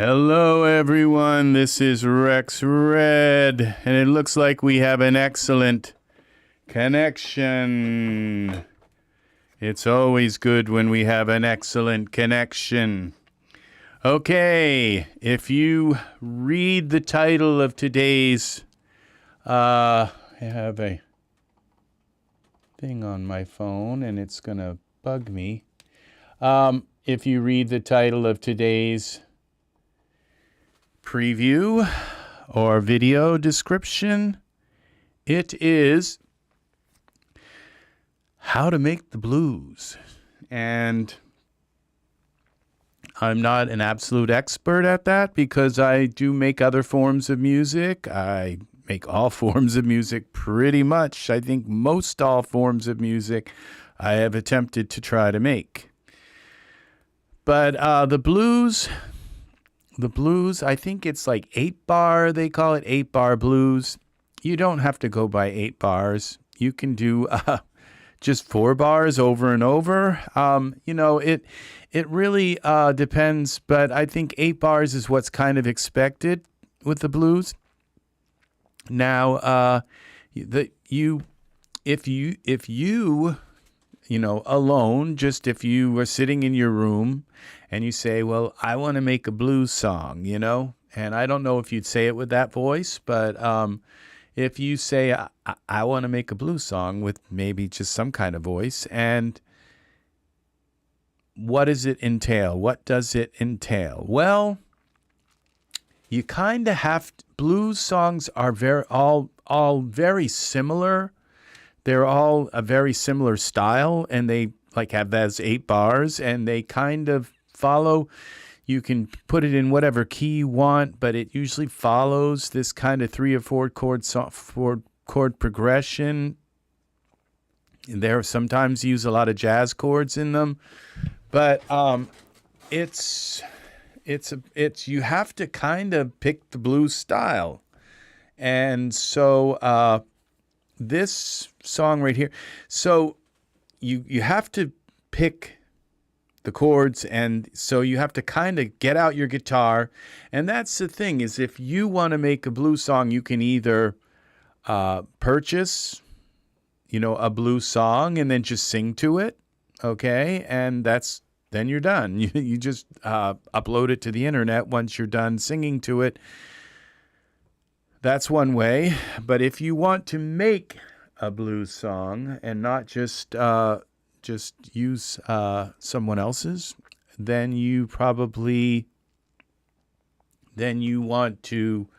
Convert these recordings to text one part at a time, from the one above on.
Hello everyone, this is RexRed, and it looks like we have an excellent connection. It's always good when we have an excellent connection. Okay, if you read the title of today's, I have a thing on my phone and it's gonna bug me. If you read the title of today's preview or video description, it is how to make the blues. And I'm not an absolute expert at that because I do make other forms of music. I make all forms of music pretty much. I think most all forms of music I have attempted to try to make. But the blues, I think it's like 8-bar. They call it 8-bar blues. You don't have to go by 8 bars. You can do just 4 bars over and over. It really depends, but I think 8 bars is what's kind of expected with the blues. Now, if you alone, just if you were sitting in your room and you say, well, I want to make a blues song, and I don't know if you'd say it with that voice, but if you say, I want to make a blues song with maybe just some kind of voice, and what does it entail? What does it entail? Well, you kind of have to, blues songs are all very similar. They're all a very similar style, and they have those 8 bars, and they kind of follow. You can put it in whatever key you want, but it usually follows this kind of 3 or 4 chord progression. And there sometimes use a lot of jazz chords in them, but it's you have to kind of pick the blues style, and so this song right here. So you have to pick the chords, and so you have to kind of get out your guitar. And that's the thing, is if you want to make a blues song, you can either purchase, a blues song and then just sing to it, okay? And then you're done. You just upload it to the internet once you're done singing to it. That's one way. But if you want to make a blues song and not just use someone else's, then you want to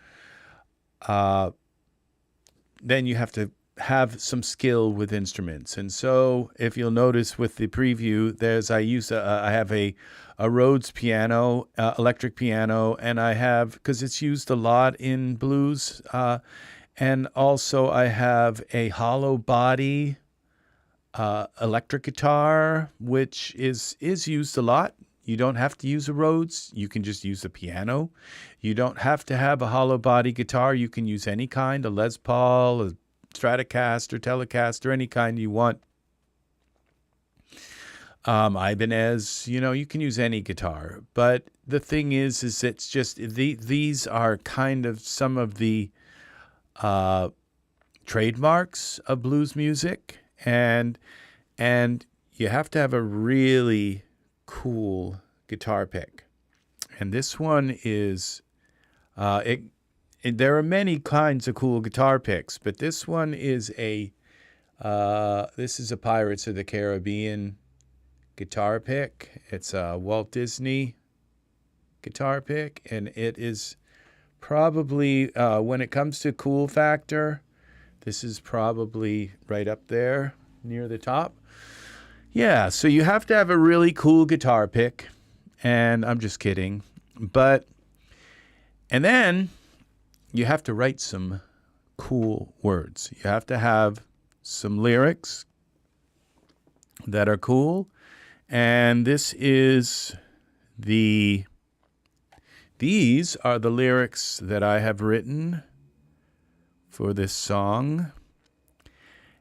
then you have to have some skill with instruments. And so if you'll notice with the preview, I have a Rhodes piano, electric piano, and I have, because it's used a lot in blues, and also I have a hollow body electric guitar, which is used a lot. You don't have to use a Rhodes. You can just use a piano. You don't have to have a hollow body guitar. You can use any kind, a Les Paul, a Stratocaster, Telecaster, any kind you want. Ibanez, you can use any guitar. But the thing is it's just these are kind of some of the trademarks of blues music, and you have to have a really cool guitar pick. And this one is there are many kinds of cool guitar picks, but this one is this is a Pirates of the Caribbean guitar pick. It's a Walt Disney guitar pick, and it is probably, when it comes to cool factor, this is probably right up there near the top. Yeah, so you have to have a really cool guitar pick, and I'm just kidding. And then you have to write some cool words. You have to have some lyrics that are cool. And these are the lyrics that I have written for this song.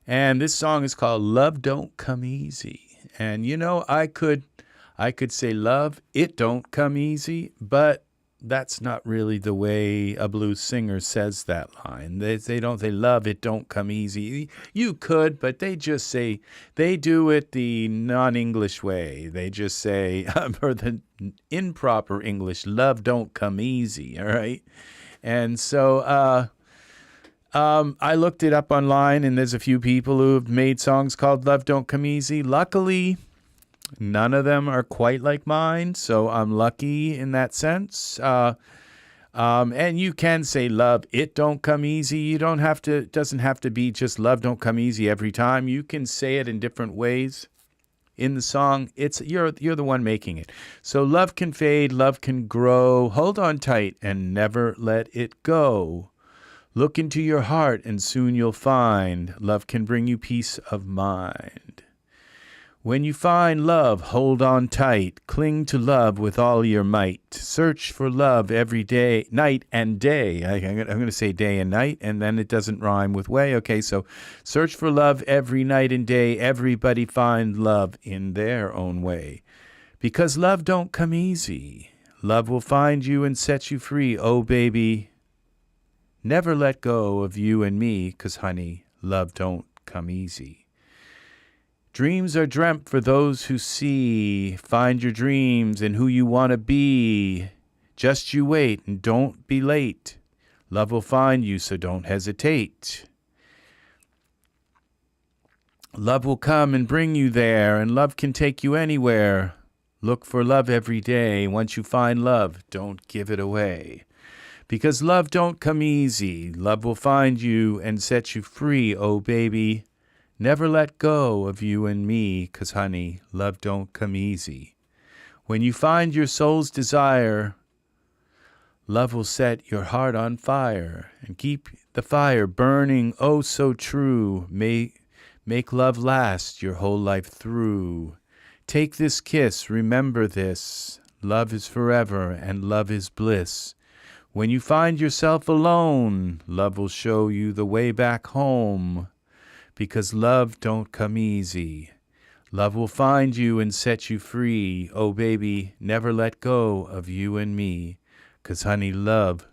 And this song is called Love Don't Come Easy. And I could say love, it don't come easy, but that's not really the way a blues singer says that line. They don't say love it don't come easy. You could, but they just say, they do it the non-English way. They just say, or the improper English, love don't come easy, all right? And so I looked it up online, and there's a few people who have made songs called Love Don't Come Easy. Luckily, none of them are quite like mine, so I'm lucky in that sense. And you can say love, it don't come easy. You don't have to, it doesn't have to be just love don't come easy every time. You can say it in different ways in the song. It's you're the one making it. So love can fade, love can grow. Hold on tight and never let it go. Look into your heart and soon you'll find love can bring you peace of mind. When you find love, hold on tight. Cling to love with all your might. Search for love every day, night and day. I'm going to say day and night, and then it doesn't rhyme with way. Okay, so search for love every night and day. Everybody find love in their own way. Because love don't come easy. Love will find you and set you free. Oh, baby, never let go of you and me, 'cause, honey, love don't come easy. Dreams are dreamt for those who see. Find your dreams and who you want to be. Just you wait and don't be late. Love will find you, so don't hesitate. Love will come and bring you there, and love can take you anywhere. Look for love every day. Once you find love, don't give it away. Because love don't come easy. Love will find you and set you free, oh baby. Never let go of you and me, 'cause, honey, love don't come easy. When you find your soul's desire, love will set your heart on fire and keep the fire burning, oh so true. Make love last your whole life through. Take this kiss, remember this. Love is forever and love is bliss. When you find yourself alone, love will show you the way back home. Because love don't come easy. Love will find you and set you free. Oh, baby, never let go of you and me. 'Cause, honey, love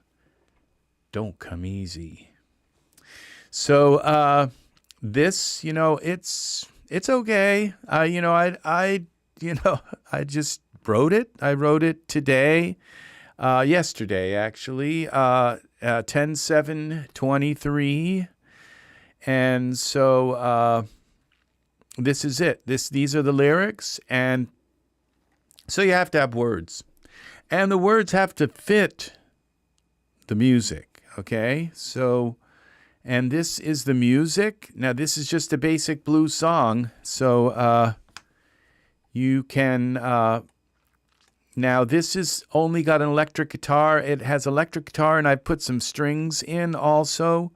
don't come easy. So this, it's okay. I just wrote it. I wrote it today, yesterday, actually, 10/7/23. And so this is it. These are the lyrics. And so you have to have words. And the words have to fit the music, okay? So, and this is the music. Now, this is just a basic blues song. So you can... now, this is only got an electric guitar. It has electric guitar, and I put some strings in also.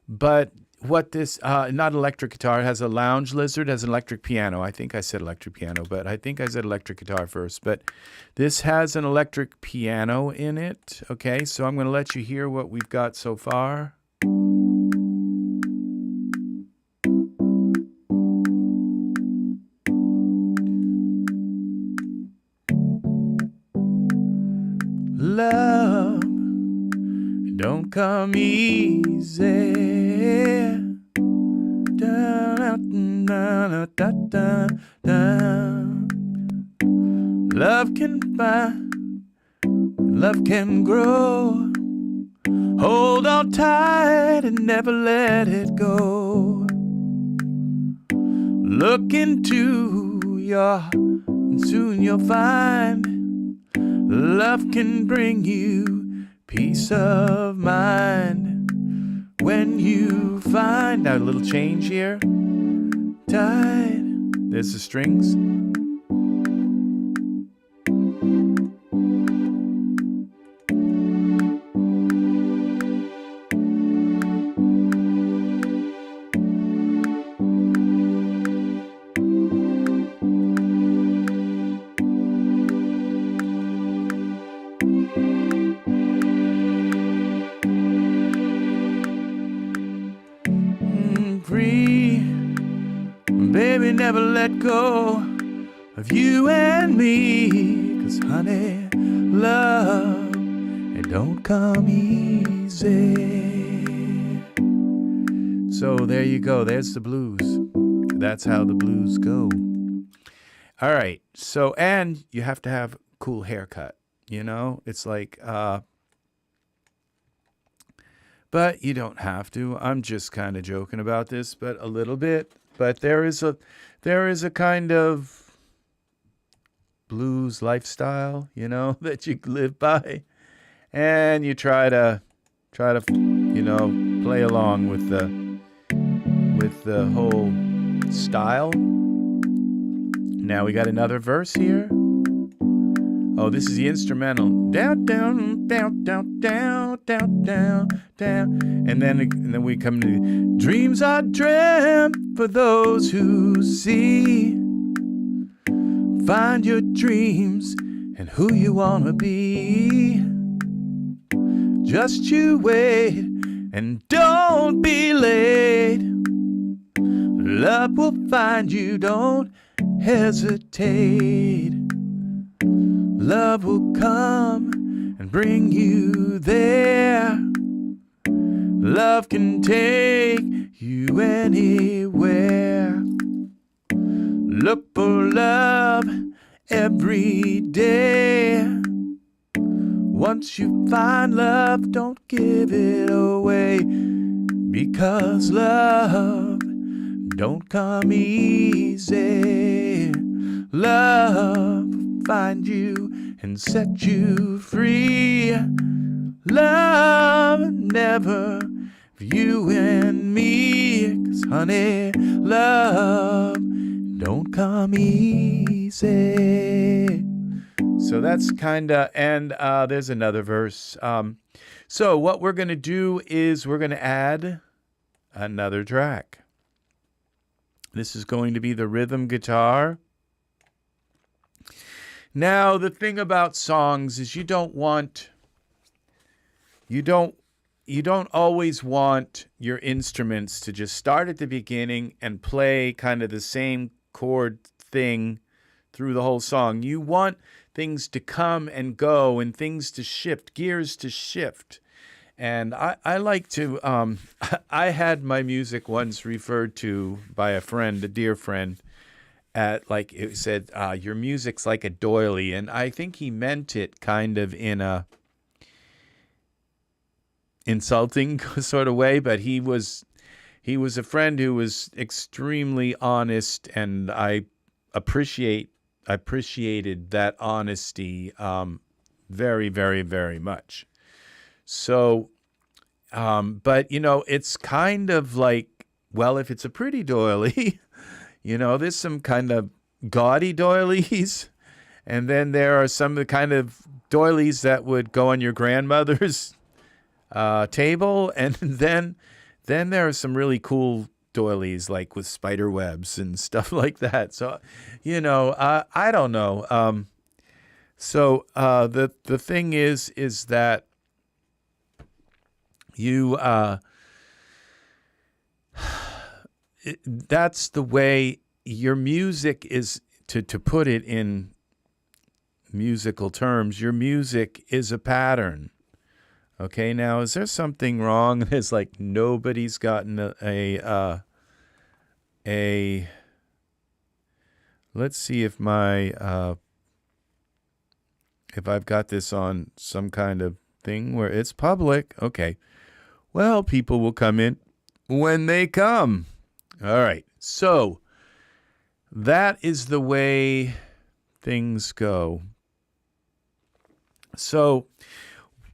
But... what this, not electric guitar, it has a lounge lizard, has an electric piano. I think I said electric piano, but I think I said electric guitar first. But this has an electric piano in it. Okay, so I'm going to let you hear what we've got so far. Love don't come easy. Love can find, love can grow. Hold on tight and never let it go. Look into your heart and soon you'll find love can bring you peace of mind. When you find, now a little change here, tight, there's the strings. Baby, never let go of you and me, 'cause honey, love don't come easy. So there you go. There's the blues. That's how the blues go. All right. So, and you have to have a cool haircut. You know, it's like, but you don't have to. I'm just kind of joking about this, but a little bit. But there is a kind of blues lifestyle, you know, that you live by, and you try to, you know, play along with the whole style. Now we got another verse here. Oh, this is the instrumental. Down, down, down, down, down, down, down, down. And then we come to dreams are dreamt for those who see. Find your dreams and who you wanna be. Just you wait and don't be late. Love will find you, don't hesitate. Love will come and bring you there. Love can take you anywhere. Look for love every day. Once you find love, don't give it away. Because love don't come easy. Love find you and set you free. Love never for you and me. 'Cause honey, love don't come easy. So that's kinda, and there's another verse. So what we're gonna do is we're gonna add another track. This is going to be the rhythm guitar. Now, the thing about songs is you don't always want your instruments to just start at the beginning and play kind of the same chord thing through the whole song. You want things to come and go and things to shift, gears to shift. And I like to, I had my music once referred to by a friend, a dear friend, at like, it said, your music's like a doily. And I think he meant it kind of in a insulting sort of way, but he was a friend who was extremely honest, and I appreciated that honesty very, very, very much. So, but, you know, it's kind of like, well, if it's a pretty doily, you know, there's some kind of gaudy doilies, and then there are some of the kind of doilies that would go on your grandmother's table, and then there are some really cool doilies, like with spider webs and stuff like that. So, you know, I don't know. So the thing is that you that's the way your music is, to put it in musical terms, your music is a pattern. Okay, now is there something wrong? There's like nobody's gotten a let's see if my if I've got this on some kind of thing where it's public. Okay. Well, people will come in when they come. All right. So that is the way things go. So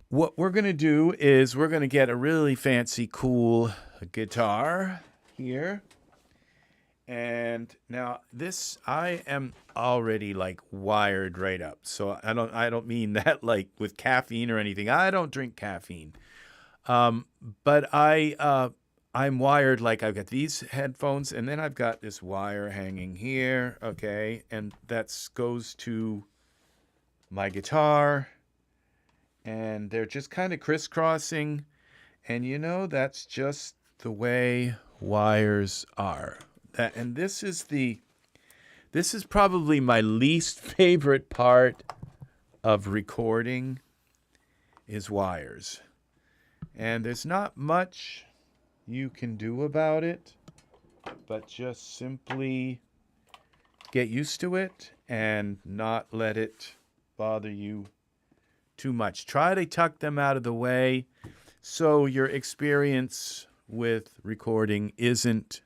what we're going to do is we're going to get a really fancy, cool guitar here. And now this, I am already like wired right up. So I don't mean that like with caffeine or anything. I don't drink caffeine. But I'm wired, like I've got these headphones, and then I've got this wire hanging here, okay, and that goes to my guitar, and they're just kind of crisscrossing, and you know, that's just the way wires are. And this is probably my least favorite part of recording, is wires. And there's not much you can do about it, but just simply get used to it and not let it bother you too much. Try to tuck them out of the way so your experience with recording isn't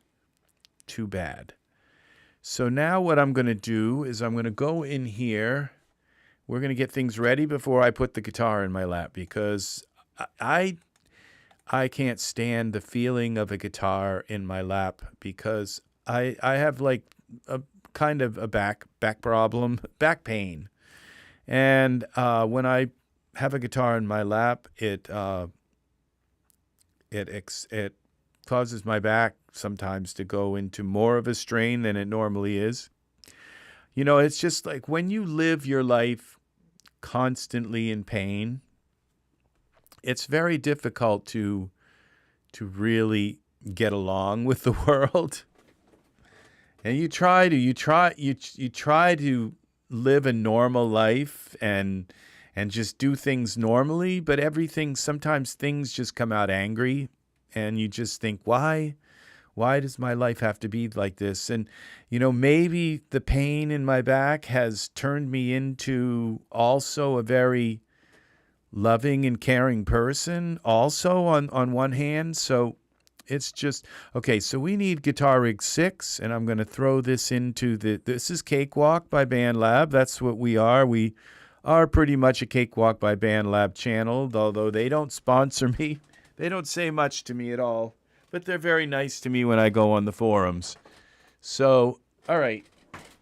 too bad. So now what I'm going to do is I'm going to go in here. We're going to get things ready before I put the guitar in my lap, because I can't stand the feeling of a guitar in my lap, because I have like a kind of a back problem, back pain. And when I have a guitar in my lap, it causes my back sometimes to go into more of a strain than it normally is. You know, it's just like when you live your life constantly in pain, it's very difficult to really get along with the world. And you try to live a normal life and just do things normally, but sometimes things just come out angry, and you just think, why does my life have to be like this? And, you know, maybe the pain in my back has turned me into also a very loving and caring person also on one hand. So it's just, okay, so we need Guitar Rig 6, and I'm going to throw this into this is Cakewalk by Bandlab. That's what we are. We are pretty much a Cakewalk by Bandlab channel, although they don't sponsor me. They don't say much to me at all, but they're very nice to me when I go on the forums. So, all right,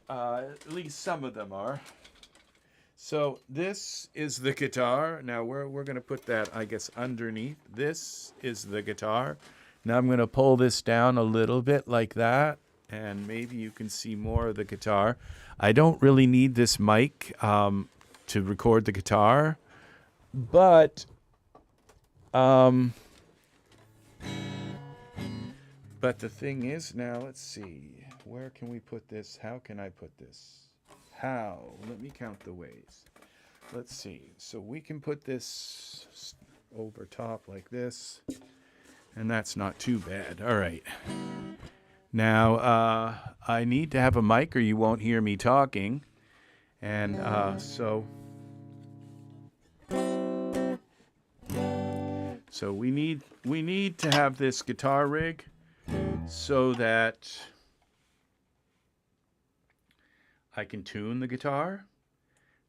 at least some of them are. So this is the guitar. Now we're going to put that, I guess, underneath. This is the guitar. Now I'm going to pull this down a little bit like that, and maybe you can see more of the guitar. I don't really need this mic to record the guitar, but the thing is, now let's see, where can we put this? How can I put this? How? Let me count the ways. Let's see. So we can put this over top like this, and that's not too bad. All right. Now, I need to have a mic or you won't hear me talking. And so we need to have this guitar rig so that I can tune the guitar.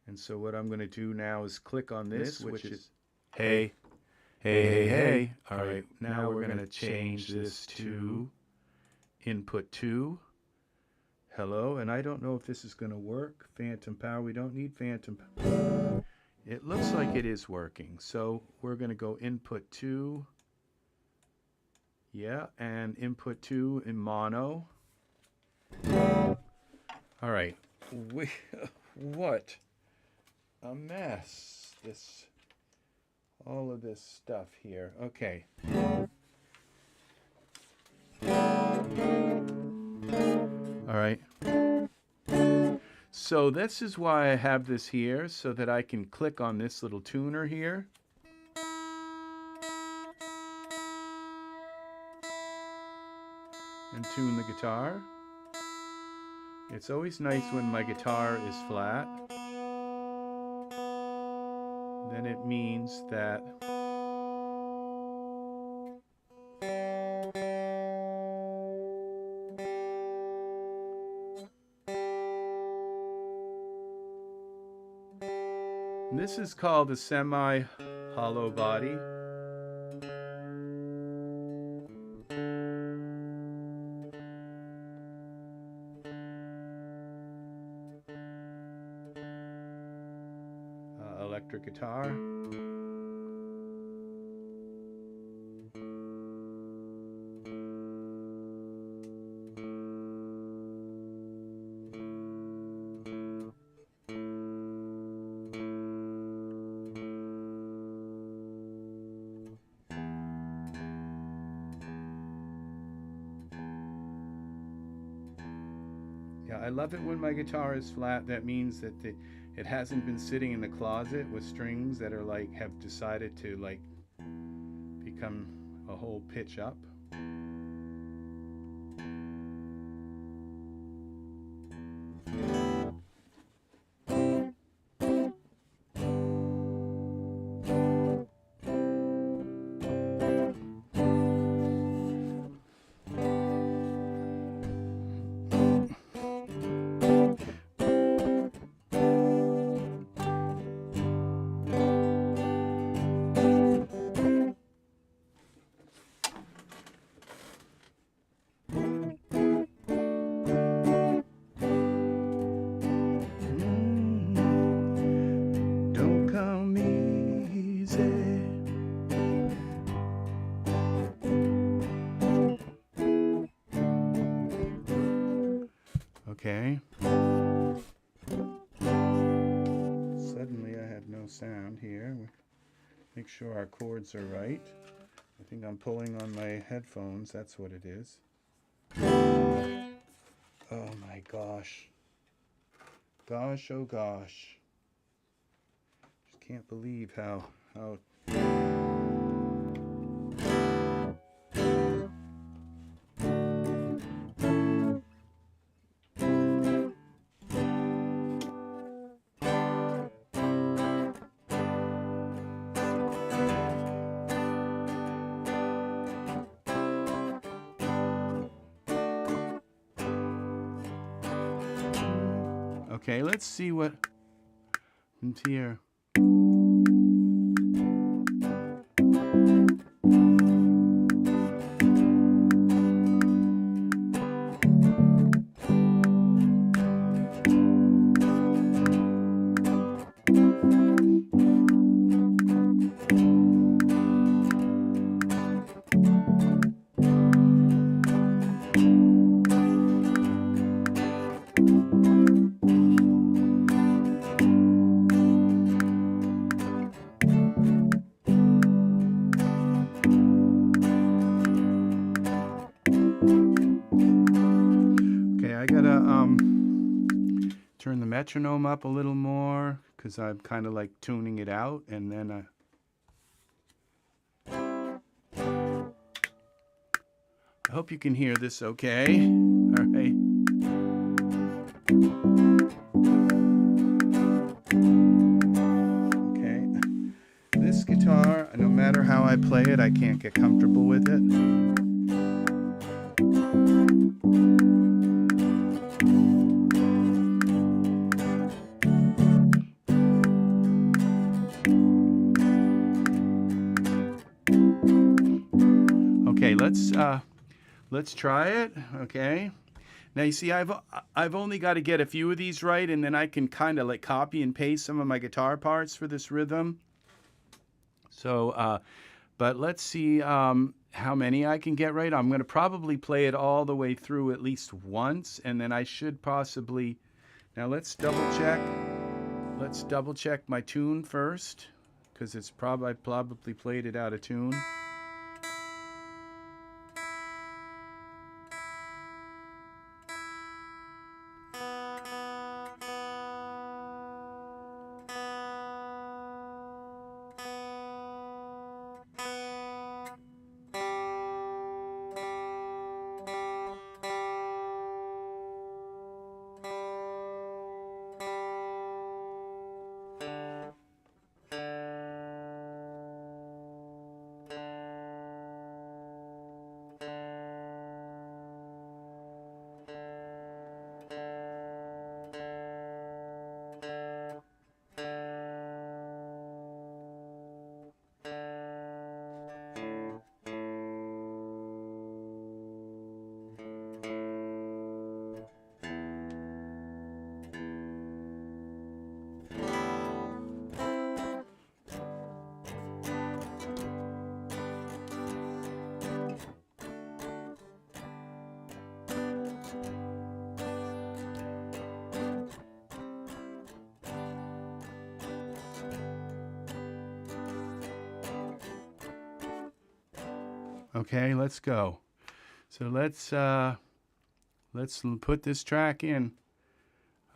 And so what I'm going to do now is click on this, which is hey. All right, now we're going to change this to input 2. Hello, and I don't know if this is going to work. Phantom power, we don't need phantom power. It looks like it is working. So we're going to go input 2. Yeah, and input 2 in mono. All right. What a mess. All of this stuff here. Okay. All right. So this is why I have this here, so that I can click on this little tuner here. And tune the guitar. It's always nice when my guitar is flat. Then it means that this is called a semi-hollow body. Electric guitar. Yeah, I love it when my guitar is flat. That means that it hasn't been sitting in the closet with strings that are like have decided to like become a whole pitch up. Okay. Suddenly I have no sound here. Make sure our chords are right. I think I'm pulling on my headphones. That's what it is. Oh my gosh. Gosh, oh gosh. Just can't believe how Okay, let's see what happens here. Turn the metronome up a little more because I'm kind of like tuning it out, and then I hope you can hear this okay. All right. Okay. This guitar, no matter how I play it, I can't get comfortable with it. Okay, let's try it. Okay. Now you see, I've only got to get a few of these right, and then I can kind of like copy and paste some of my guitar parts for this rhythm. So, but let's see how many I can get right. I'm going to probably play it all the way through at least once, and then I should possibly. Now let's double check. Let's double check my tune first, because I probably played it out of tune. Okay, let's go. So let's put this track in.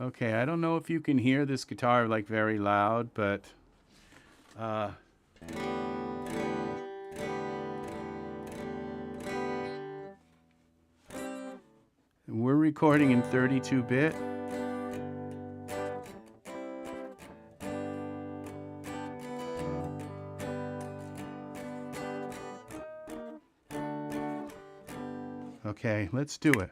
Okay, I don't know if you can hear this guitar like very loud, but we're recording in 32-bit. Okay, let's do it.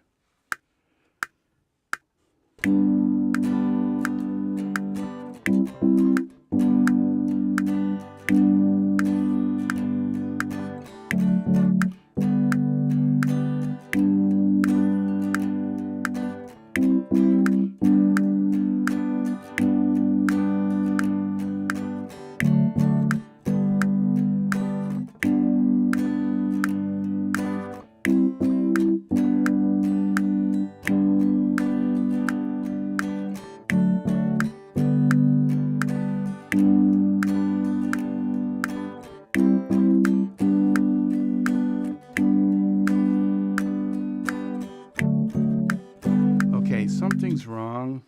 Okay, something's wrong.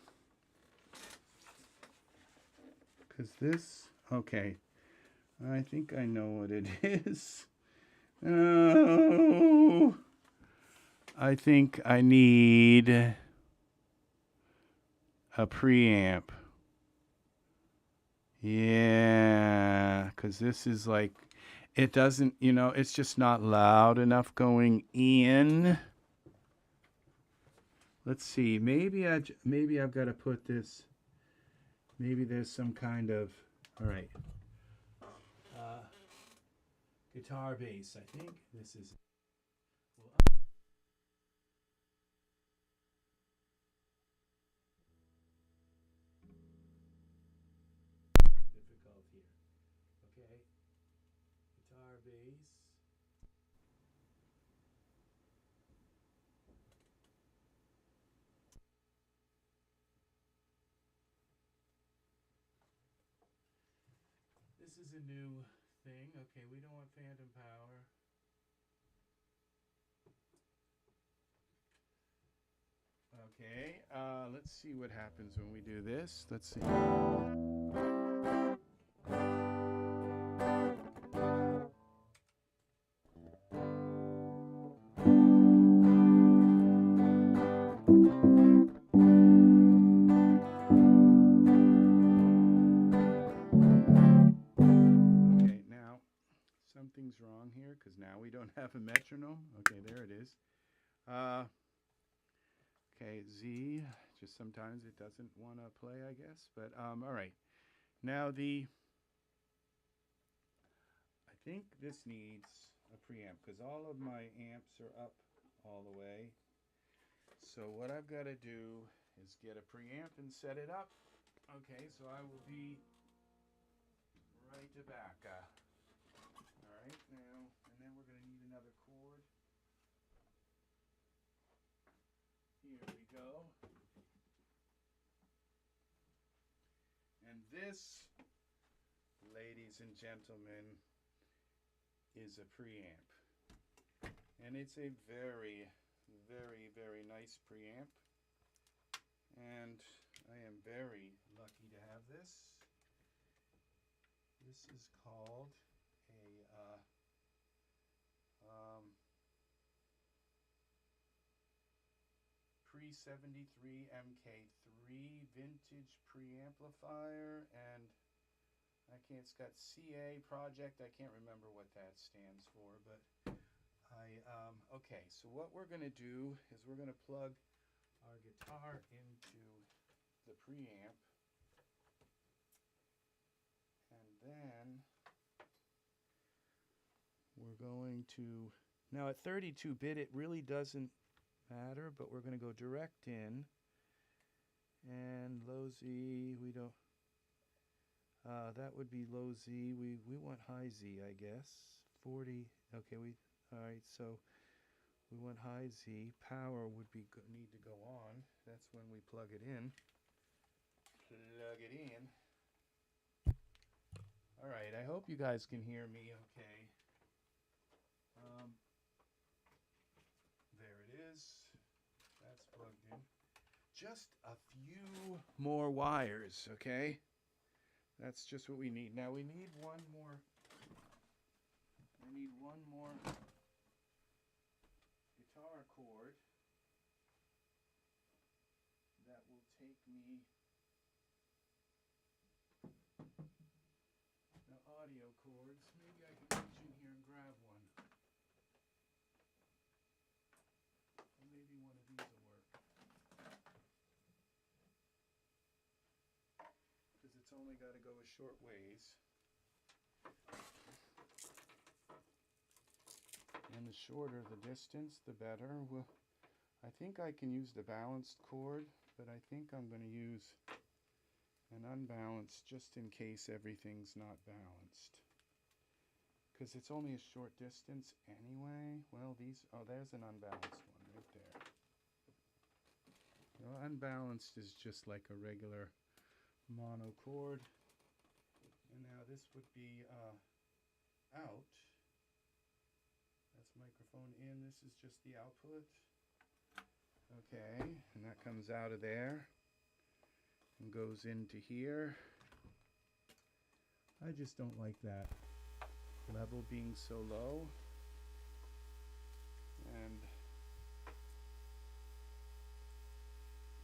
Because this, okay, I think I know what it is. Oh, I think I need a preamp. Yeah, because this is like, it doesn't, you know, it's just not loud enough going in. Let's see, maybe I've got to put this, maybe there's some kind of, all right, guitar bass, I think this is, well, difficult here, okay, guitar bass. This is a new thing. Okay, we don't want phantom power. Okay, let's see what happens when we do this. Let's see. Okay, now something's wrong here because now we don't have a metronome. Okay, there it is. Okay, Z, just sometimes it doesn't want to play, I guess. But all right. Now I think this needs a preamp because all of my amps are up all the way. So what I've got to do is get a preamp and set it up. Okay, so I will be right back. All right, now, and then we're going to need another cord. Here we go. And this, ladies and gentlemen, is a preamp. And it's a very, very, very nice preamp. And I am very lucky to have this. This is called a Pre-73 MK3 vintage preamplifier, and it's got CA project. I can't remember what that stands for, but okay, so what we're going to do is we're going to plug our guitar into the preamp, and then we're going to, now at 32-bit it really doesn't matter, but we're going to go direct in, and low Z, we don't, that would be low Z, we want high Z, I guess, 40, okay, alright, so we want high Z, power would be need to go on, that's when we plug it in, alright, I hope you guys can hear me okay. There it is, that's plugged in. just a few more wires, okay? That's just what we need. Now we need one more. I need one more guitar cord that will take me the audio cords. Maybe I can reach in here and grab one. Or maybe one of these will work. Because it's only got to go a short ways. And the shorter the distance, the better. Well, I think I can use the balanced cord, but I think I'm going to use an unbalanced just in case everything's not balanced. Because it's only a short distance anyway. Well, there's an unbalanced one right there. Well, unbalanced is just like a regular mono cord. And now this would be out. That's microphone in. This is just the output. Okay, and that comes out of there and goes into here. I just don't like that level being so low. And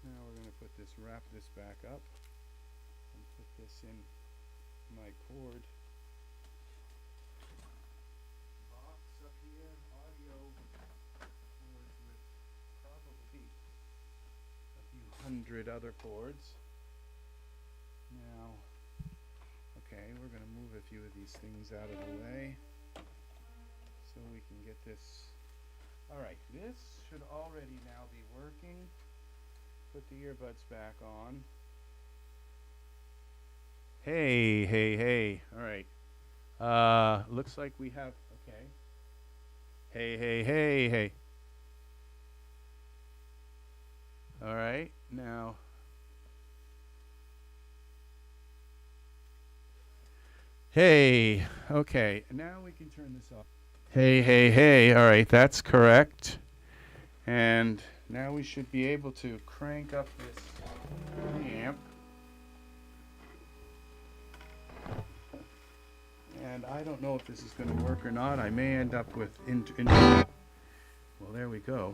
now we're going to wrap this back up and put this in my cord box up here. Audio cords with probably a few hundred other cords. Now, okay, we're going to move a few of these things out of the way so we can get this. Alright, this should already now be working. Put the earbuds back on. Hey, hey, hey. Alright. Looks like we have, okay. Hey, hey, hey, hey. Alright, now. Hey, okay, now we can turn this off. Hey, hey, hey, all right, that's correct. And now we should be able to crank up this amp. And I don't know if this is going to work or not. I may end up with, well, there we go.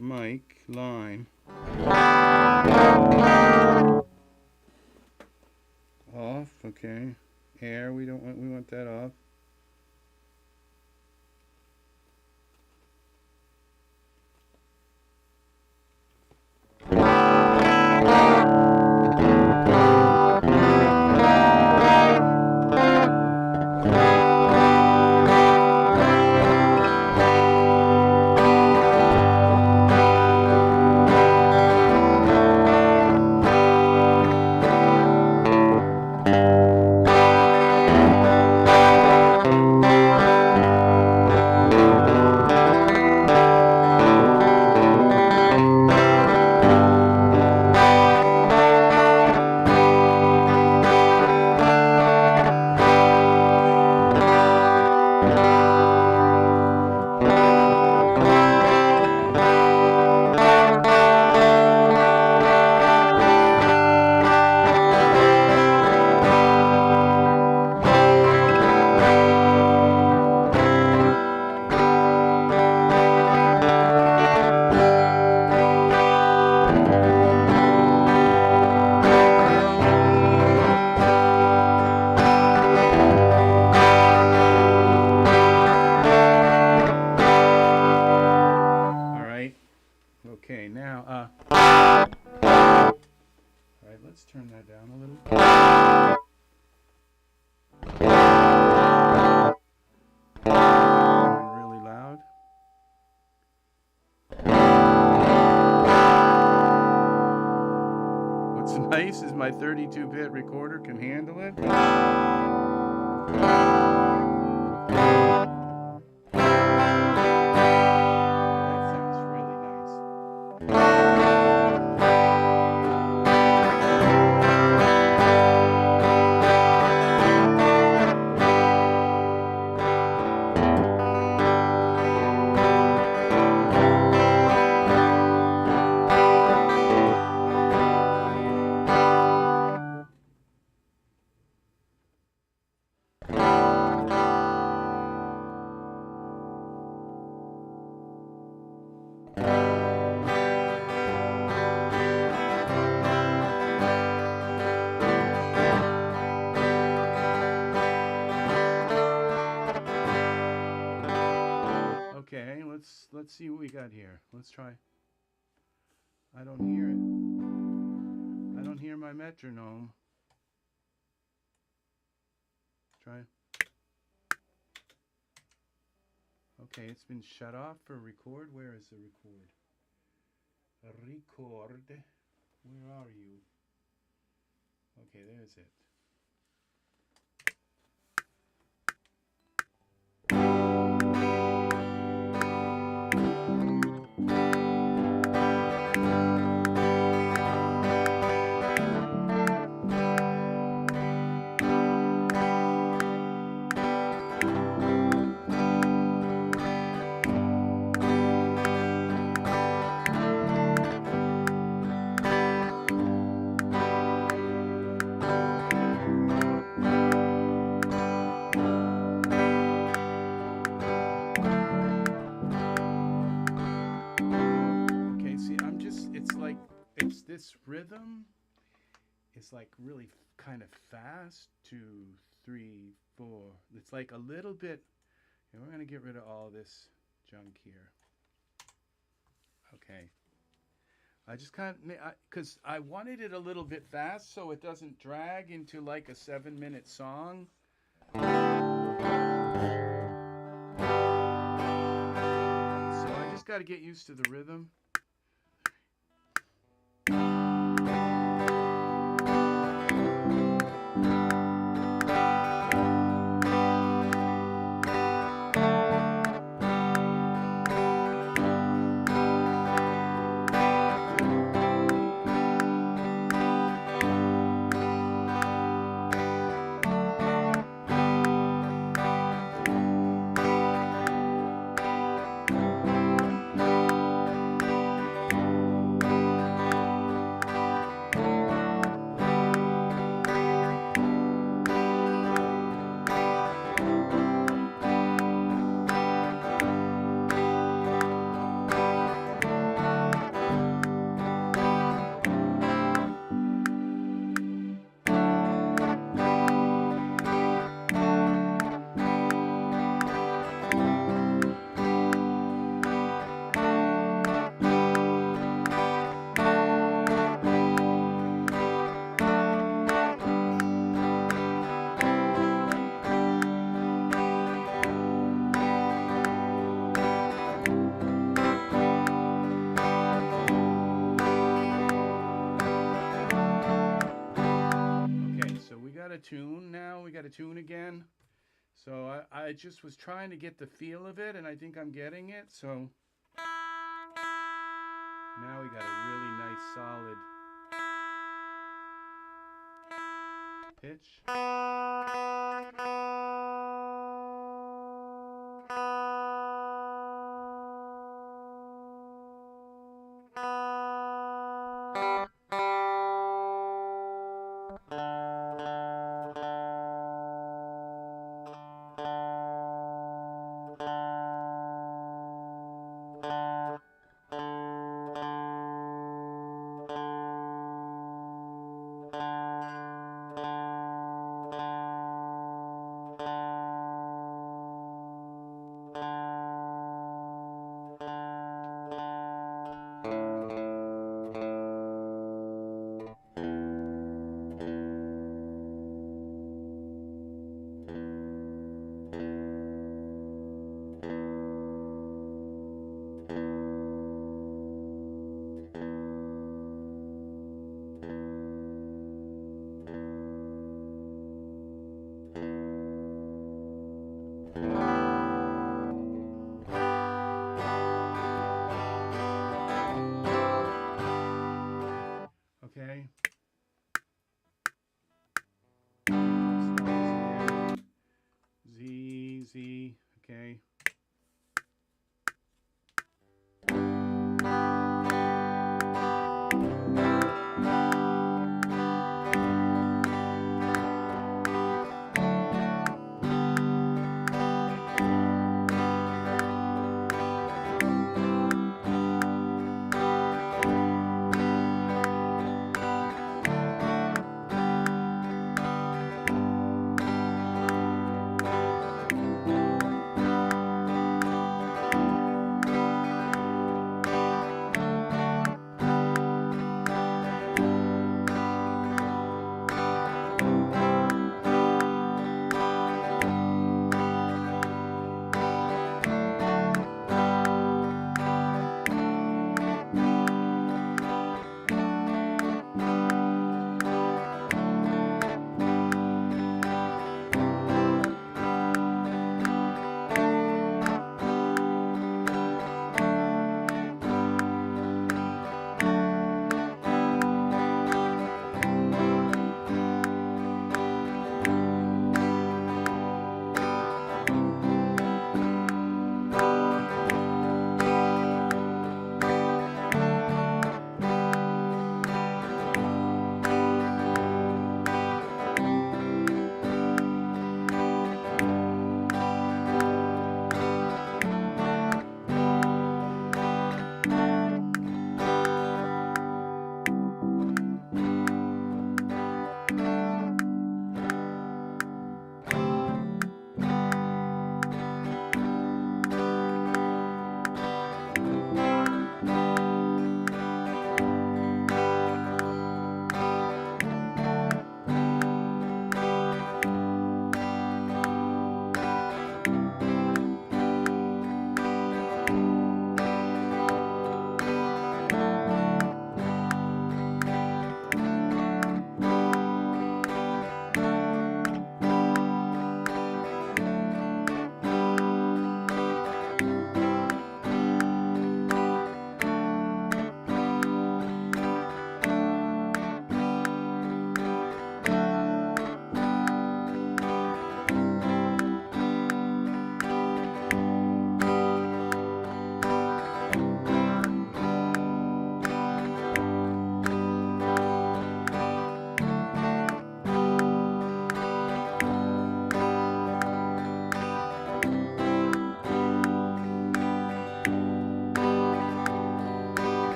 Mic line off. Okay, air, we want that off. Okay, now, alright, let's turn that down a little. Really loud. What's the mic? bass as my 32-bit recorder can handle it. Okay, let's see what we got here. Let's try. I don't hear it. I don't hear my metronome. Try. Okay, it's been shut off for record. Where is the record? Record. Where are you? Okay, there's it. This rhythm is like really kind of fast. 2, 3, 4. It's like a little bit. And we're going to get rid of all this junk here. Okay. I just kind of, because I wanted it a little bit fast so it doesn't drag into like a 7-minute song. So I just got to get used to the rhythm. Tune now. We got a tune again. So I just was trying to get the feel of it, and I think I'm getting it. So now we got a really nice solid pitch.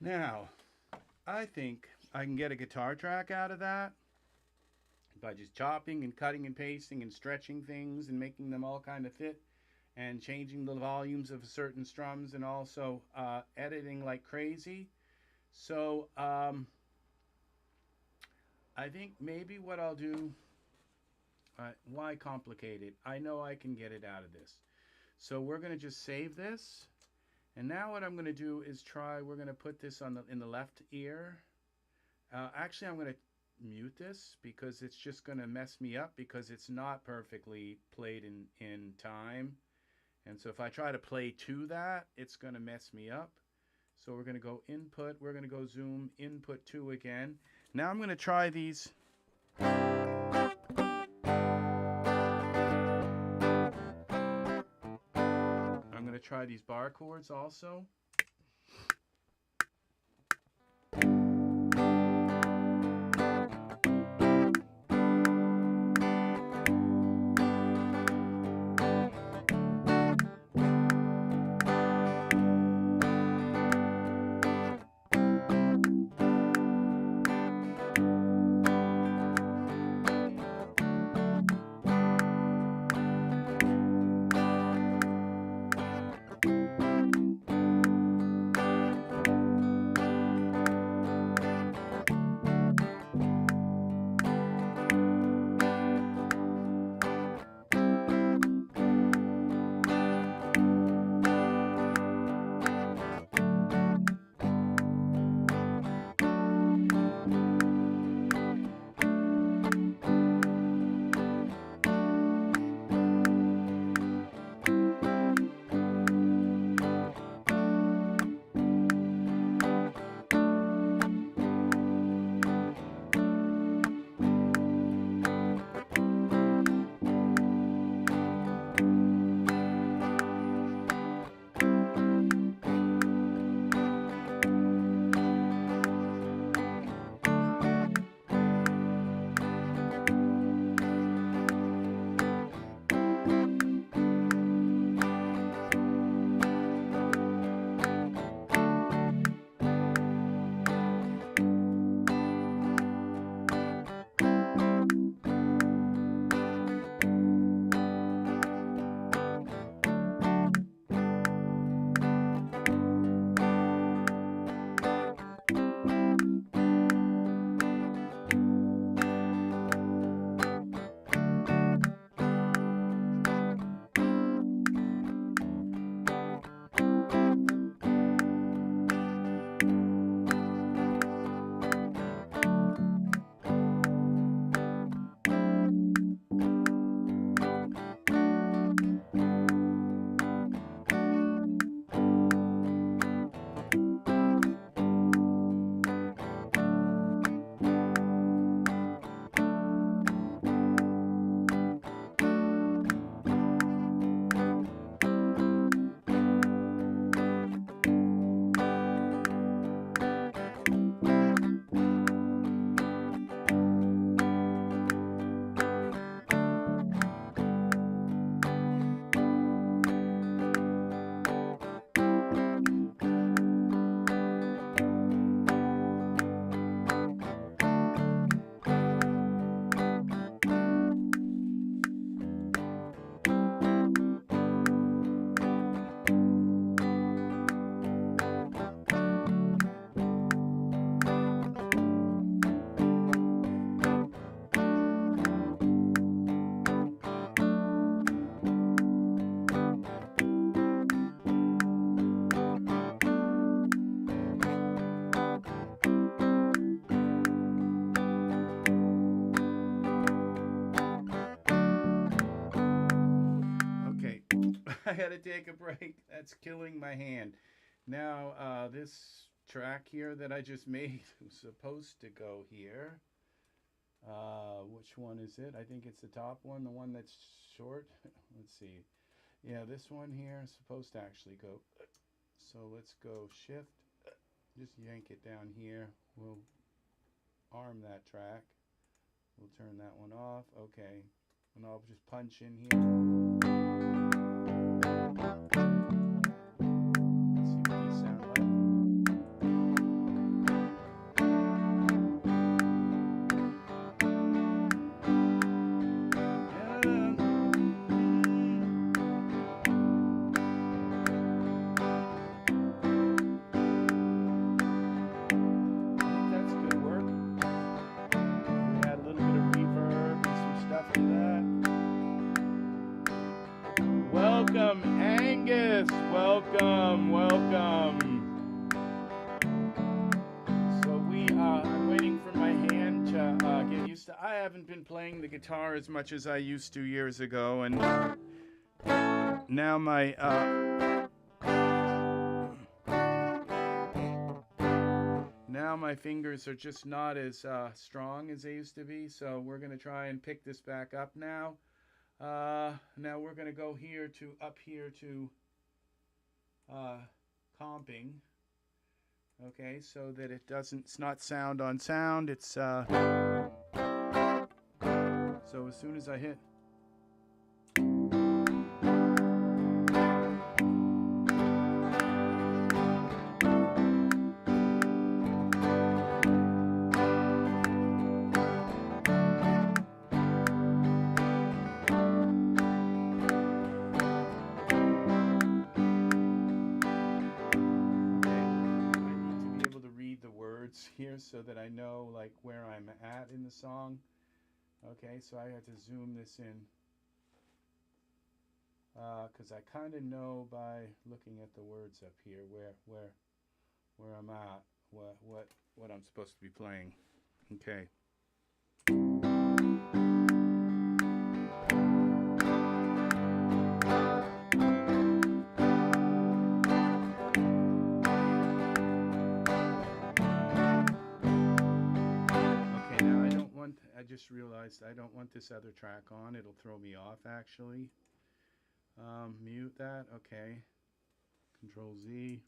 Now, I think I can get a guitar track out of that by just chopping and cutting and pasting and stretching things and making them all kind of fit and changing the volumes of certain strums and also editing like crazy. So I think maybe what I'll do, why complicate it? I know I can get it out of this. So we're going to just save this. And now what I'm going to do is we're going to put this in the left ear. Actually, I'm going to mute this because it's just going to mess me up because it's not perfectly played in time. And so if I try to play to that, it's going to mess me up. So we're going to go input. We're going to go zoom input 2 again. Now I'm going to try these. I'm going to try these bar chords also. I had to take a break. That's killing my hand. Now, this track here that I just made was supposed to go here. Which one is it? I think it's the top one, the one that's short. Let's see. Yeah, this one here is supposed to actually go. So let's go shift. Just yank it down here. We'll arm that track. We'll turn that one off. Okay. And I'll just punch in here. Let's see what these sound like. Welcome, welcome. So I'm waiting for my hand to get used to. I haven't been playing the guitar as much as I used to years ago, and now my fingers are just not as strong as they used to be. So we're gonna try and pick this back up now. Now we're gonna go up here to comping. Okay, so that it's not sound on sound. It's so as soon as I hit. Here so that I know like where I'm at in the song. Okay, so I had to zoom this in because I kind of know by looking at the words up here where I'm at, what I'm supposed to be playing. Okay. I just realized I don't want this other track on. It'll throw me off actually. Mute that. Okay. Control Z.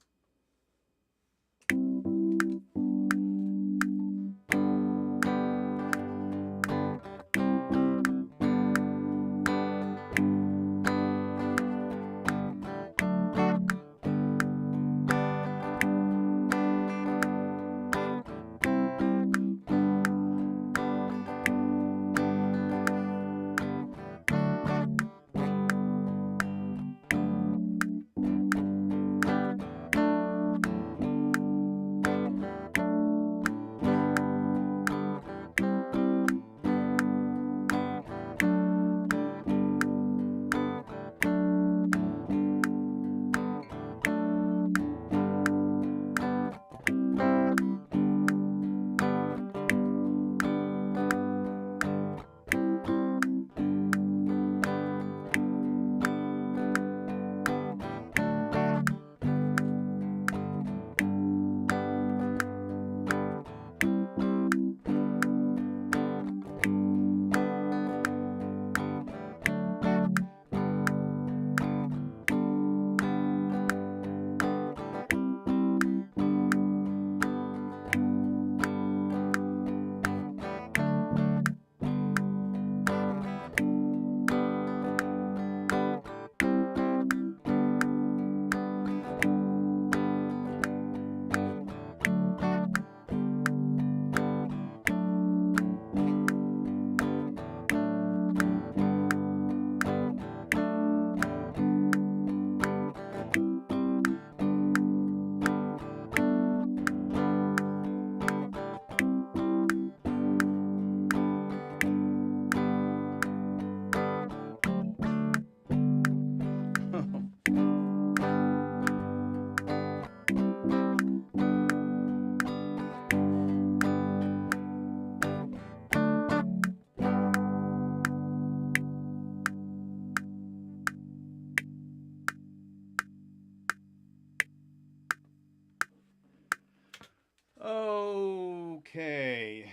Okay,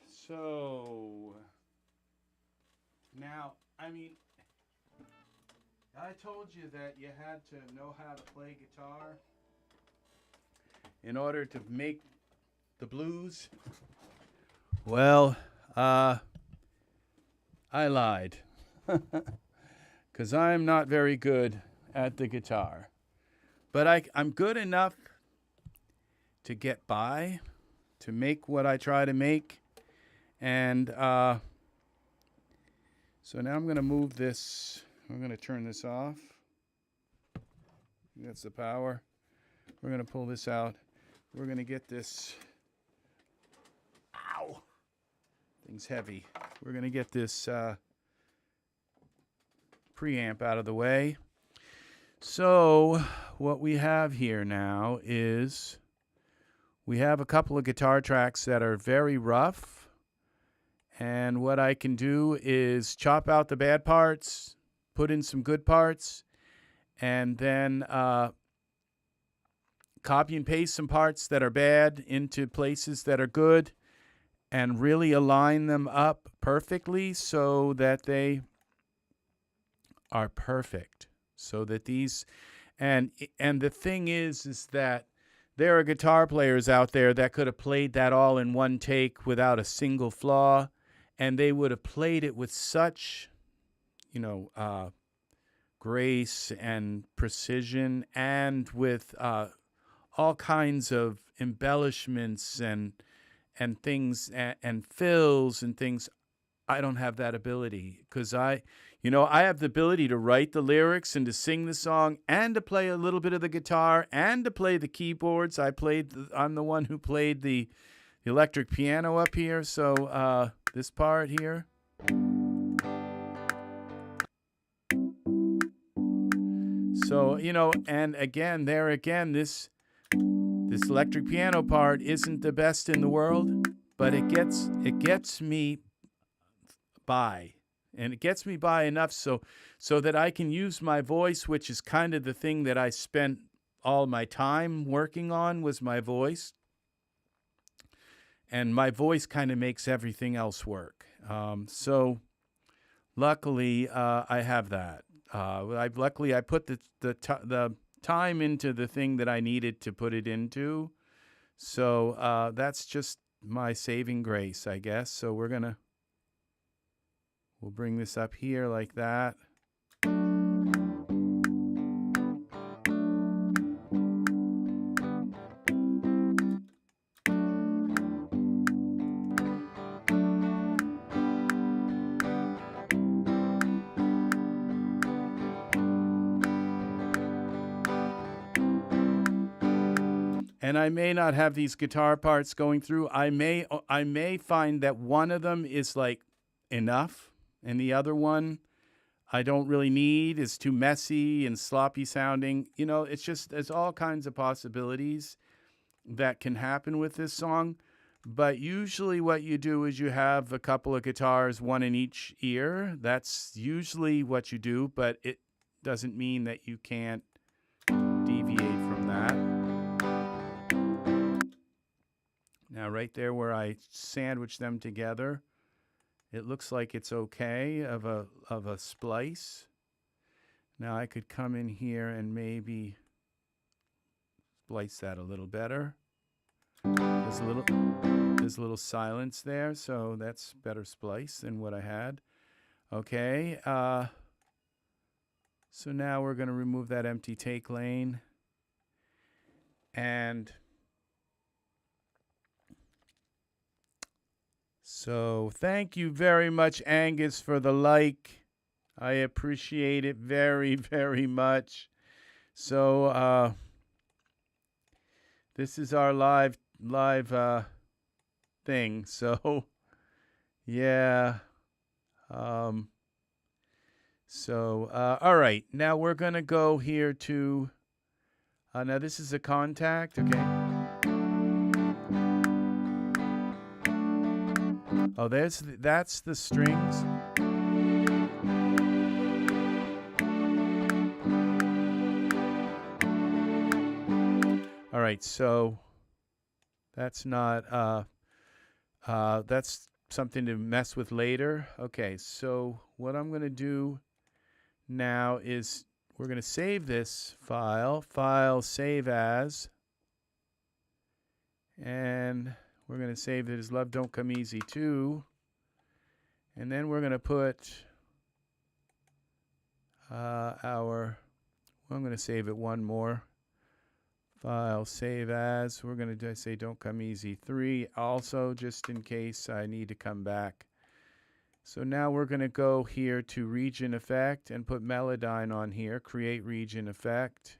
so now, I mean, I told you that you had to know how to play guitar in order to make the blues. Well, I lied, because I'm not very good at the guitar, but I'm good enough to get by, to make what I try to make. And so now I'm going to move this. I'm going to turn this off. That's the power. We're going to pull this out. We're going to get this. Ow! Thing's heavy. We're going to get this preamp out of the way. So what we have here now is we have a couple of guitar tracks that are very rough. And what I can do is chop out the bad parts, put in some good parts, and then copy and paste some parts that are bad into places that are good, and really align them up perfectly so that they are perfect. So that these, and the thing is that there are guitar players out there that could have played that all in one take without a single flaw, and they would have played it with such, grace and precision, and with all kinds of embellishments and things and fills and things. I don't have that ability, because I have the ability to write the lyrics and to sing the song and to play a little bit of the guitar and to play the keyboards. I'm the one who played the electric piano up here. So this part here. So, and again, this electric piano part isn't the best in the world, but it gets me by. And it gets me by enough so that I can use my voice, which is kind of the thing that I spent all my time working on, was my voice. And my voice kind of makes everything else work. So luckily, I have that. Luckily, I put the time into the thing that I needed to put it into. So that's just my saving grace, I guess. So we'll bring this up here like that. And I may not have these guitar parts going through. I may find that one of them is like enough, and the other one I don't really need, is too messy and sloppy sounding. There's all kinds of possibilities that can happen with this song. But usually what you do is you have a couple of guitars, one in each ear. That's usually what you do, but it doesn't mean that you can't deviate from that. Now, right there where I sandwich them together, it looks like it's okay of a splice. Now I could come in here and maybe splice that a little better. There's a little silence there, so that's better splice than what I had. Okay. So now we're going to remove that empty take lane. And so thank you very much, Angus, for the like. I appreciate it very, very much. So this is our live thing. So yeah. All right. Now we're going to go here to, now this is a contact. Okay. Oh, that's the strings. All right, so that's not that's something to mess with later. Okay, so what I'm going to do now is we're going to save this file save as, and we're going to save it as Love Don't Come Easy too. And then we're going to put I'm going to save it one more. File, save as. We're going to say Don't Come Easy 3 also, just in case I need to come back. So now we're going to go here to region effect and put Melodyne on here. Create region effect.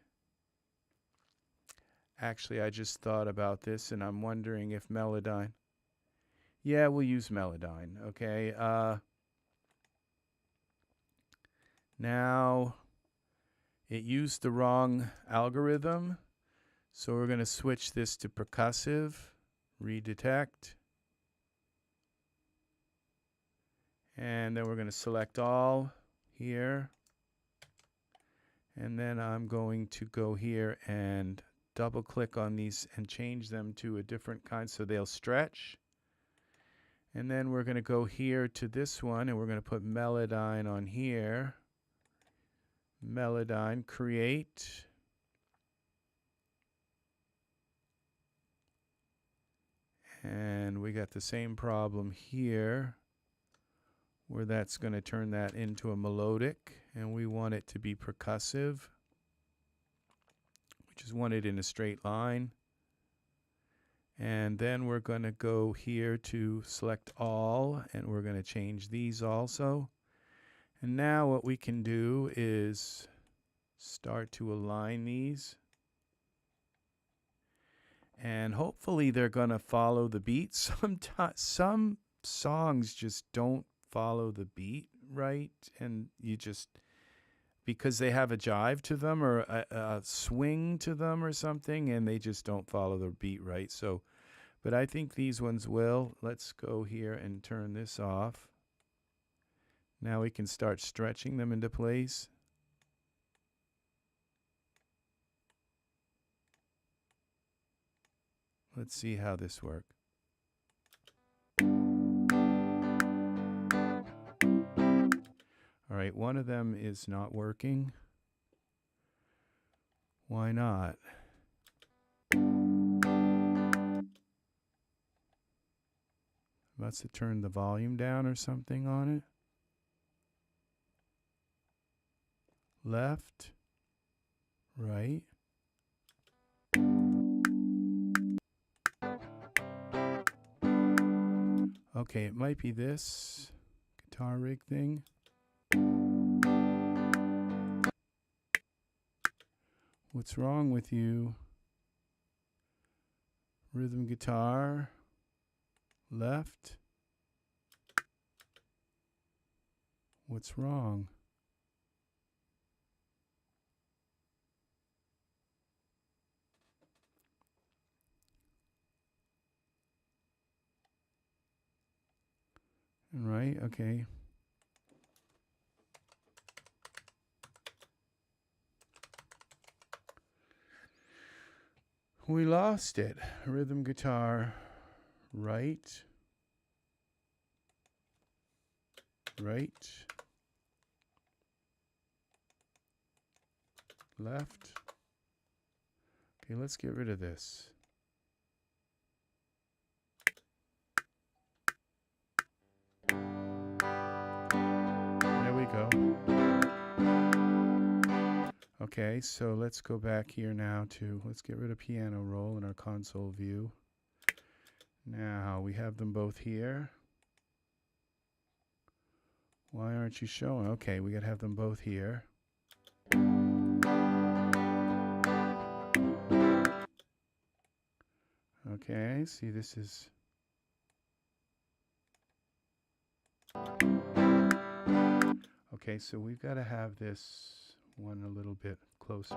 Actually, I just thought about this, and I'm wondering if Melodyne. Yeah, we'll use Melodyne. Okay. Now, it used the wrong algorithm. So we're going to switch this to percussive, redetect. And then we're going to select all here. And then I'm going to go here and double click on these and change them to a different kind so they'll stretch. And then we're going to go here to this one and we're going to put Melodyne on here. Melodyne, create. And we got the same problem here where that's going to turn that into a melodic, and we want it to be percussive. We just want it in a straight line. And then we're going to go here to select all, and we're going to change these also. And now what we can do is start to align these. And hopefully they're going to follow the beat. Some songs just don't follow the beat right, and you just, because they have a jive to them or a swing to them or something, and they just don't follow the beat right. So, but I think these ones will. Let's go here and turn this off. Now we can start stretching them into place. Let's see how this works. All right, one of them is not working. Why not? Must have turned the volume down or something on it. Left, right. Okay, it might be this guitar rig thing. What's wrong with you? Rhythm guitar, left. What's wrong? Right, okay. We lost it. Rhythm guitar, right, right, left. Okay, let's get rid of this. There we go. Okay, so let's go back here now to, let's get rid of piano roll in our console view. Now we have them both here. Why aren't you showing? Okay, we gotta have them both here. Okay, see, this is... Okay, so we've got to have this one a little bit closer.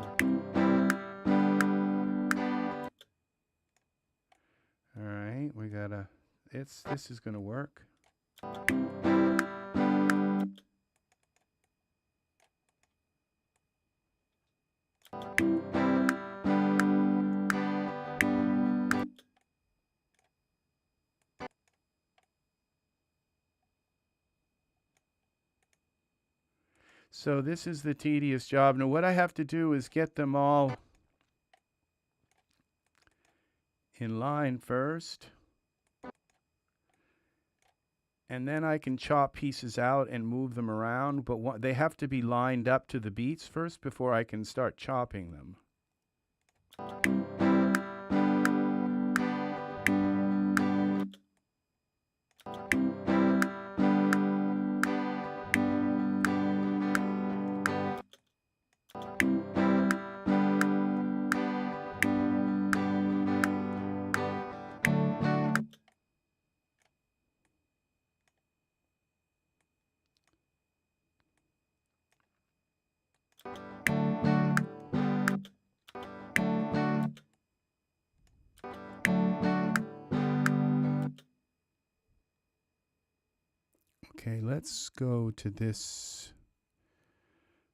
All right, we gotta, this is gonna work. So this is the tedious job. Now what I have to do is get them all in line first. And then I can chop pieces out and move them around, but they have to be lined up to the beats first before I can start chopping them. Okay, let's go to this.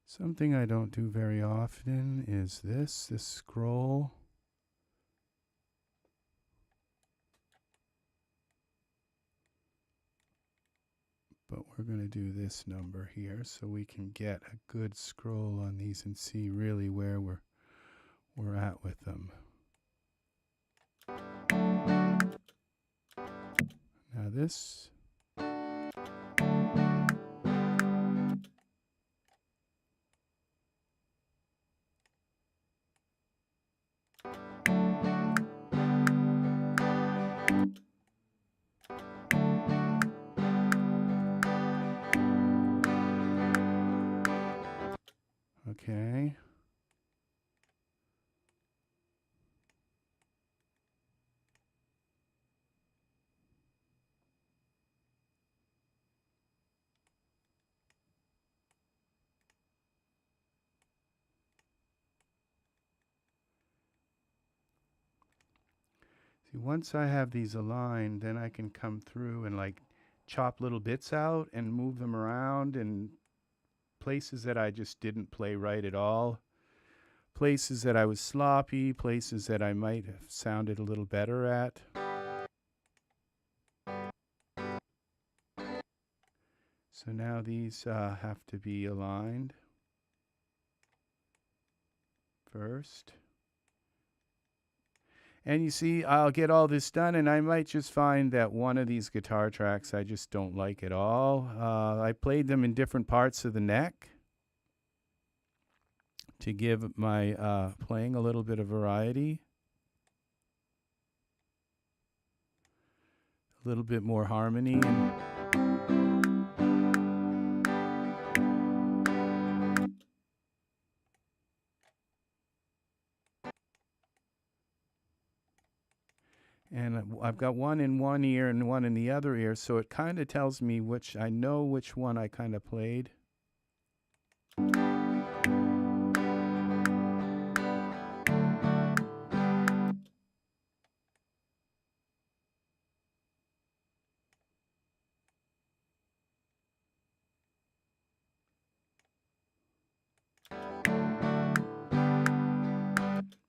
Something I don't do very often is this scroll. But we're going to do this number here so we can get a good scroll on these and see really where we're at with them. Now this. Okay. See, once I have these aligned, then I can come through and like chop little bits out and move them around in places that I just didn't play right at all. Places that I was sloppy, places that I might have sounded a little better at. So now these have to be aligned first. And you see, I'll get all this done, and I might just find that one of these guitar tracks I just don't like at all. I played them in different parts of the neck to give my playing a little bit of variety. A little bit more harmony. And I've got one in one ear and one in the other ear, so it kind of tells me which, I know which one I kind of played.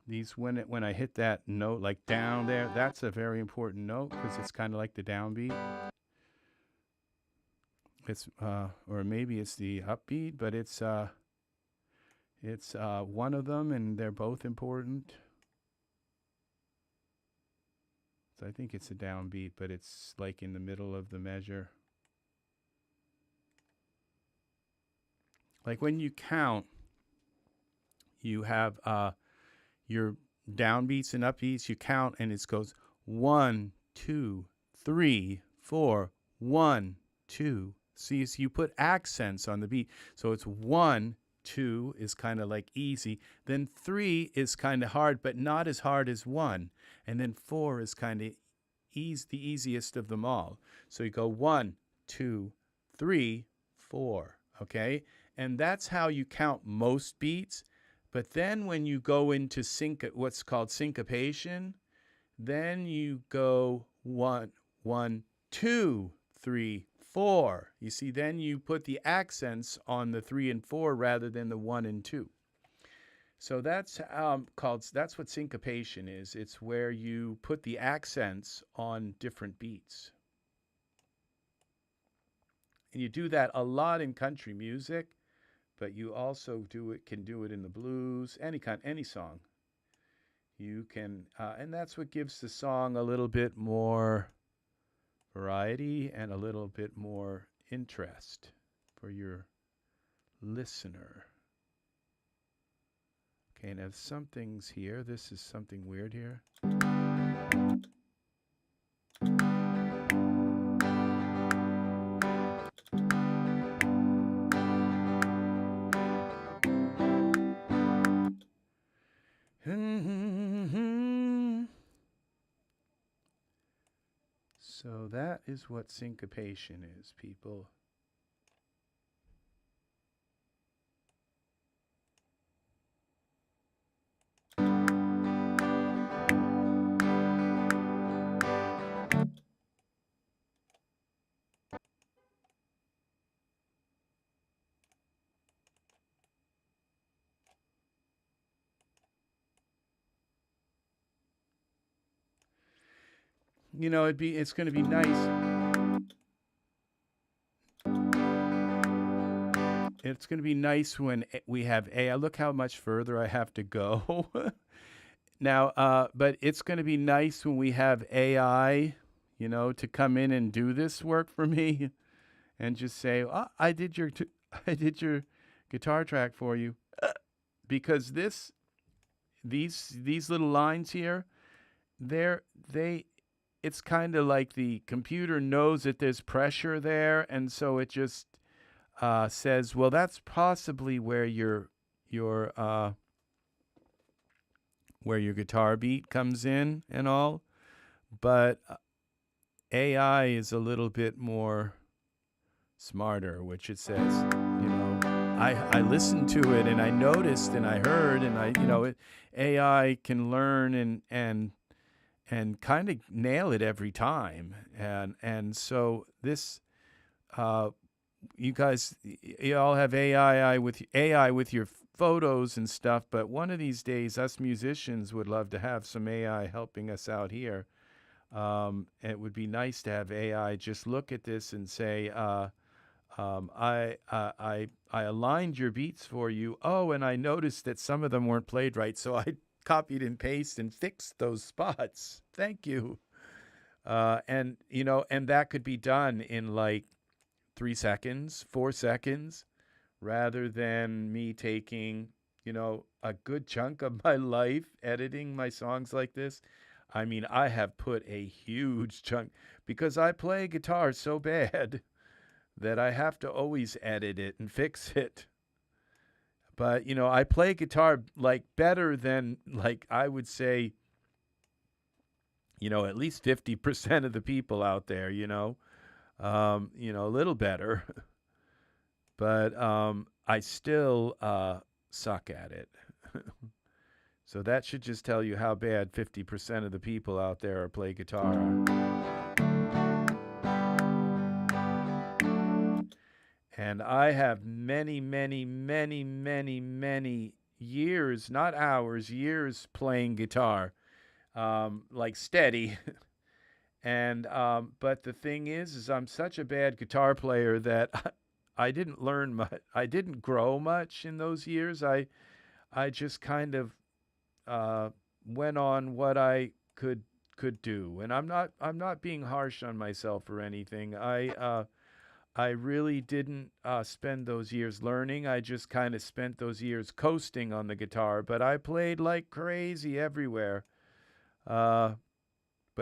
These, when I hit that note like down there, that's a very important note because it's kind of like the downbeat. It's or maybe it's the upbeat, but it's one of them, and they're both important. So I think it's a downbeat, but it's like in the middle of the measure. Like when you count, you have your downbeats and upbeats. You count, and it goes 1, 2, 3, 4, 1, 2. See, so you put accents on the beat. So it's 1, 2 is kind of like easy. Then 3 is kind of hard, but not as hard as 1. And then 4 is kind of the easiest of them all. So you go 1, 2, 3, 4. Okay? And that's how you count most beats. But then when you go into what's called syncopation, then you go 1, 1, 2, 3, 4. You see, then you put the accents on the 3 and 4 rather than the 1 and 2. So that's that's what syncopation is. It's where you put the accents on different beats. And you do that a lot in country music, but you also can do it in the blues, any song. You can, and that's what gives the song a little bit more variety and a little bit more interest for your listener. Okay, now something's here. This is something weird here. So that is what syncopation is, people. you know, it's going to be nice. It's going to be nice when we have AI. Look how much further I have to go. Now, but it's going to be nice when we have AI, you know, to come in and do this work for me and just say, oh, I did your guitar track for you. Because these little lines here, it's kind of like the computer knows that there's pressure there, and so it just says, well, that's possibly where your guitar beat comes in and all. But AI is a little bit more smarter, which it says, you know, I listened to it and I noticed and I heard and AI can learn and kind of nail it every time. And so this, you guys, you all have AI with your photos and stuff, but one of these days, us musicians would love to have some AI helping us out here. It would be nice to have AI just look at this and say, I aligned your beats for you. Oh, and I noticed that some of them weren't played right, so I copied and pasted and fixed those spots. Thank you. And that could be done in like 3 seconds, 4 seconds, rather than me taking, a good chunk of my life editing my songs like this. I mean, I have put a huge chunk because I play guitar so bad that I have to always edit it and fix it. But, I play guitar like better than, like, I would say, at least 50% of the people out there, a little better. But I still suck at it. So that should just tell you how bad 50% of the people out there play guitar. And I have many, many, many, many, many years, not hours, years playing guitar, like steady. And but the thing is I'm such a bad guitar player that I didn't learn much. I didn't grow much in those years. I just kind of went on what I could do, and I'm not being harsh on myself or anything. I really didn't spend those years learning. I just kind of spent those years coasting on the guitar. But I played like crazy everywhere. But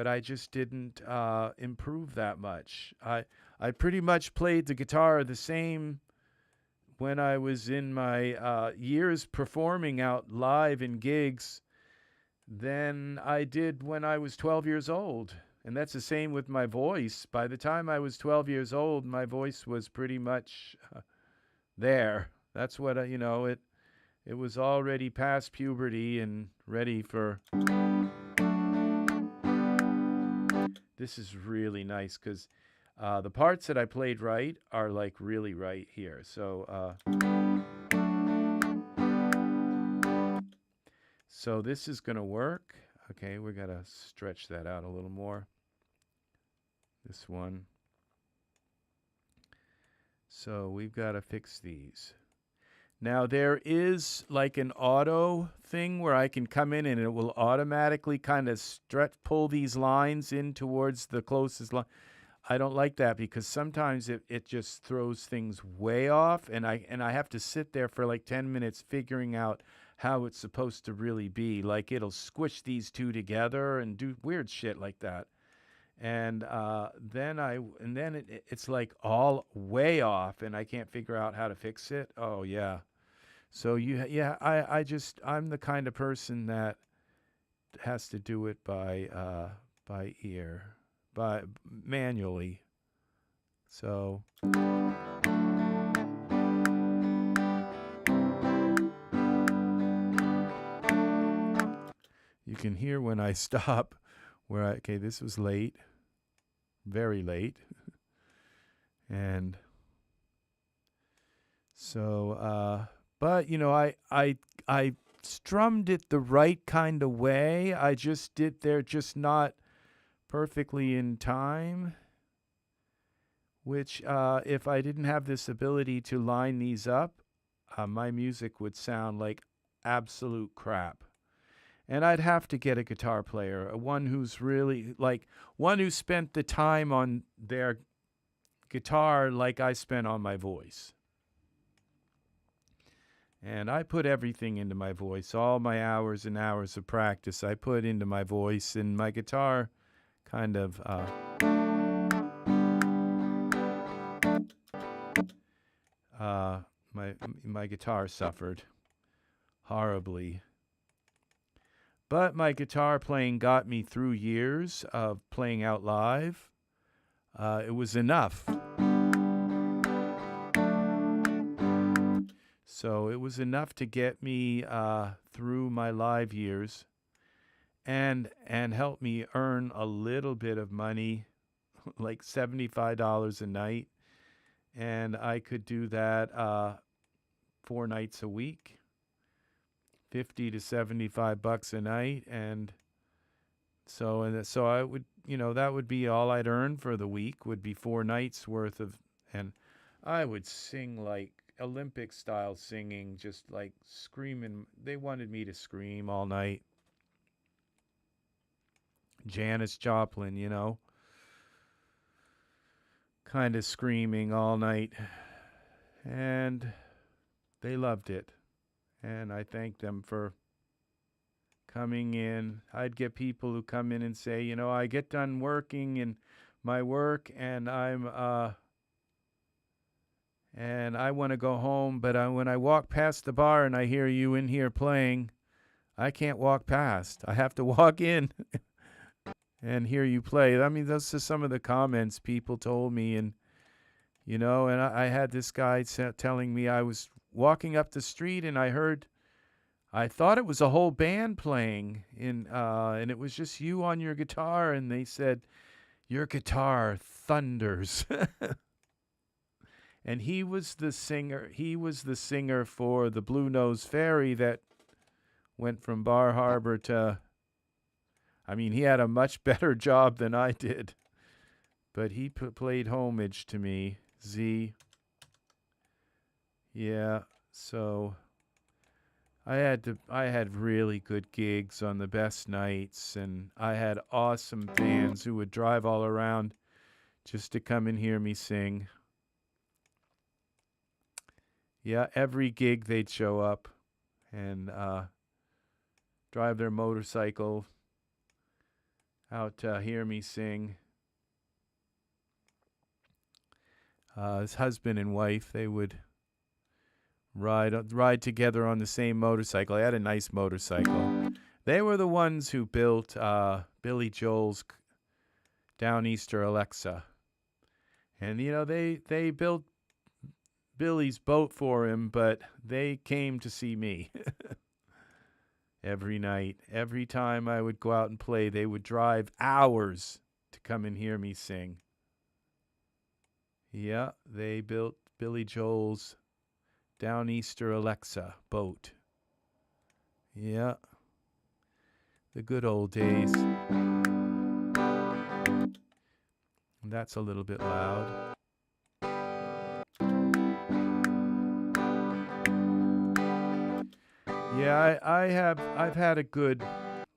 I just didn't improve that much. I pretty much played the guitar the same when I was in my years performing out live in gigs than I did when I was 12 years old. And that's the same with my voice. By the time I was 12 years old, my voice was pretty much there. That's what, it was already past puberty and ready for... This is really nice because the parts that I played right are like really right here. So this is going to work. Okay, we got to stretch that out a little more. This one. So we've got to fix these. Now there is like an auto thing where I can come in and it will automatically kind of pull these lines in towards the closest line. I don't like that because sometimes it just throws things way off, and I have to sit there for like 10 minutes figuring out how it's supposed to really be. Like it'll squish these two together and do weird shit like that. And then it's like all way off, and I can't figure out how to fix it. Oh yeah. So I'm the kind of person that has to do it by ear, by manually. So you can hear when I stop where this was late, very late. And so but I strummed it the right kind of way. They're just not perfectly in time, which if I didn't have this ability to line these up, my music would sound like absolute crap. And I'd have to get a guitar player, one who's really, like, one who spent the time on their guitar like I spent on my voice. And I put everything into my voice, all my hours and hours of practice I put into my voice, and my guitar kind of my guitar suffered horribly. But my guitar playing got me through years of playing out live. It was enough. So it was enough to get me through my live years and help me earn a little bit of money, like $75 a night. And I could do that 4 nights a week, 50 to 75 bucks a night. And so I would, that would be all I'd earn for the week, would be 4 nights worth of, and I would sing like Olympic style singing, just like screaming. They wanted me to scream all night. Janis Joplin, kind of screaming all night. And they loved it. And I thanked them for coming in. I'd get people who come in and say, I get done working in my work and and I want to go home, but when I walk past the bar and I hear you in here playing, I can't walk past. I have to walk in and hear you play. I mean, those are some of the comments people told me. And, and I had this guy telling me, I was walking up the street and I thought it was a whole band playing, and it was just you on your guitar. And they said, your guitar thunders. And he was the singer. He was the singer for the Blue Nose Ferry that went from Bar Harbor to, he had a much better job than I did. But he played homage to me, Z. Yeah, so I had really good gigs on the best nights, and I had awesome fans who would drive all around just to come and hear me sing. Yeah, every gig they'd show up and drive their motorcycle out to hear me sing. His husband and wife, they would ride together on the same motorcycle. I had a nice motorcycle. They were the ones who built Billy Joel's Downeaster Alexa. And, they built Billy's boat for him, but they came to see me every night. Every time I would go out and play, they would drive hours to come and hear me sing. Yeah, they built Billy Joel's Downeaster Alexa boat. Yeah, the good old days. That's a little bit loud. Yeah, I've had a good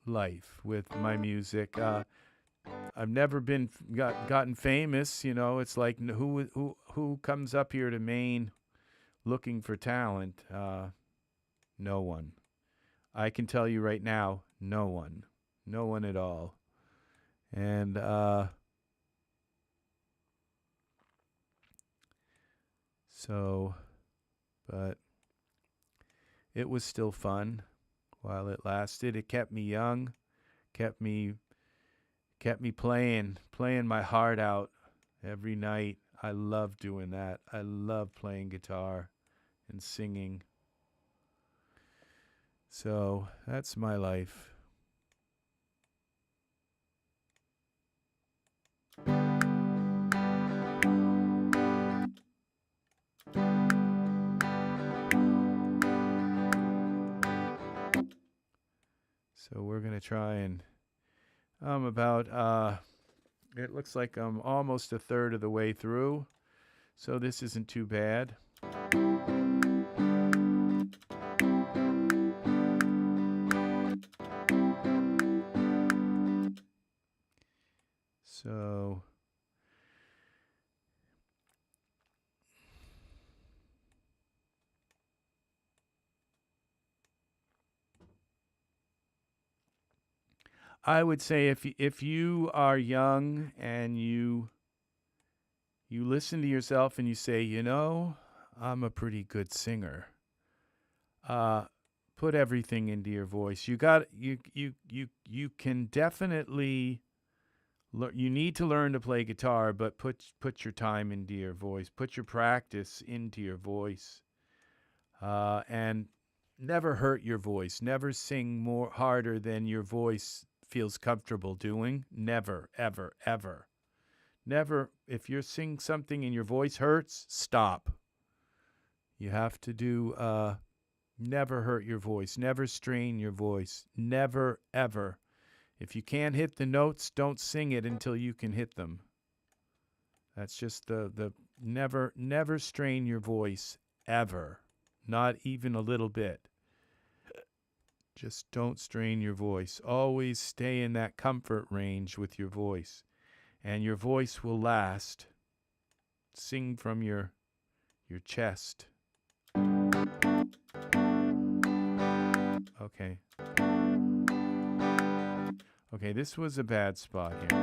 life with my music. I've never gotten famous, It's like who comes up here to Maine looking for talent? No one. I can tell you right now, no one. No one at all. And but it was still fun while it lasted. It kept me young, kept me playing my heart out every night. I love doing that. I love playing guitar and singing. So that's my life. So we're going to try and, about It looks like I'm almost a third of the way through, so this isn't too bad. So I would say if you are young and you listen to yourself and you say, you know, I'm a pretty good singer. Put everything into your voice. You can definitely you need to learn to play guitar, but put your time into your voice. Put your practice into your voice. And never hurt your voice. Never sing more harder than your voice feels comfortable doing. Never, ever, ever. Never, if you're singing something and your voice hurts, stop. You have to do, never hurt your voice. Never strain your voice. Never, ever. If you can't hit the notes, don't sing it until you can hit them. That's just the never strain your voice, ever. Not even a little bit. Just don't strain your voice. Always stay in that comfort range with your voice. And your voice will last. Sing from your chest. Okay. Okay, this was a bad spot here.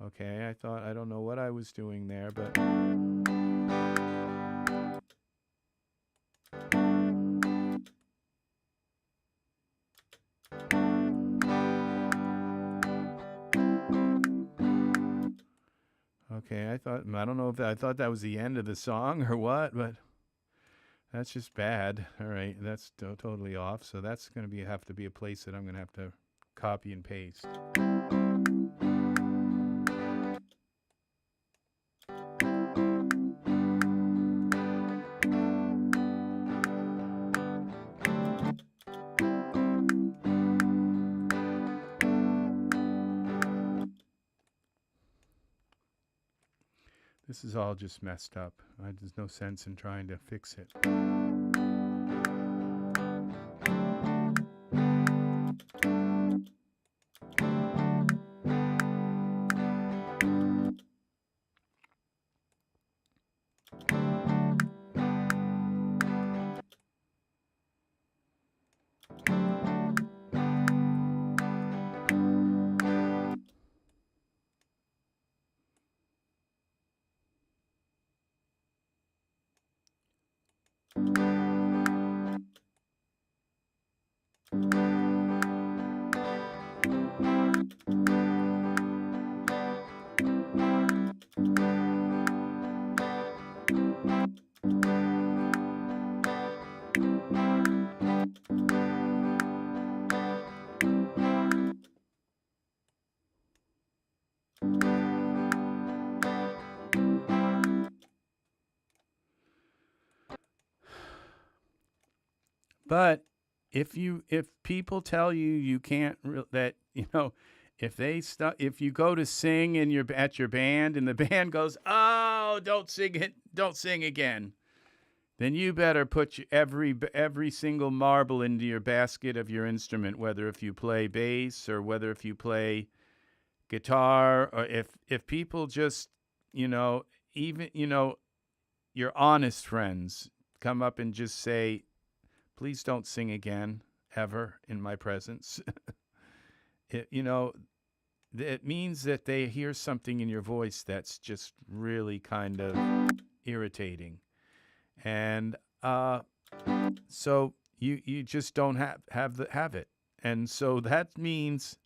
Okay, I don't know what I was doing there, but... Okay, I don't know if I thought that was the end of the song or what, but that's just bad. All right, that's totally off. So that's going to have to be a place that I'm going to have to copy and paste. This is all just messed up. There's no sense in trying to fix it. But if people tell you can't that if you go to sing and you're at your band and the band goes, "Oh, don't sing again," then you better put every single marble into your basket of your instrument, whether if you play bass or whether if you play guitar, or if people just, even, your honest friends come up and just say, "Please don't sing again, ever, in my presence." It means that they hear something in your voice that's just really kind of irritating. And so you just don't have it. And so that means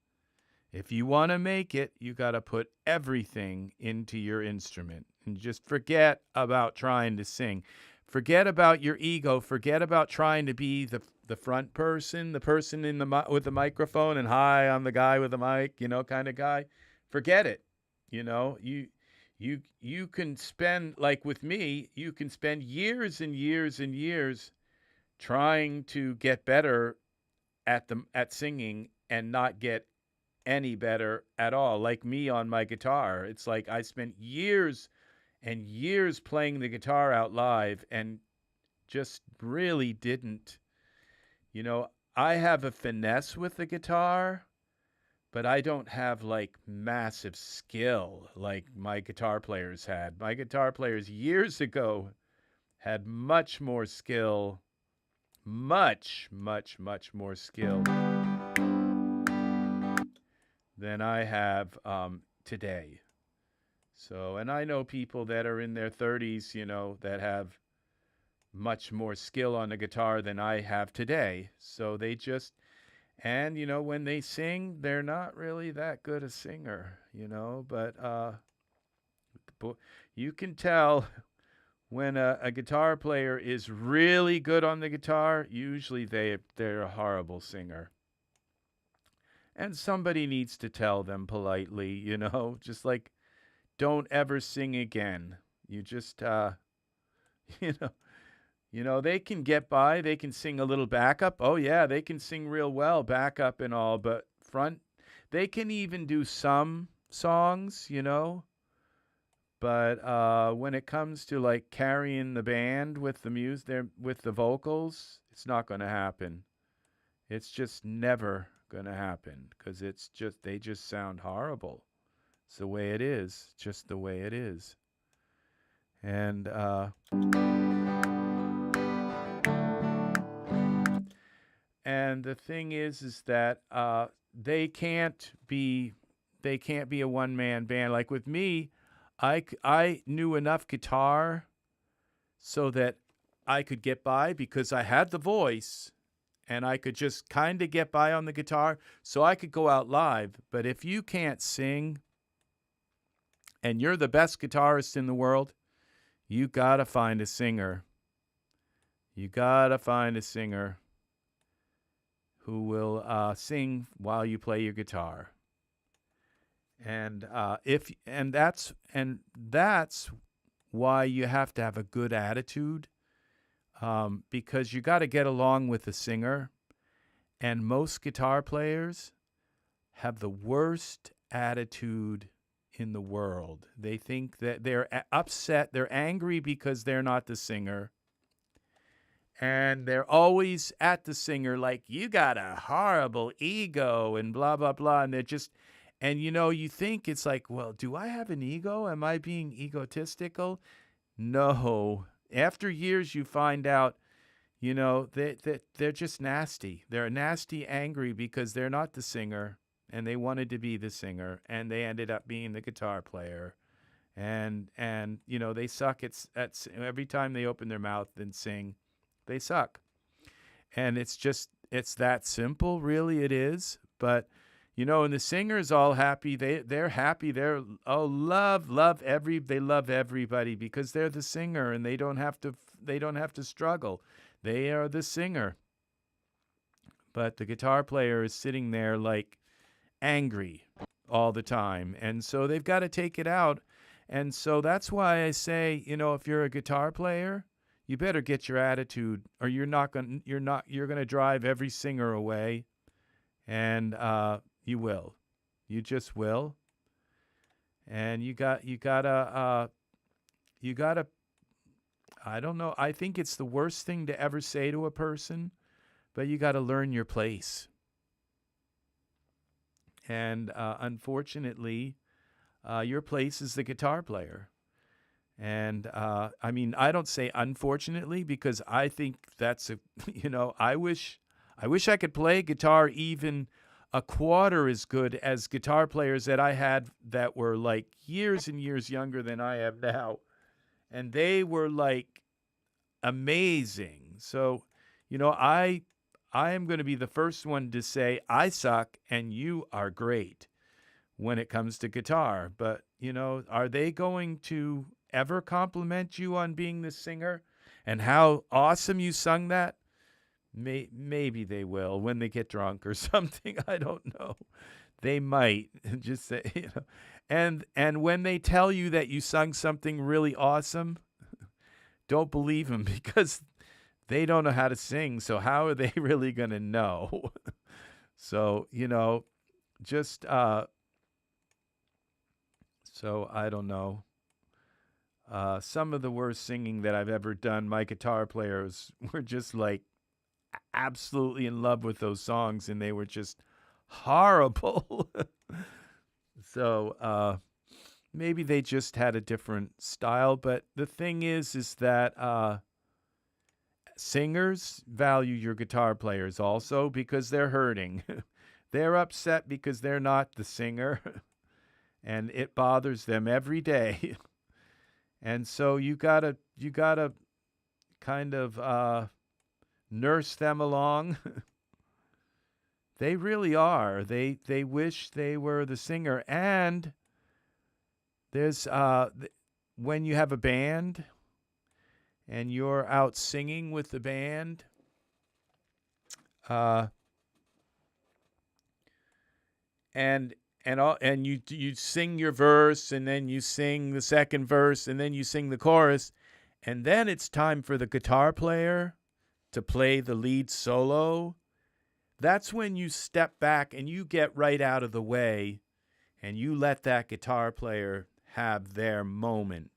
if you want to make it, you got to put everything into your instrument and just forget about trying to sing. Forget about your ego. Forget about trying to be the front person, the person with the microphone, and hi, I'm the guy with the mic, kind of guy. Forget it. You can spend, like with me, you can spend years and years and years trying to get better at singing and not get any better at all. Like me on my guitar. It's like I spent years and years playing the guitar out live and just really didn't. I have a finesse with the guitar, but I don't have like massive skill like my guitar players had. My guitar players years ago had much more skill, much, much, much more skill than I have today. So, and I know people that are in their 30s, that have much more skill on the guitar than I have today. So they just, and, when they sing, they're not really that good a singer, but you can tell when a guitar player is really good on the guitar, usually they're a horrible singer. And somebody needs to tell them politely, just like, don't ever sing again. You just, they can get by. They can sing a little backup. Oh, yeah, they can sing real well, backup and all. But front, they can even do some songs, But when it comes to like carrying the band with the music, with the vocals, it's not going to happen. It's just never going to happen because they just sound horrible. It's the way it is, just the way it is. And the thing is that they can't be a one-man band. Like with me, I knew enough guitar so that I could get by because I had the voice and I could just kind of get by on the guitar so I could go out live. But if you can't sing and you're the best guitarist in the world, you got to find a singer. You got to find a singer who will sing while you play your guitar. And that's why you have to have a good attitude, because you got to get along with the singer. And most guitar players have the worst attitude in the world. They think that they're upset, they're angry because they're not the singer. And they're always at the singer like, you got a horrible ego and blah, blah, blah. And they're just, and you think it's like, well, do I have an ego? Am I being egotistical? No. After years, you find out, they're just nasty. They're nasty, angry because they're not the singer and they wanted to be the singer and they ended up being the guitar player. And they suck at every time they open their mouth and sing, they suck. And it's that simple, really it is. But and the singer's all happy. They're happy. They love everybody because they're the singer and they don't have to struggle. They are the singer. But the guitar player is sitting there like angry all the time. And so they've got to take it out. And so that's why I say, if you're a guitar player, you better get your attitude or you're going to drive every singer away. And you will. You just will. And you gotta I don't know. I think it's the worst thing to ever say to a person, but you got to learn your place. And unfortunately, your place is the guitar player. And I don't say unfortunately because I think that's I wish I could play guitar even a quarter as good as guitar players that I had that were like years and years younger than I am now. And they were like amazing. So, I am going to be the first one to say I suck and you are great when it comes to guitar. But, are they going to ever compliment you on being the singer and how awesome you sung that? Maybe they will when they get drunk or something. I don't know. They might just say, and when they tell you that you sung something really awesome, don't believe them because they don't know how to sing. So how are they really going to know? So, just so I don't know. Some of the worst singing that I've ever done, my guitar players were just like absolutely in love with those songs, and they were just horrible. So maybe they just had a different style. But the thing is that singers value your guitar players also because they're hurting. They're upset because they're not the singer, and it bothers them every day. And so you gotta kind of nurse them along. They really are. They wish they were the singer. And there's when you have a band and you're out singing with the band, and you sing your verse, and then you sing the second verse, and then you sing the chorus, and then it's time for the guitar player to play the lead solo. That's when you step back and you get right out of the way, and you let that guitar player have their moment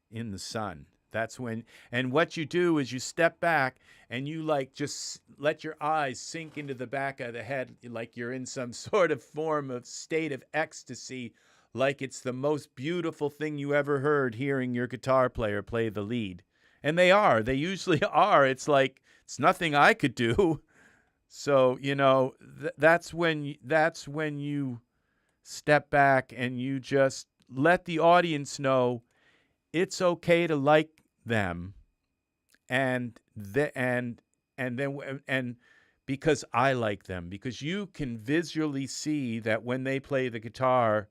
in the sun. That's when, and what you do is you step back and you like just let your eyes sink into the back of the head like you're in some sort of form of state of ecstasy, like it's the most beautiful thing you ever heard, hearing your guitar player play the lead. And they are. They usually are. It's like it's nothing I could do. So, that's when you step back and you just let the audience know it's okay to like them, and then because I like them, because you can visually see that when they play the guitar,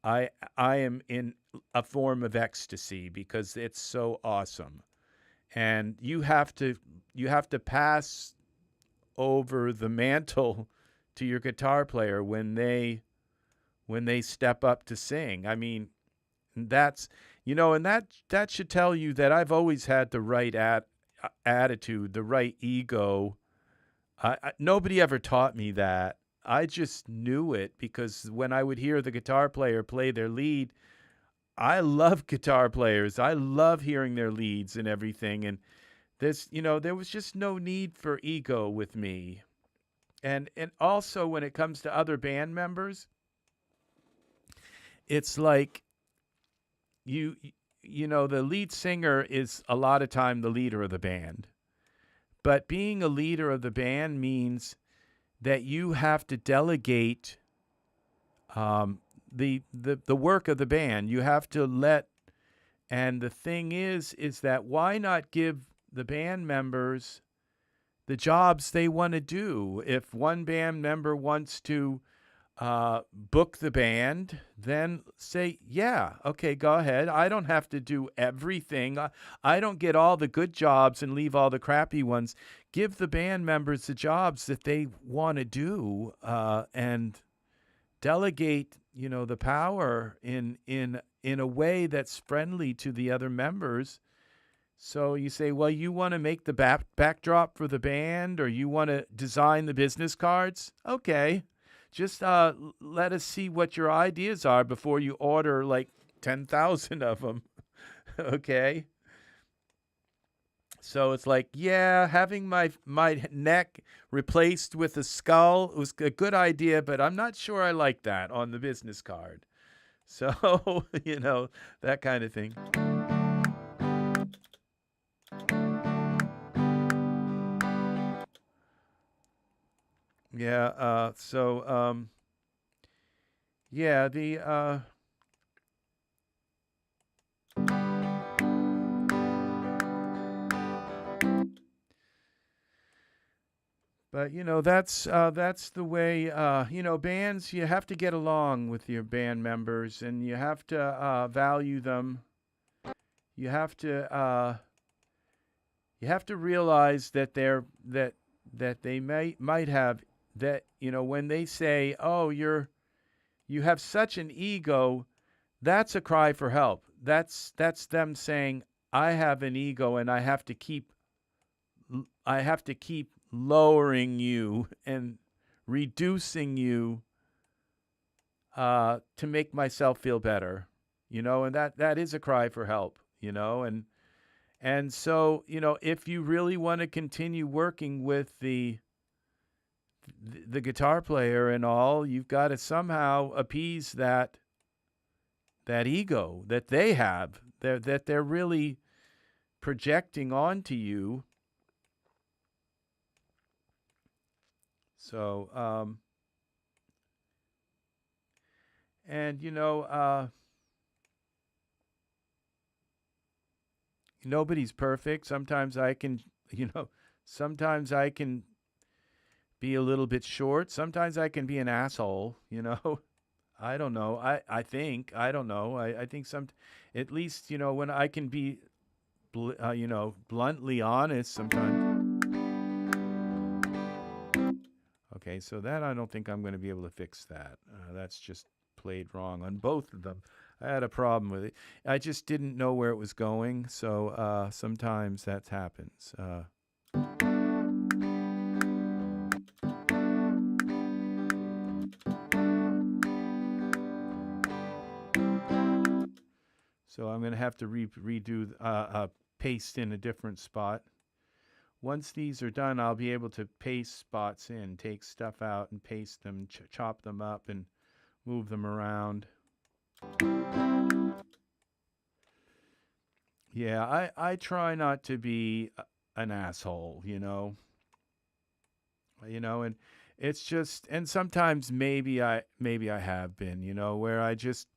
I am in a form of ecstasy because it's so awesome. And you have to pass over the mantle to your guitar player when they step up to sing. I mean, that's and that should tell you that I've always had the right attitude, the right ego. Nobody ever taught me that. I just knew it because when I would hear the guitar player play their lead, I love guitar players. I love hearing their leads and everything. And there was just no need for ego with me. And also when it comes to other band members, it's like the lead singer is a lot of time the leader of the band. But being a leader of the band means that you have to delegate the work of the band. You have to and the thing is that why not give the band members the jobs they want to do? If one band member wants to book the band, then say, yeah, okay, go ahead. I don't have to do everything. I don't get all the good jobs and leave all the crappy ones. Give the band members the jobs that they want to do, and delegate, the power in a way that's friendly to the other members. So you say, well, you want to make the backdrop for the band, or you want to design the business cards? Okay. Just let us see what your ideas are before you order like 10,000 of them. Okay? So it's like, yeah, having my neck replaced with a skull was a good idea, but I'm not sure I like that on the business card. So, that kind of thing. Yeah, yeah, but that's the way, bands, you have to get along with your band members, and you have to value them. You have to realize that they might have that, when they say, "Oh, you have such an ego," that's a cry for help. That's them saying, "I have an ego, and I have to keep lowering you and reducing you to make myself feel better, and that is a cry for help, and so, if you really want to continue working with the guitar player and all, you've got to somehow appease that ego that they have, that they're really projecting onto you. So, and nobody's perfect. Sometimes I can be a little bit short. Sometimes I can be an asshole, I don't know. I don't know. I think at least, when I can be, bluntly honest sometimes. Okay, so that I don't think I'm going to be able to fix that. That's just played wrong on both of them. I had a problem with it. I just didn't know where it was going, so sometimes that happens. So I'm going to have to redo, paste in a different spot. Once these are done, I'll be able to paste spots in, take stuff out and paste them, chop them up and move them around. Yeah, I try not to be an asshole, and it's just, and sometimes maybe I have been, where I just,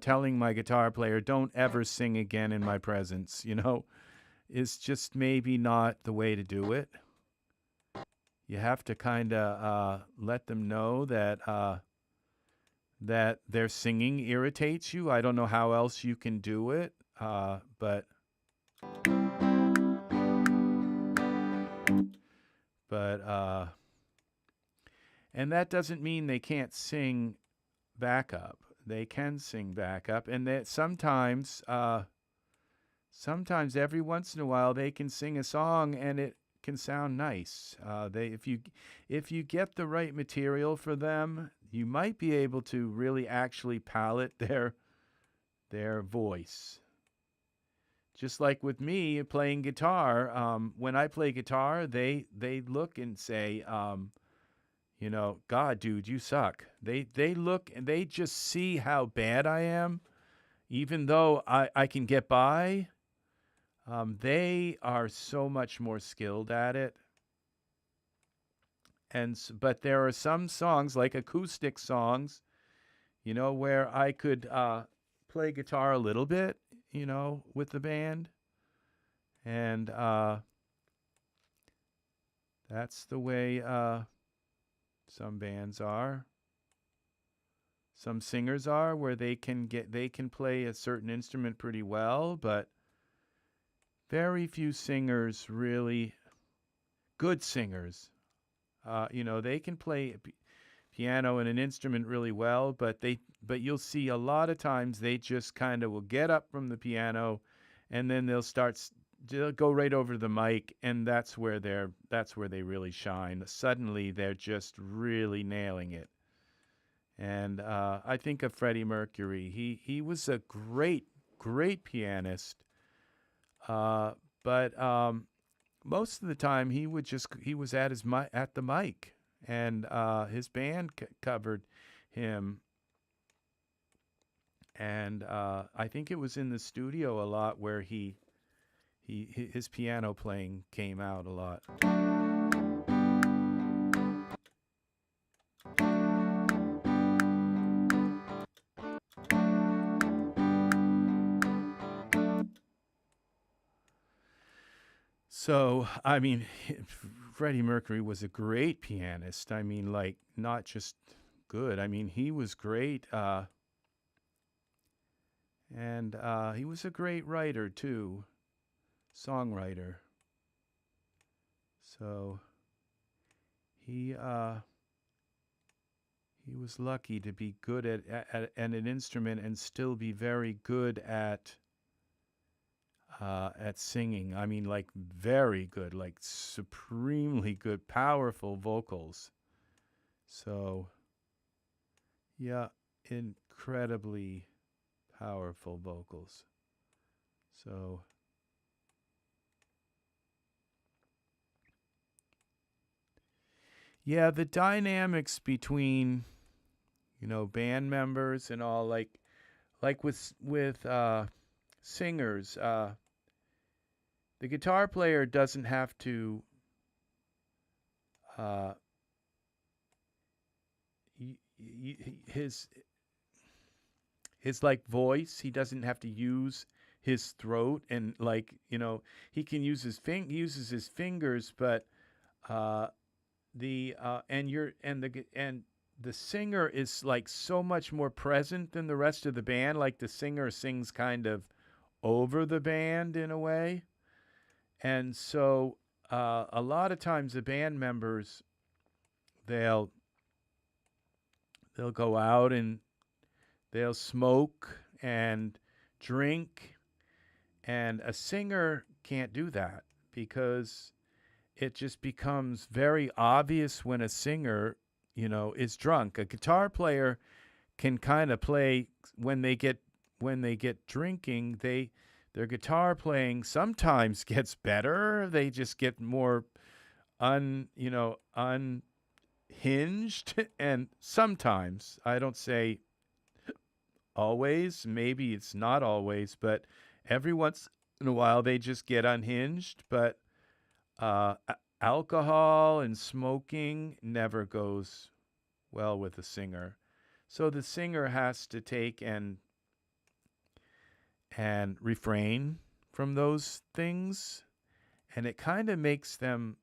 telling my guitar player, don't ever sing again in my presence, is just maybe not the way to do it. You have to kind of let them know that that their singing irritates you. I don't know how else you can do it, but and that doesn't mean they can't sing backup. They can sing backup, and that sometimes every once in a while they can sing a song and it can sound nice. If you get the right material for them, you might be able to really actually palette their voice. Just like with me playing guitar, when I play guitar, they look and say, God, dude, you suck. They look and they just see how bad I am, even though I can get by. They are so much more skilled at it. But there are some songs, like acoustic songs, where I could play guitar a little bit, with the band. And that's the way some bands are. Some singers are, where they can play a certain instrument pretty well, but very few singers, really good singers, they can play piano and an instrument really well, but you'll see a lot of times they just kind of will get up from the piano, and then they'll go right over to the mic, and that's where they really shine. Suddenly, they're just really nailing it. And I think of Freddie Mercury. He was a great pianist. But most of the time he was at the mic, and his band covered him. And I think it was in the studio a lot where his piano playing came out a lot. So, I mean, Freddie Mercury was a great pianist. I mean, like, not just good. I mean, he was great. And he was a great writer, too. Songwriter. So, he was lucky to be good at an instrument and still be very good at singing. I mean, like, very good, like supremely good, powerful vocals. So, Yeah, incredibly powerful vocals. So, yeah, the dynamics between, band members and all, like with singers, the guitar player doesn't have to uh, his like voice. He doesn't have to use his throat, and he can use he uses his fingers, but uh, the and the singer is like so much more present than the rest of the band. Like the singer sings kind of over the band in a way, and so a lot of times the band members they'll go out and they'll smoke and drink, and a singer can't do that because it just becomes very obvious when a singer, is drunk. A guitar player can kind of play when they get drinking, their guitar playing sometimes gets better. They just get more unhinged, and sometimes, I don't say always, maybe it's not always, but every once in a while they just get unhinged. But alcohol and smoking never goes well with a singer. So the singer has to take and refrain from those things, and it kind of makes them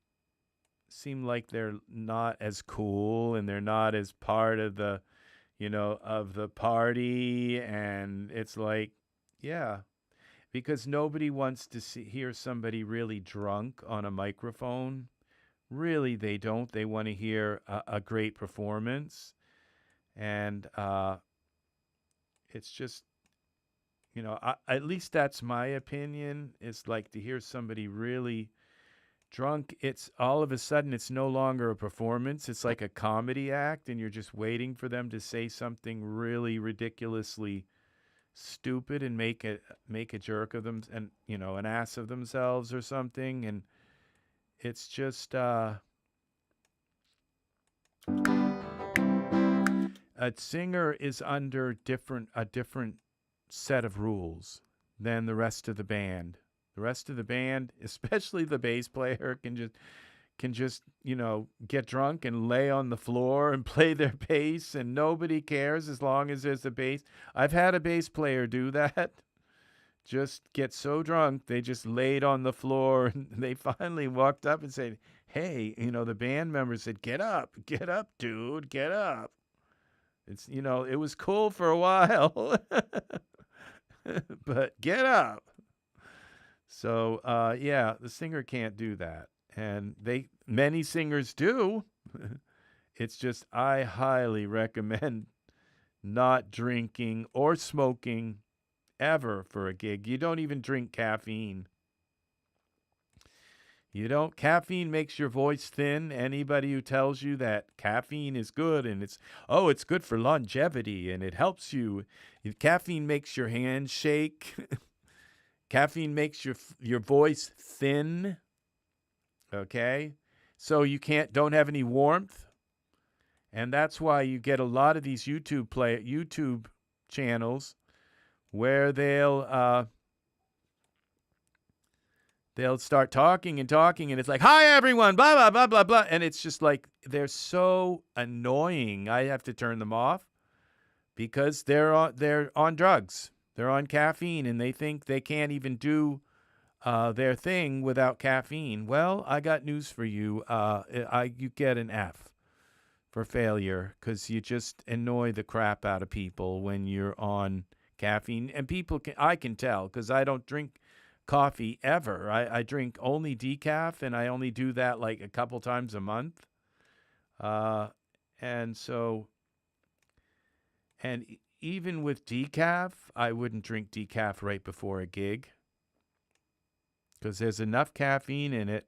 seem like they're not as cool and they're not as part of the of the party. And it's like, yeah, because nobody wants to hear somebody really drunk on a microphone. Really, they don't. They want to hear a great performance. And it's just, at least that's my opinion. It's like to hear somebody really drunk, it's all of a sudden it's no longer a performance. It's like a comedy act, and you're just waiting for them to say something really ridiculously stupid and make a jerk of them, and an ass of themselves or something. And it's just a singer is under a different set of rules than the rest of the band. The rest of the band, especially the bass player, can just get drunk and lay on the floor and play their bass, and nobody cares as long as there's a bass. I've had a bass player do that. Just get so drunk they just laid on the floor, and they finally walked up and said, "Hey," the band members said, get up, dude, get up." It's it was cool for a while, but get up. So, yeah, the singer can't do that. And many singers do. It's just, I highly recommend not drinking or smoking ever for a gig. You don't even drink caffeine. Caffeine makes your voice thin. Anybody who tells you that caffeine is good and it's good for longevity and it helps you. Caffeine makes your hands shake. Caffeine makes your voice thin, okay? So you don't have any warmth, and that's why you get a lot of these YouTube channels where they'll start talking, and it's like, "Hi everyone, blah blah blah blah blah," and it's just like they're so annoying. I have to turn them off because they're on drugs. They're on caffeine, and they think they can't even do their thing without caffeine. Well, I got news for you. You get an F for failure because you just annoy the crap out of people when you're on caffeine. And I can tell because I don't drink coffee ever. I drink only decaf, and I only do that like a couple times a month. And so, and even with decaf, I wouldn't drink decaf right before a gig because there's enough caffeine in it.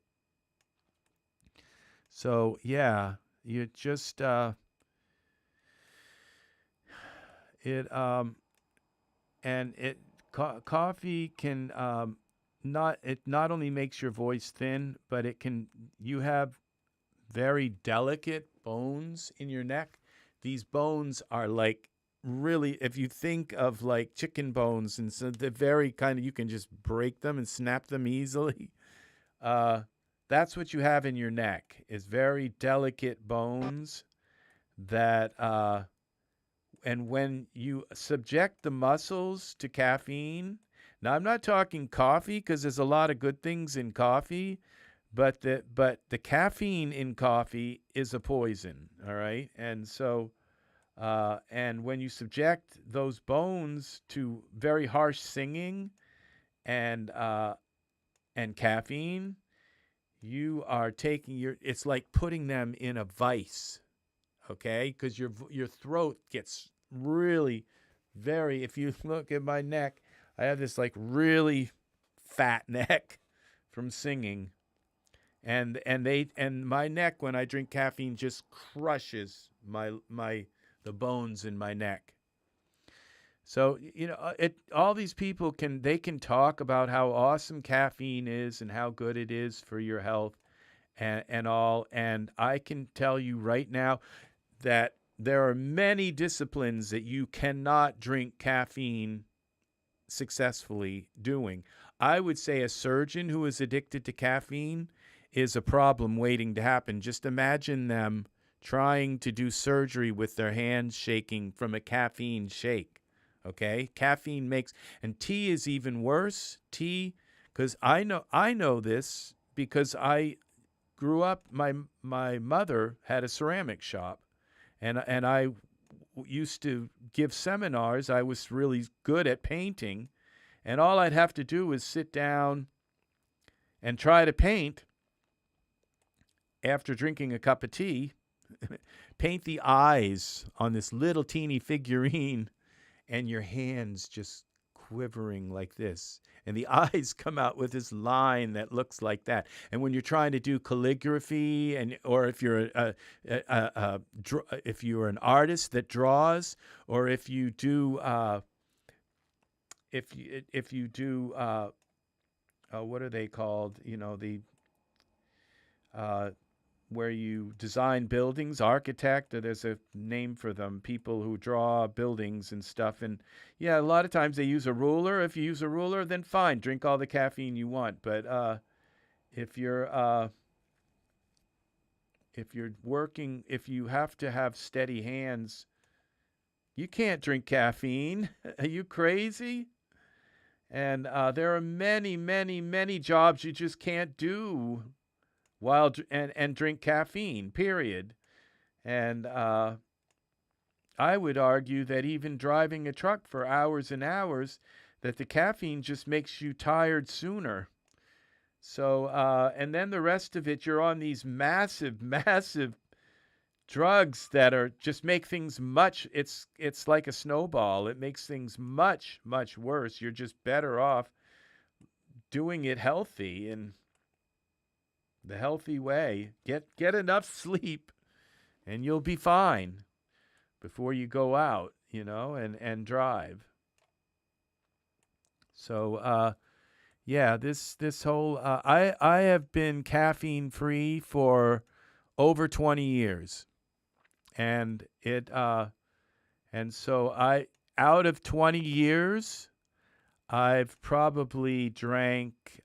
So, yeah, you just, It and it coffee can not only makes your voice thin, but you have very delicate bones in your neck. These bones are like really, if you think of like chicken bones, and so they're very kind of, you can just break them and snap them easily. That's what you have in your neck, is very delicate bones that and when you subject the muscles to caffeine, now I'm not talking coffee because there's a lot of good things in coffee, but the caffeine in coffee is a poison, all right? And so and when you subject those bones to very harsh singing and caffeine, you are taking it's like putting them in a vice, okay? Because your throat gets really very, if you look at my neck, I have this like really fat neck from singing. And my neck, when I drink caffeine, just crushes the bones in my neck. So, all these people can talk about how awesome caffeine is and how good it is for your health and all. And I can tell you right now that there are many disciplines that you cannot drink caffeine successfully doing. I would say a surgeon who is addicted to caffeine is a problem waiting to happen. Just imagine them trying to do surgery with their hands shaking from a caffeine shake. Okay? Caffeine makes, and tea is even worse. Tea, because I know this because I grew up, my mother had a ceramic shop, and I used to give seminars. I was really good at painting, and all I'd have to do was sit down and try to paint after drinking a cup of tea, paint the eyes on this little teeny figurine, and your hands just quivering like this. And the eyes come out with this line that looks like that. And when you're trying to do calligraphy, or if you're if you're an artist that draws, or if you do what are they called? Where you design buildings, architect, or there's a name for them, people who draw buildings and stuff. And yeah, a lot of times they use a ruler. If you use a ruler, then fine, drink all the caffeine you want. But if you're working, if you have to have steady hands, you can't drink caffeine. Are you crazy? And there are many, many, many jobs you just can't do while and drink caffeine, period. And I would argue that even driving a truck for hours and hours, that the caffeine just makes you tired sooner. So, and then the rest of it, you're on these massive, massive drugs that are just make things it's like a snowball. It makes things much, much worse. You're just better off doing it healthy and the healthy way. Get enough sleep and you'll be fine before you go out, and drive. So yeah, this whole I have been caffeine free for over 20 years. And and so out of 20 years, I've probably drank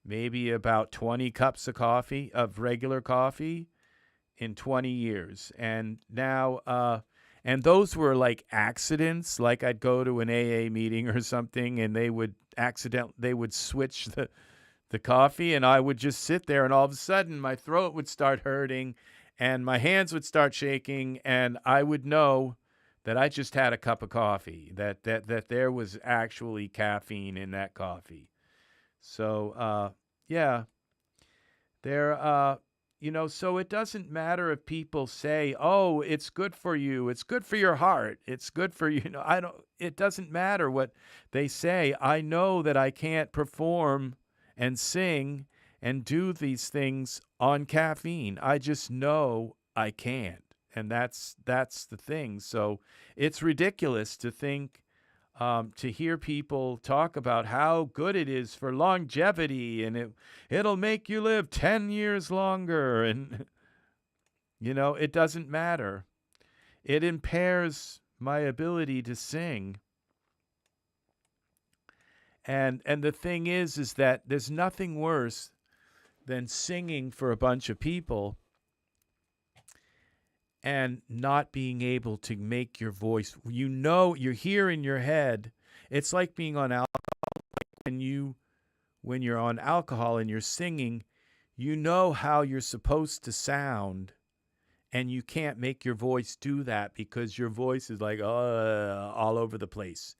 maybe about 20 cups of regular coffee in 20 years. And now, and those were like accidents, like I'd go to an AA meeting or something and they would switch the coffee and I would just sit there and all of a sudden my throat would start hurting and my hands would start shaking and I would know that I just had a cup of coffee, that there was actually caffeine in that coffee. So, yeah, so it doesn't matter if people say, oh, it's good for you. It's good for your heart. It's good for you. It doesn't matter what they say. I know that I can't perform and sing and do these things on caffeine. I just know I can't. And that's the thing. So it's ridiculous to think, to hear people talk about how good it is for longevity and it'll make you live 10 years longer. And, it doesn't matter. It impairs my ability to sing. And the thing is that there's nothing worse than singing for a bunch of people and not being able to make your voice. You're here in your head. It's like being on alcohol. When you're on alcohol and you're singing, you know how you're supposed to sound, and you can't make your voice do that because your voice is like all over the place.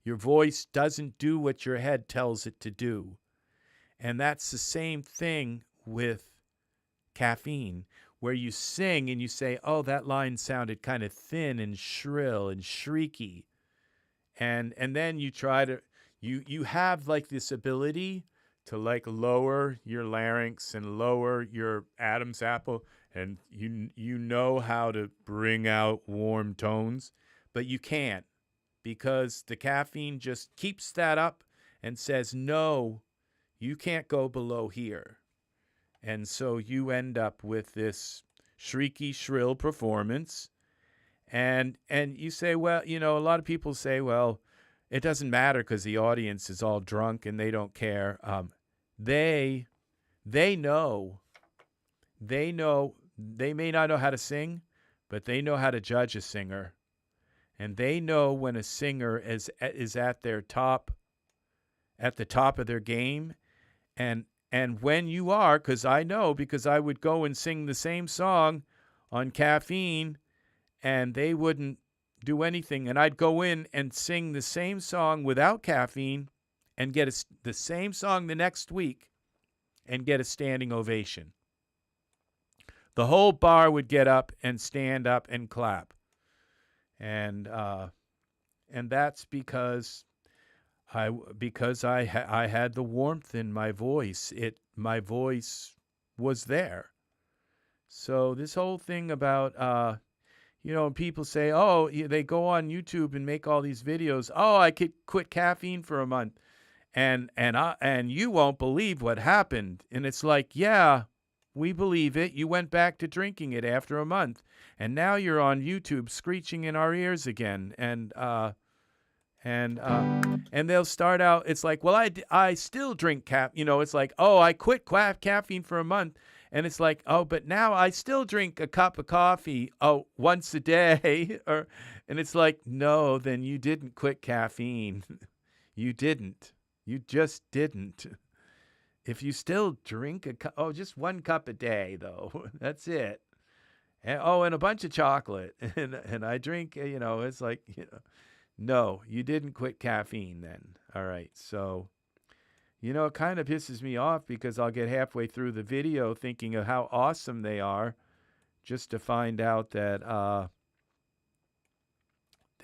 Your voice doesn't do what your head tells it to do. And that's the same thing with caffeine, where you sing and you say, oh, that line sounded kind of thin and shrill and shrieky. And then you try to, you have like this ability to like lower your larynx and lower your Adam's apple, and you know how to bring out warm tones, but you can't, because the caffeine just keeps that up and says, no, you can't go below here. And so you end up with this shrieky, shrill performance. And you say, well, a lot of people say, well, it doesn't matter because the audience is all drunk and they don't care. They know. They may not know how to sing, but they know how to judge a singer. And they know when a singer is at the top of their game. And when you are, because I know, because I would go and sing the same song on caffeine and they wouldn't do anything. And I'd go in and sing the same song without caffeine and get the same song the next week and get a standing ovation. The whole bar would get up and stand up and clap. And that's because I had the warmth in my voice. My voice was there. So this whole thing about people say, oh, they go on YouTube and make all these videos. Oh, I could quit caffeine for a month, and you won't believe what happened. And it's like, yeah, we believe it. You went back to drinking it after a month, and now you're on YouTube screeching in our ears again. And they'll start out, it's like, well, I still drink it's like, oh, I quit caffeine for a month. And it's like, oh, but now I still drink a cup of coffee, once a day. And it's like, no, then you didn't quit caffeine. You didn't. You just didn't. If you still drink just one cup a day, though, that's it. And a bunch of chocolate. And I drink, it's like, no, you didn't quit caffeine then. All right. So, it kind of pisses me off because I'll get halfway through the video thinking of how awesome they are just to find out that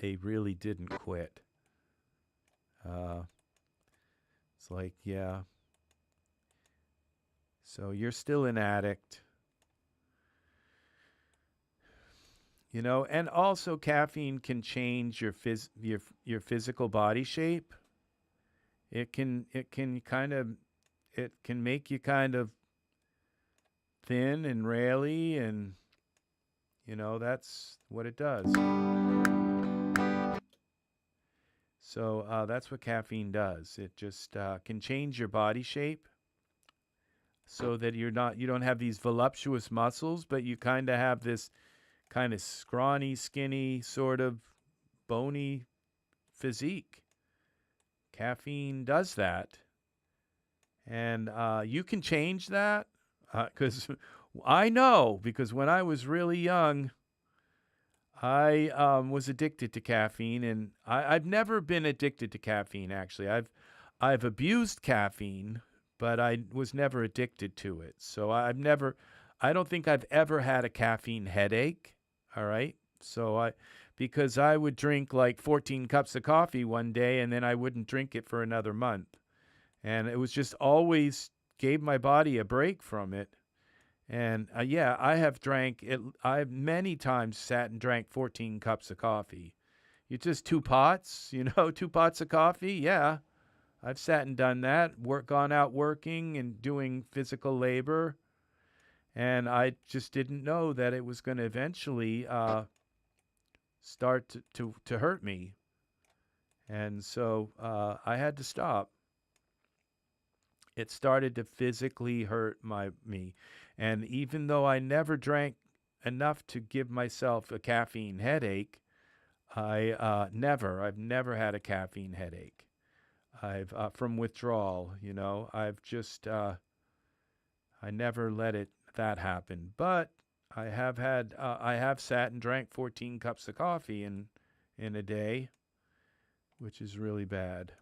they really didn't quit. It's like, yeah. So you're still an addict. And also caffeine can change your physical body shape. It can make you kind of thin and raily, and that's what it does. So that's what caffeine does. It just can change your body shape so that you don't have these voluptuous muscles, but you kind of have this kind of scrawny, skinny, sort of bony physique. Caffeine does that. And you can change that, because I know, because when I was really young, I was addicted to caffeine, and I've never been addicted to caffeine, actually. I've abused caffeine, but I was never addicted to it. So I don't think I've ever had a caffeine headache. All right. So because I would drink like 14 cups of coffee one day and then I wouldn't drink it for another month. And it was just always gave my body a break from it. And yeah, I have drank it. I've many times sat and drank 14 cups of coffee. You just 2 pots, 2 pots of coffee. Yeah, I've sat and done that. Gone out working and doing physical labor, and I just didn't know that it was going to eventually start to hurt me, and so I had to stop. It started to physically hurt me, and even though I never drank enough to give myself a caffeine headache, I've never had a caffeine headache. I've from withdrawal, I've just I never let that happen. But I have sat and drank 14 cups of coffee in a day, which is really bad.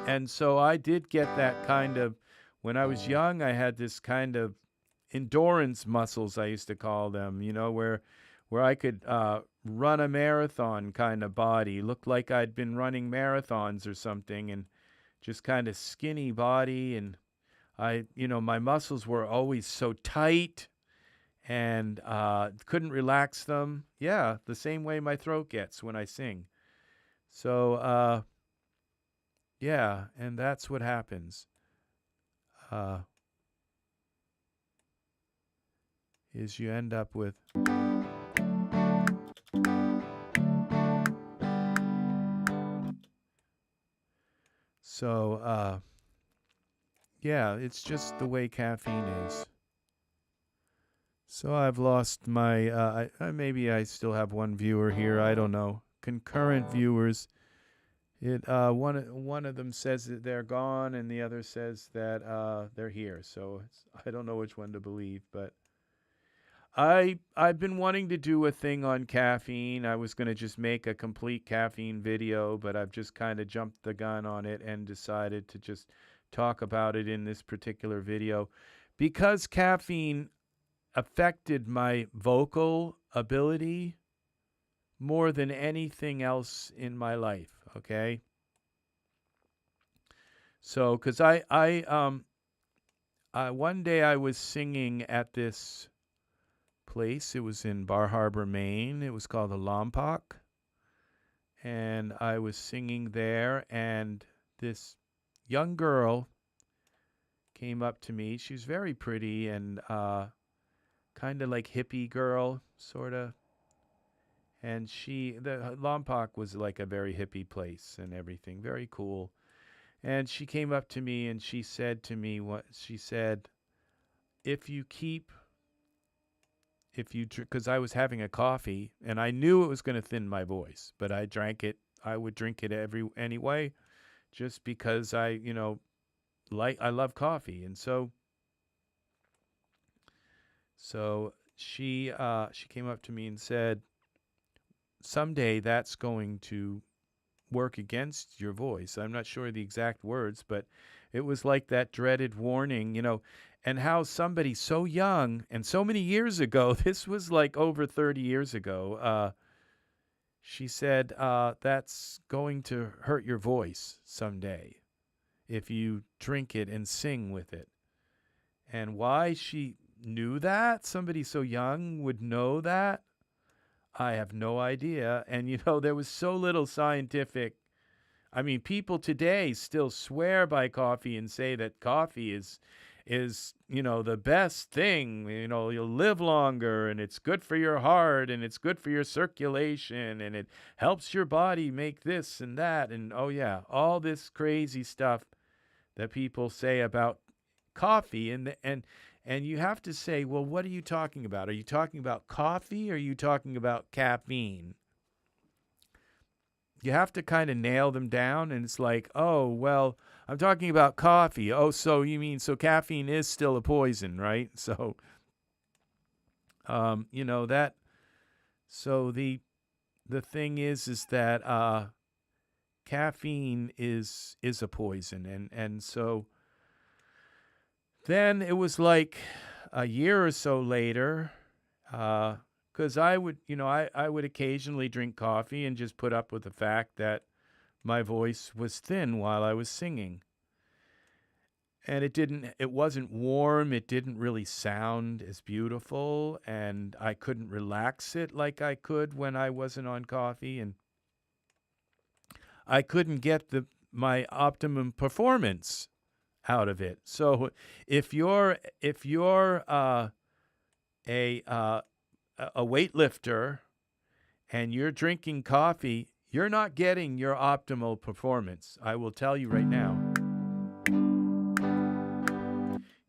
And so I did get that kind of, when I was young, I had this kind of endurance muscles, I used to call them, where I could run a marathon kind of body. Looked like I'd been running marathons or something, and just kind of skinny body. And my muscles were always so tight and couldn't relax them. Yeah, the same way my throat gets when I sing. So, yeah, and that's what happens. Is you end up with... So, yeah, it's just the way caffeine is. So I've lost my, maybe I still have one viewer here, I don't know. Concurrent viewers. One of them says that they're gone, and the other says that they're here. So I don't know which one to believe, but I've been wanting to do a thing on caffeine. I was going to just make a complete caffeine video, but I've just kind of jumped the gun on it and decided to just talk about it in this particular video because caffeine affected my vocal ability more than anything else in my life, okay? So, because one day I was singing at this place. It was in Bar Harbor, Maine. It was called the Lompoc. And I was singing there, and this young girl came up to me. She was very pretty and kind of like hippie girl, sort of. And the Lompoc was like a very hippie place and everything, very cool. And she came up to me and she said to me, because I was having a coffee and I knew it was going to thin my voice, but I drank it. I would drink it anyway, just because I love coffee. And so she came up to me and said, someday that's going to work against your voice. I'm not sure the exact words, but it was like that dreaded warning, and how somebody so young and so many years ago, this was like over 30 years ago, she said, that's going to hurt your voice someday if you drink it and sing with it. And why she knew that, somebody so young would know that, I have no idea. And, there was so little scientific. I mean, people today still swear by coffee and say that coffee is the best thing. You'll live longer, and it's good for your heart, and it's good for your circulation, and it helps your body make this and that. And, oh, yeah, all this crazy stuff that people say about coffee. And you have to say, well, what are you talking about? Are you talking about coffee, or are you talking about caffeine? You have to kind of nail them down, and it's like, oh, well, I'm talking about coffee. Oh, so you mean, so caffeine is still a poison, right? So, that, so the thing is that caffeine is a poison. And so then it was like a year or so later, because I would, I would occasionally drink coffee and just put up with the fact that my voice was thin while I was singing. and it wasn't warm. It didn't really sound as beautiful, and I couldn't relax it like I could when I wasn't on coffee, and I couldn't get my optimum performance out of it. So if you're a weightlifter and you're drinking coffee, you're not getting your optimal performance. I will tell you right now.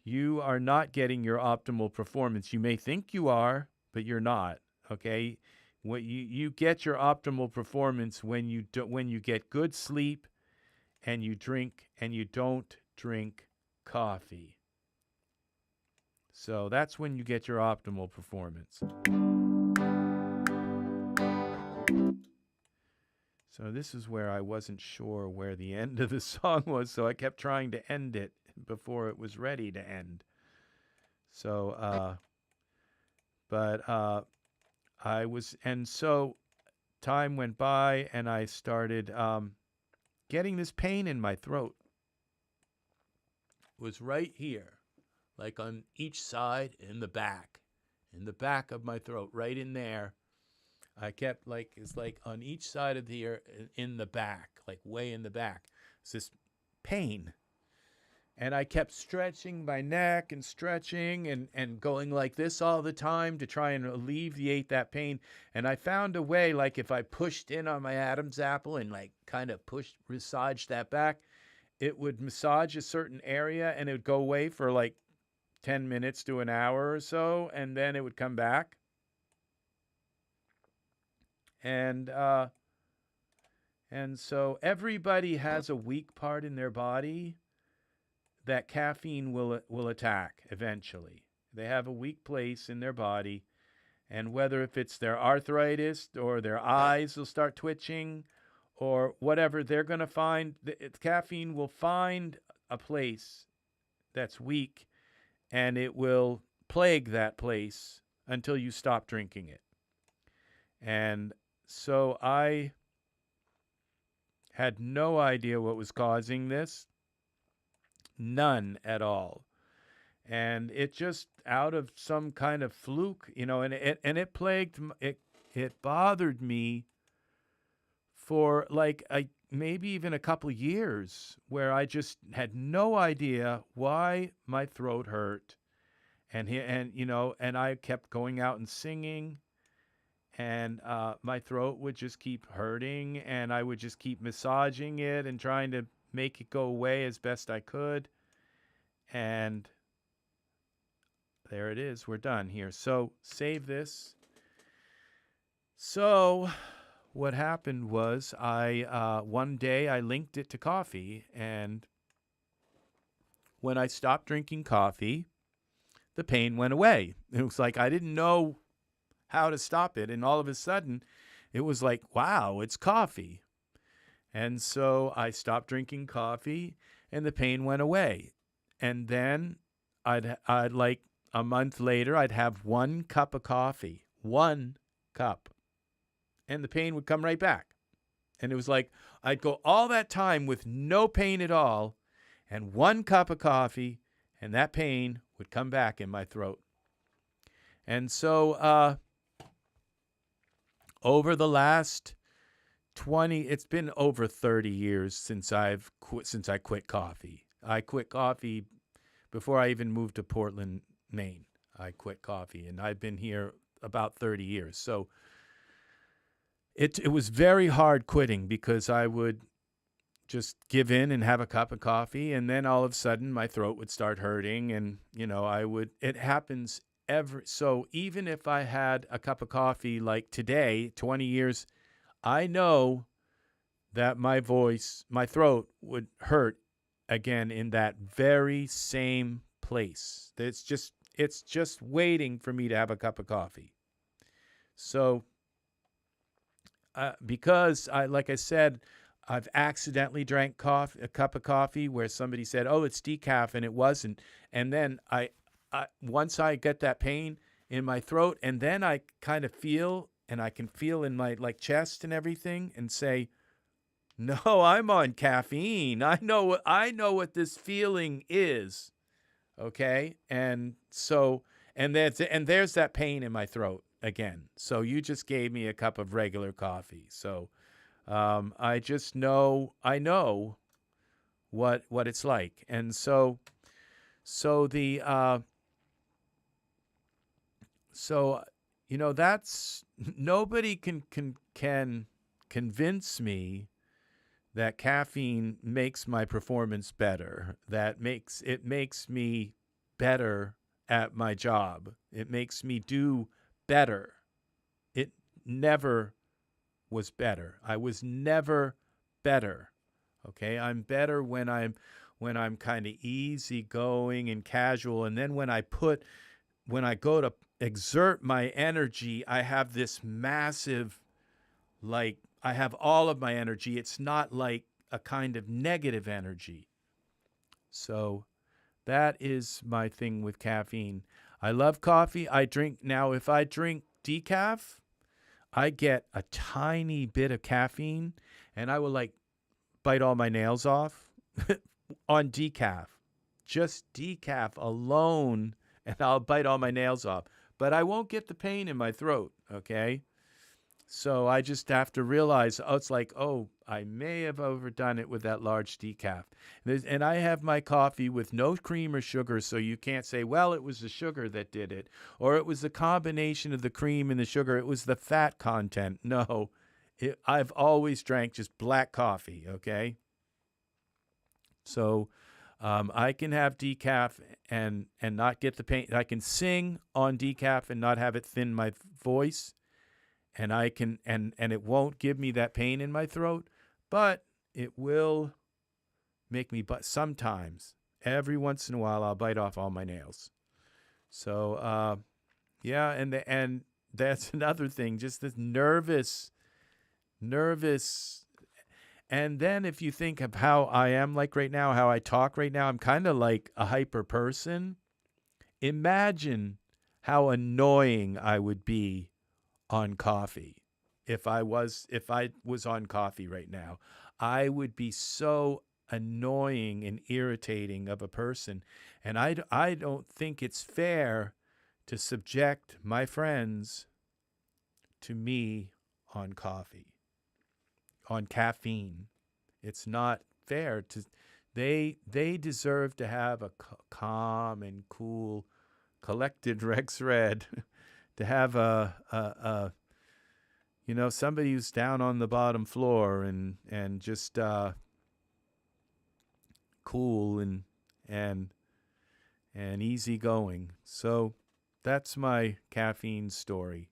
You are not getting your optimal performance. You may think you are, but you're not. Okay? What you get your optimal performance when you get good sleep and you don't drink coffee. So that's when you get your optimal performance. So this is where I wasn't sure where the end of the song was, so I kept trying to end it before it was ready to end. So, so time went by and I started getting this pain in my throat. It was right here, like on each side in the back of my throat, right in there. I kept it's like on each side of the ear in the back, like way in the back. It's this pain. And I kept stretching my neck and stretching and going like this all the time to try and alleviate that pain. And I found a way, like if I pushed in on my Adam's apple and like kind of massaged that back, it would massage a certain area and it would go away for like 10 minutes to an hour or so. And then it would come back. And so everybody has a weak part in their body that caffeine will attack eventually. They have a weak place in their body, and whether if it's their arthritis or their eyes will start twitching or whatever, they're going to find caffeine will find a place that's weak, and it will plague that place until you stop drinking it. And so I had no idea what was causing this. None at all. And it just out of some kind of fluke, and it bothered me for like maybe even a couple years where I just had no idea why my throat hurt. And I kept going out and singing, and my throat would just keep hurting, and I would just keep massaging it and trying to make it go away as best I could. And there it is. We're done here. So save this. So what happened was one day I linked it to coffee, and when I stopped drinking coffee, the pain went away. It was like I didn't know how to stop it, and all of a sudden it was like, wow, it's coffee. And so I stopped drinking coffee and the pain went away. And then I'd like a month later, I'd have 1 cup of coffee, 1 cup, and the pain would come right back. And it was like I'd go all that time with no pain at all and 1 cup of coffee, and that pain would come back in my throat. And so over the last it's been over 30 years since I quit coffee. I quit coffee before I even moved to Portland, Maine. I quit coffee, and I've been here about 30 years. So it was very hard quitting because I would just give in and have a cup of coffee, and then all of a sudden my throat would start hurting, and it happens so even if I had a cup of coffee like today, 20 years, I know that my throat would hurt again in that very same place. It's just waiting for me to have a cup of coffee. So, because like I said, I've accidentally drank a cup of coffee where somebody said, "Oh, it's decaf," and it wasn't. And then once I get that pain in my throat, and then I kind of feel. And I can feel in my chest and everything and say, No, I'm on caffeine. I know what this feeling is. Okay? And there's that pain in my throat again. So you just gave me a cup of regular coffee. So I know what it's like. And so the so that's nobody can convince me that caffeine makes my performance better. It makes me better at my job. It makes me do better. It never was better. I was never better. Okay? I'm better when I'm kind of easygoing and casual, and then when I go to exert my energy, I have this massive, like, I have all of my energy. It's not like a kind of negative energy. So that is my thing with caffeine. I love coffee. If I drink decaf, I get a tiny bit of caffeine and I will like bite all my nails off on decaf. Just decaf alone, and I'll bite all my nails off. But I won't get the pain in my throat, okay? So I just have to realize, it's like, I may have overdone it with that large decaf. And I have my coffee with no cream or sugar, so you can't say, well, it was the sugar that did it, or it was the combination of the cream and the sugar. It was the fat content. No, I've always drank just black coffee, okay? So I can have decaf and not get the pain. I can sing on decaf and not have it thin my voice. And I can and it won't give me that pain in my throat, but it will make me, but sometimes, every once in a while, I'll bite off all my nails. So yeah, and that's another thing, just this nervous. And then if you think of how I am like right now, how I talk right now, I'm kind of like a hyper person. Imagine how annoying I would be on coffee. If I was on coffee right now, I would be so annoying and irritating of a person. And I don't think it's fair to subject my friends to me on on caffeine. It's not fair to they deserve to have a calm and cool, collected RexRed, to have a somebody who's down on the bottom floor and just cool and easygoing. So that's my caffeine story.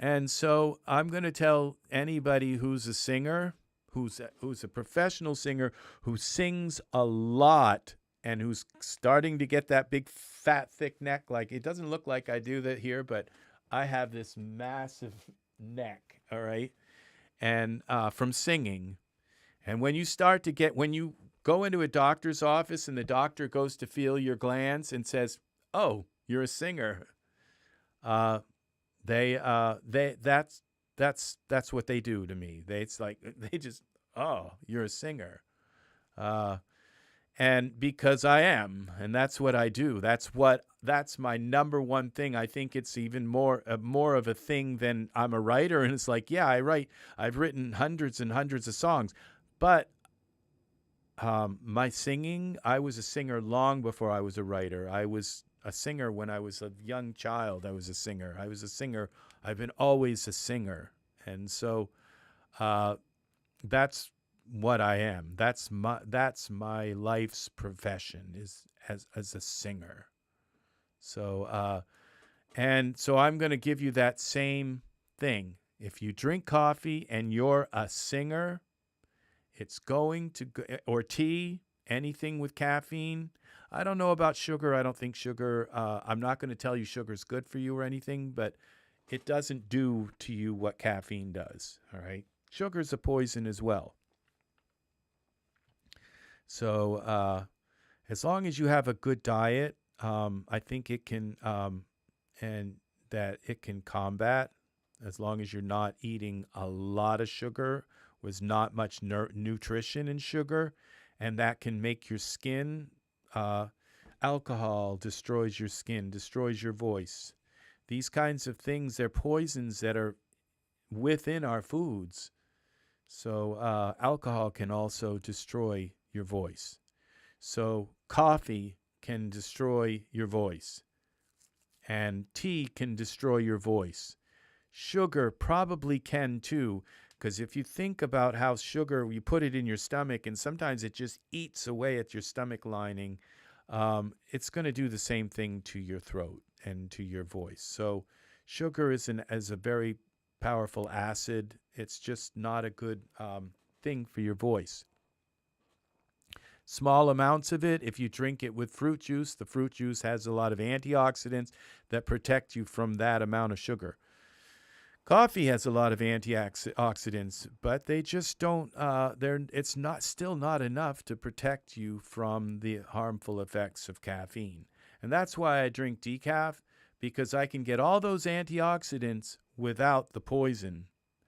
And so I'm going to tell anybody who's a singer, who's a professional singer, who sings a lot and who's starting to get that big fat thick neck. Like, it doesn't look like I do that here, but I have this massive neck, all right? And from singing. And when you go into a doctor's office and the doctor goes to feel your glands and says, "Oh, you're a singer," that's what they do to me. It's like they just, "Oh, you're a singer," and because I am, and that's what I do. That's my number one thing. I think it's even more of a thing than I'm a writer. And it's like, yeah, I write. I've written hundreds and hundreds of songs, but my singing, I was a singer long before I was a writer. I was a singer when I was a young child. I was a singer. I've been always a singer. And so that's what I am. That's my life's profession, is as a singer. So so I'm going to give you that same thing. If you drink coffee and you're a singer, it's going to go, or tea, anything with caffeine. I don't know about sugar. I don't think sugar, I'm not going to tell you sugar's good for you or anything, but it doesn't do to you what caffeine does. All right. Sugar's a poison as well. So as long as you have a good diet, I think it can, and that it can combat as long as you're not eating a lot of sugar, with not much nutrition in sugar, and that can make your skin. Alcohol destroys your skin, destroys your voice. These kinds of things, they're poisons that are within our foods. So alcohol can also destroy your voice. So coffee can destroy your voice. And tea can destroy your voice. Sugar probably can too, because if you think about how sugar, you put it in your stomach and sometimes it just eats away at your stomach lining, it's going to do the same thing to your throat and to your voice. So sugar is a very powerful acid. It's just not a good thing for your voice. Small amounts of it, if you drink it with fruit juice, the fruit juice has a lot of antioxidants that protect you from that amount of sugar. Coffee has a lot of antioxidants, but they just don't. It's still not enough to protect you from the harmful effects of caffeine, and that's why I drink decaf, because I can get all those antioxidants without the poison,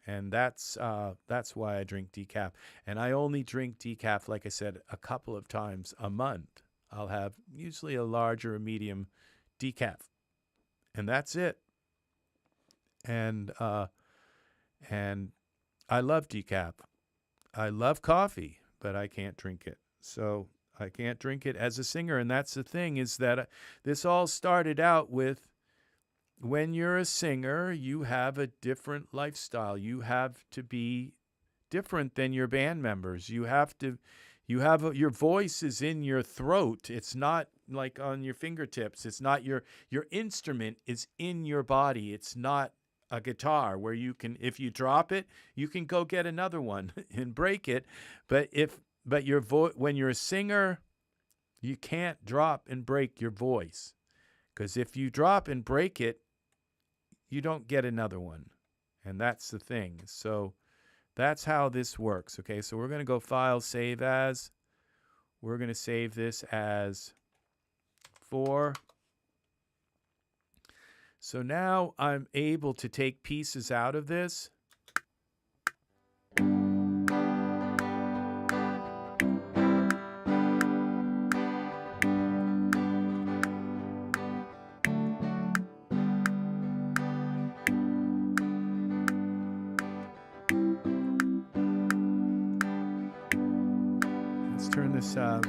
and that's why I drink decaf. And I only drink decaf, like I said, a couple of times a month. I'll have usually a large or a medium decaf, and that's it. And I love decaf. I love coffee, but I can't drink it. So I can't drink it as a singer. And that's the thing, is that this all started out with, when you're a singer, you have a different lifestyle. You have to be different than your band members. Your voice is in your throat. It's not like on your fingertips. It's not your instrument is in your body. It's not a guitar where you can, if you drop it, you can go get another one and break it. But when you're a singer, you can't drop and break your voice, because if you drop and break it, you don't get another one. And that's the thing. So that's how this works. Okay, so we're going to go File, Save As. We're going to save this as 4. So now I'm able to take pieces out of this. Let's turn this up.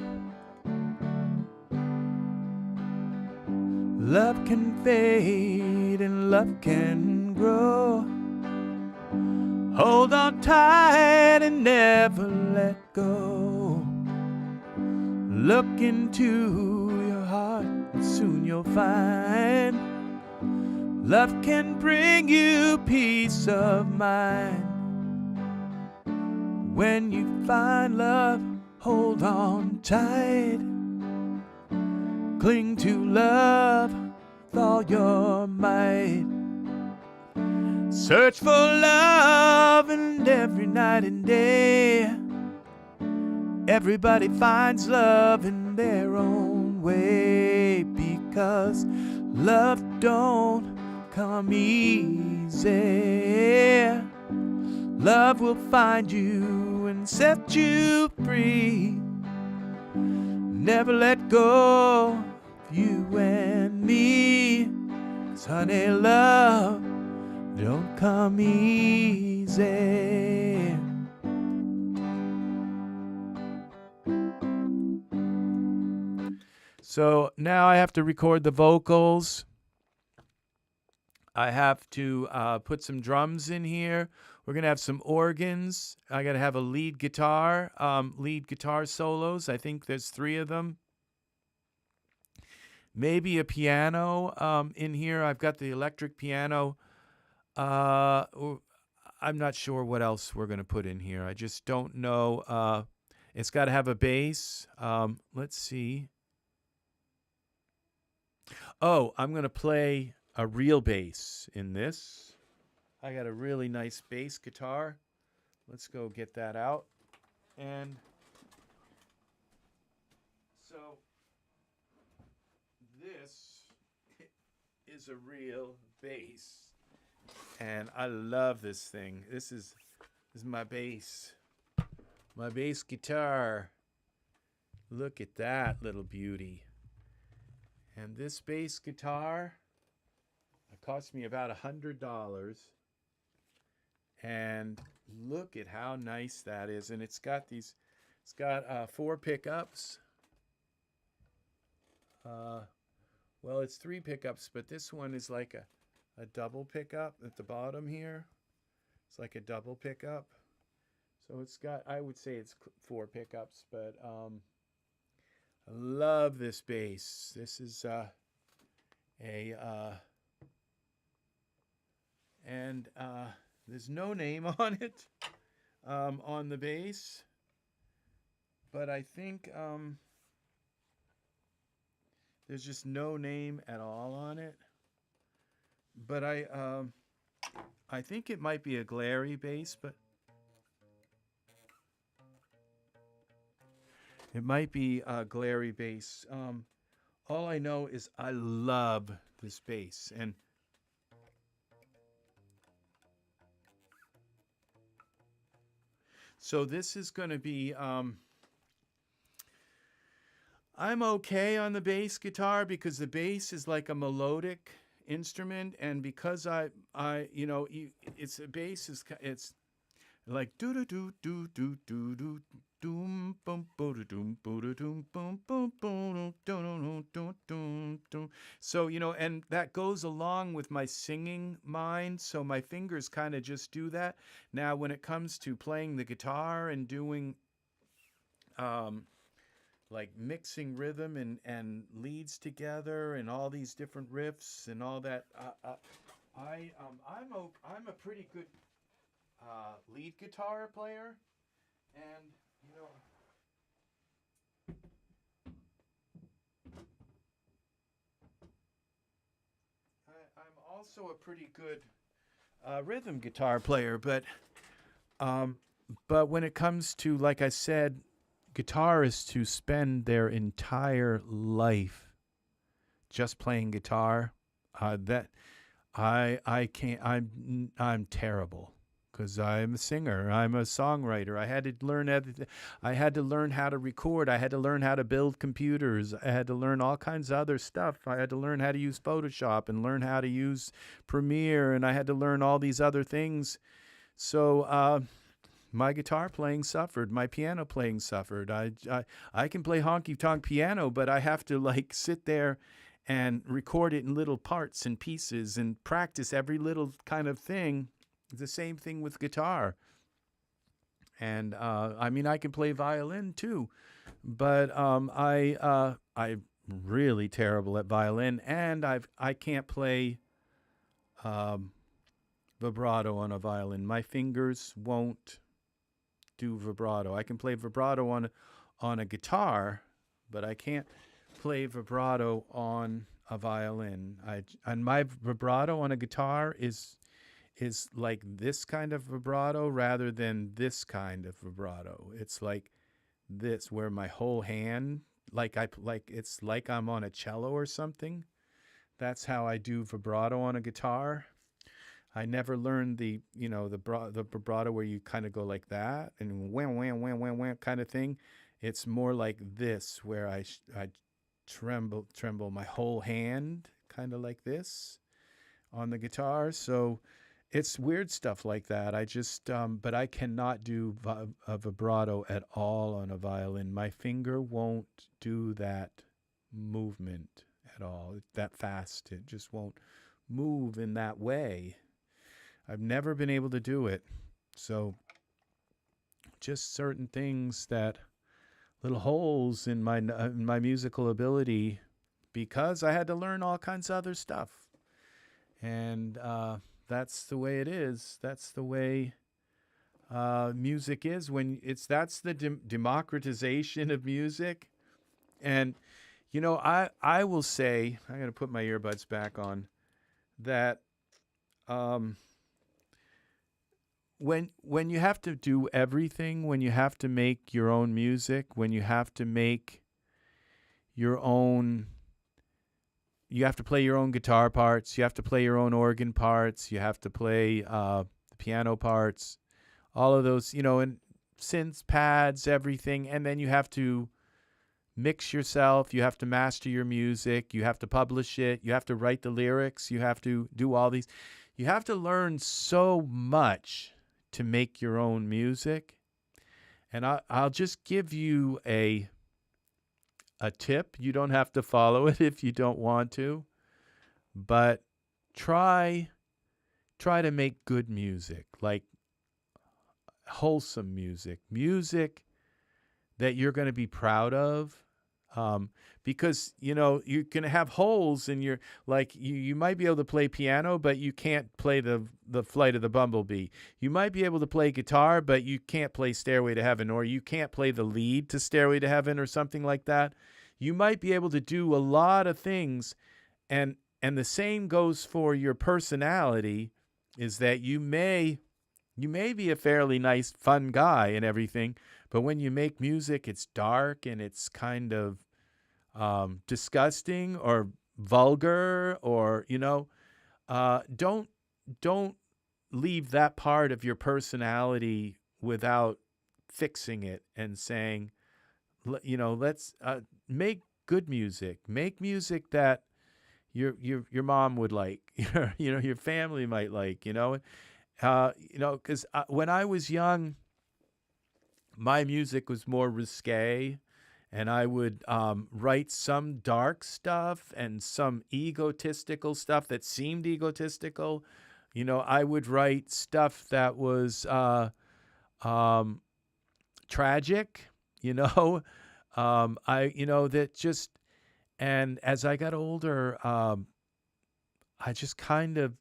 Love can fade and love can grow. Hold on tight and never let go. Look into your heart and soon you'll find love can bring you peace of mind. When you find love, hold on tight. Cling to love with all your might. Search for love and every night and day. Everybody finds love in their own way, because love don't come easy. Love will find you and set you free. Never let go of you and me, 'cause honey, love don't come easy. So now I have to record the vocals. I have to put some drums in here. We're going to have some organs. I got to have a lead guitar solos. I think there's 3 of them. Maybe a piano in here. I've got the electric piano. I'm not sure what else we're going to put in here. I just don't know. It's got to have a bass. Let's see. Oh, I'm going to play a real bass in this. I got a really nice bass guitar. Let's go get that out. And so this is a real bass. And I love this thing. This is my bass. My bass guitar. Look at that little beauty. And this bass guitar, it cost me about $100. And look at how nice that is. And it's got 4 pickups. Well, it's 3 pickups, but this one is like a double pickup at the bottom here. It's like a double pickup. So it's got, I would say it's 4 pickups, but I love this bass. This is there's no name on it, on the bass, but I think there's just no name at all on it. But I think it might be a glary bass, but it might be a glary bass. All I know is I love this bass. And so this is going to be, I'm okay on the bass guitar because the bass is like a melodic instrument, and because it's a bass it's like do do do do do do do doom boom boom doom boom doom boom boom boom dum. So and that goes along with my singing mind, so my fingers kind of just do that. Now when it comes to playing the guitar and doing like mixing rhythm and leads together and all these different riffs and all that, I'm a pretty good lead guitar player, and I'm also a pretty good rhythm guitar player, but when it comes to, like I said, guitarists who spend their entire life just playing guitar, that I can't. I'm terrible because I'm a singer. I'm a songwriter. I had to learn everything. I had to learn how to record. I had to learn how to build computers. I had to learn all kinds of other stuff. I had to learn how to use Photoshop and learn how to use Premiere, and I had to learn all these other things. So my guitar playing suffered. My piano playing suffered. I can play honky-tonk piano, but I have to like sit there and record it in little parts and pieces and practice every little kind of thing. The same thing with guitar. And I mean, I can play violin too, but I'm really terrible at violin, and I can't play vibrato on a violin. My fingers won't do vibrato. I can play vibrato on a guitar, but I can't play vibrato on a violin. And my vibrato on a guitar is like this kind of vibrato rather than this kind of vibrato. It's like this, where my whole hand, it's like I'm on a cello or something. That's how I do vibrato on a guitar. I never learned the vibrato where you kind of go like that and wham wham wham wham wham kind of thing. It's more like this, where I tremble my whole hand kind of like this on the guitar. So it's weird stuff like that. I just but I cannot do a vibrato at all on a violin. My finger won't do that movement at all. That fast. It just won't move in that way. I've never been able to do it. So just certain things, that little holes in my musical ability, because I had to learn all kinds of other stuff. And that's the way it is. That's the way music is. That's the democratization of music. And I will say, I got to put my earbuds back on, that when you have to do everything, when you have to make your own music, when you have to make your own, you have to play your own guitar parts. You have to play your own organ parts. You have to play the piano parts. All of those, and synths, pads, everything. And then you have to mix yourself. You have to master your music. You have to publish it. You have to write the lyrics. You have to do all these. You have to learn so much to make your own music. And I'll just give you a tip. You don't have to follow it if you don't want to, but try to make good music, like wholesome music that you're going to be proud of. Because you're going to have holes in your, like you might be able to play piano, but you can't play the Flight of the Bumblebee. You might be able to play guitar, but you can't play Stairway to Heaven, or you can't play the lead to Stairway to Heaven or something like that. You might be able to do a lot of things, and the same goes for your personality, is that you may be a fairly nice, fun guy and everything, but when you make music, it's dark and it's kind of disgusting or vulgar, or don't leave that part of your personality without fixing it and saying, let's make good music. Make music that your mom would like, your family might like, because when I was young, my music was more risque, and I would write some dark stuff and some egotistical stuff that seemed egotistical. I would write stuff that was tragic, that just, and as I got older, I just kind of,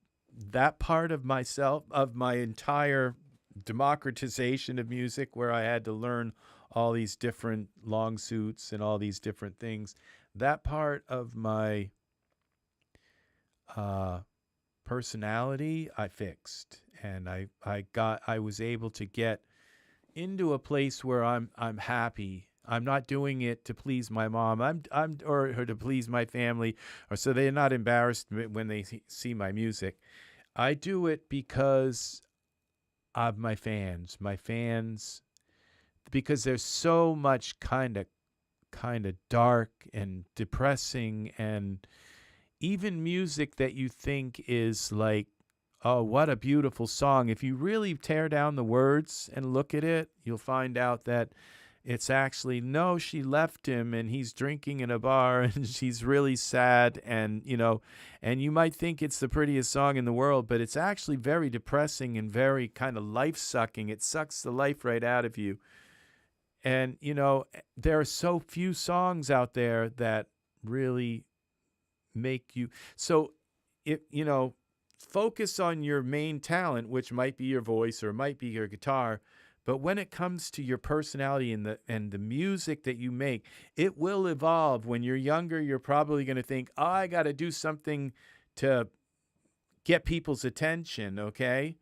that part of myself, of my entire democratization of music, where I had to learn all these different long suits and all these different things, that part of my personality I fixed, and I was able to get into a place where I'm happy. I'm not doing it to please my mom. or to please my family, or so they're not embarrassed when they see my music. I do it because of my fans. Because there's so much kind of dark and depressing, and even music that you think is like, oh, what a beautiful song. If you really tear down the words and look at it, you'll find out that it's actually, no, she left him and he's drinking in a bar and she's really sad, and and you might think it's the prettiest song in the world, but it's actually very depressing and very kind of life-sucking. It sucks the life right out of you. And, there are so few songs out there that really make you. So, focus on your main talent, which might be your voice or might be your guitar. But when it comes to your personality and the music that you make, it will evolve. When you're younger, you're probably going to think, oh, I got to do something to get people's attention, okay?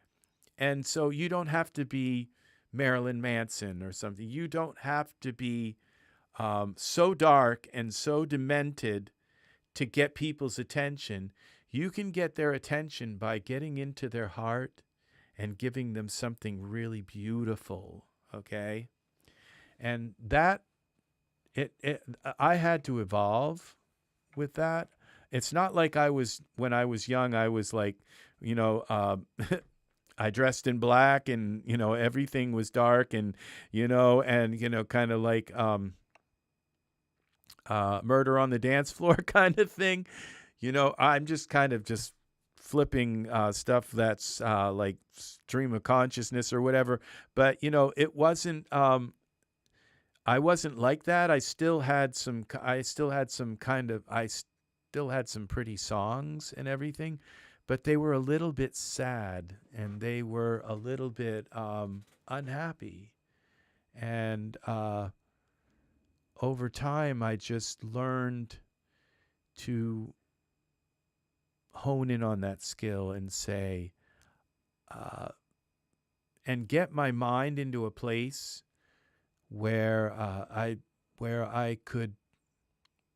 And so you don't have to be Marilyn Manson or something. You don't have to be so dark and so demented to get people's attention. You can get their attention by getting into their heart and giving them something really beautiful, okay? And that, I had to evolve with that. It's not like when I was young, I was like, I dressed in black and, everything was dark and, kind of like Murder on the Dance Floor kind of thing. I'm just kind of just flipping stuff that's like stream of consciousness or whatever. But, it wasn't, I wasn't like that. I still had some pretty songs and everything, but they were a little bit sad and they were a little bit unhappy. And over time, I just learned to hone in on that skill and say, and get my mind into a place where I could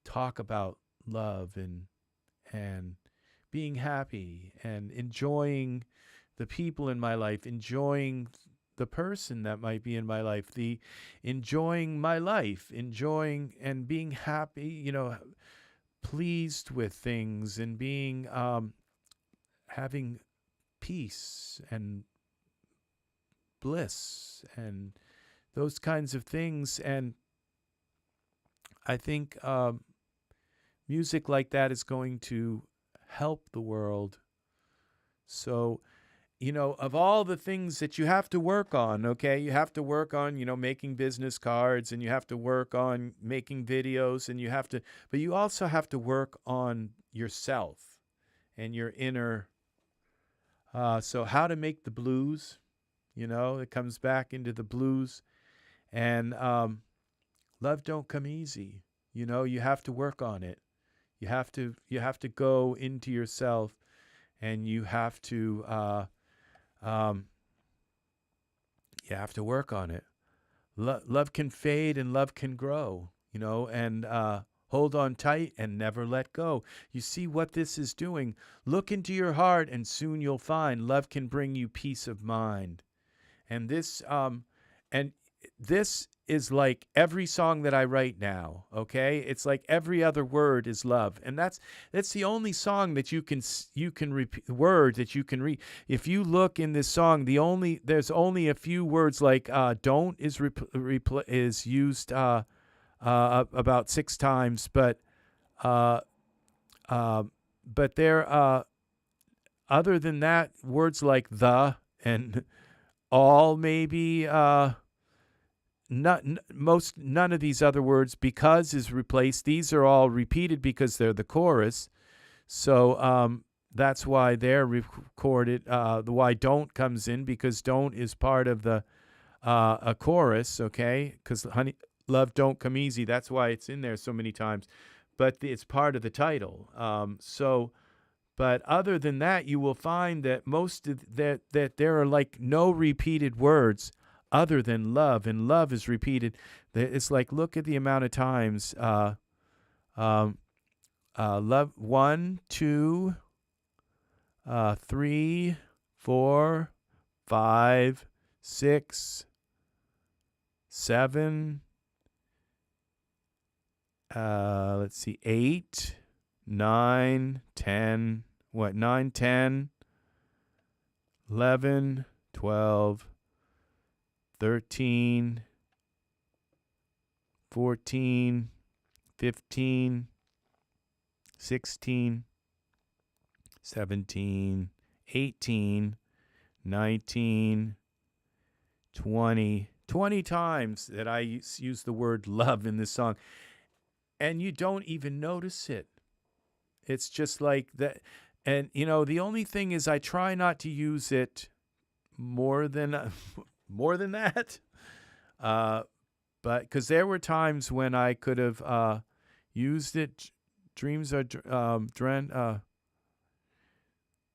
talk about love and and being happy and enjoying the people in my life, enjoying the person that might be in my life, the enjoying my life, enjoying and being happy, pleased with things and being having peace and bliss and those kinds of things. And I think music like that is going to help the world. So, of all the things that you have to work on, okay, you have to work on, making business cards, and you have to work on making videos, and but you also have to work on yourself and your inner. So how to make the blues, it comes back into the blues. And love don't come easy. You have to work on it. You have to go into yourself, and you have to work on it. Love can fade and love can grow, and hold on tight and never let go. You see what this is doing? Look into your heart, and soon you'll find love can bring you peace of mind. And this is like every song that I write now, okay? It's like every other word is love. And that's the only song that you can repeat, word that you can read. If you look in this song, there's only a few words like don't is used about 6 times, but there other than that, words like the and all maybe none of these other words. Because is replaced. These are all repeated because they're the chorus. So that's why they're recorded. The why don't comes in because don't is part of the a chorus. Okay, because honey, love don't come easy. That's why it's in there so many times. But it's part of the title. But other than that, you will find that most of that there are like no repeated words other than love, and love is repeated. It's like, look at the amount of times. Love 1, 2, 3, 4, 5, 6, 7. Let's see, 8, 9, 10. What? 9, 10, 11, 12. 13, 14, 15, 16, 17, 18, 19, 20. 20 times that I use the word love in this song. And you don't even notice it. It's just like that. And, the only thing is I try not to use it more than that. But because there were times when I could have used it. Dreams are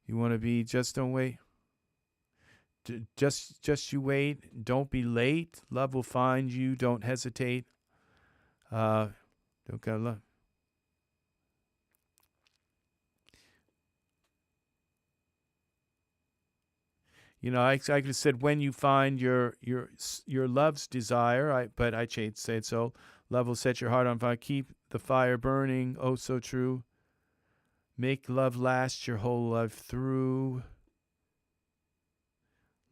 you want to be, just don't wait. Just you wait. Don't be late. Love will find you. Don't hesitate. Don't gotta love. I could have said when you find your love's desire. But I said so. Love will set your heart on fire. Keep the fire burning. Oh, so true. Make love last your whole life through.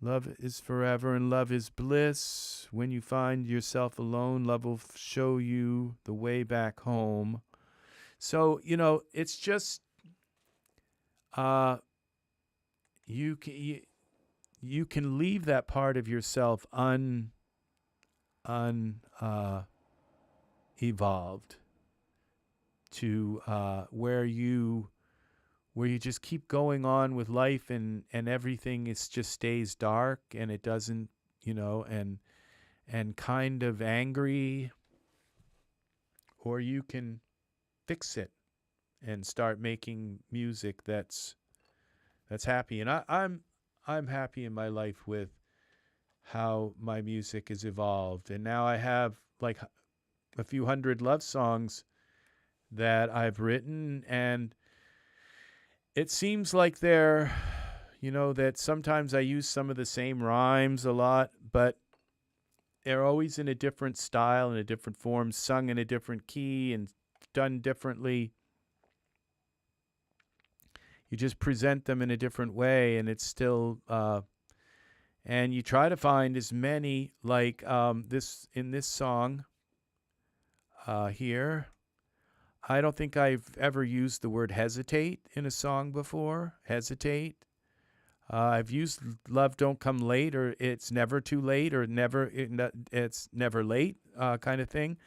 Love is forever and love is bliss. When you find yourself alone, love will show you the way back home. So, it's just you can leave that part of yourself evolved to where you just keep going on with life, and everything just stays dark, and it doesn't, and kind of angry, or you can fix it and start making music that's happy. And I'm happy in my life with how my music has evolved. And now I have like a few hundred love songs that I've written, and it seems like that sometimes I use some of the same rhymes a lot, but they're always in a different style, in a different form, sung in a different key and done differently. You just present them in a different way, and it's still, and you try to find as many like this in this song here. I don't think I've ever used the word hesitate in a song before. Hesitate. I've used love don't come late, or it's never too late, or it's never late kind of thing.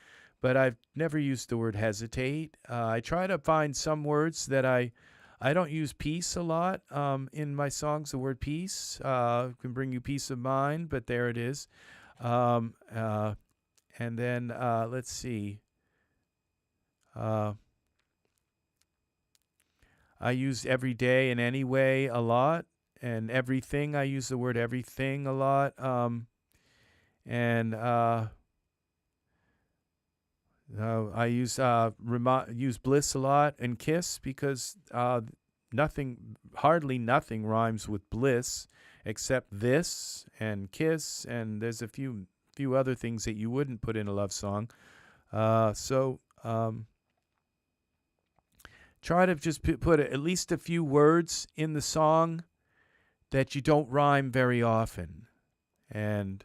But I've never used the word hesitate. I try to find some words that I don't use peace a lot in my songs. The word peace can bring you peace of mind, but there it is. And then let's see. I use every day and any way a lot, and everything. I use the word everything a lot, and I use use bliss a lot and kiss because hardly nothing rhymes with bliss except this and kiss, and there's a few other things that you wouldn't put in a love song. Try to just put at least a few words in the song that you don't rhyme very often. And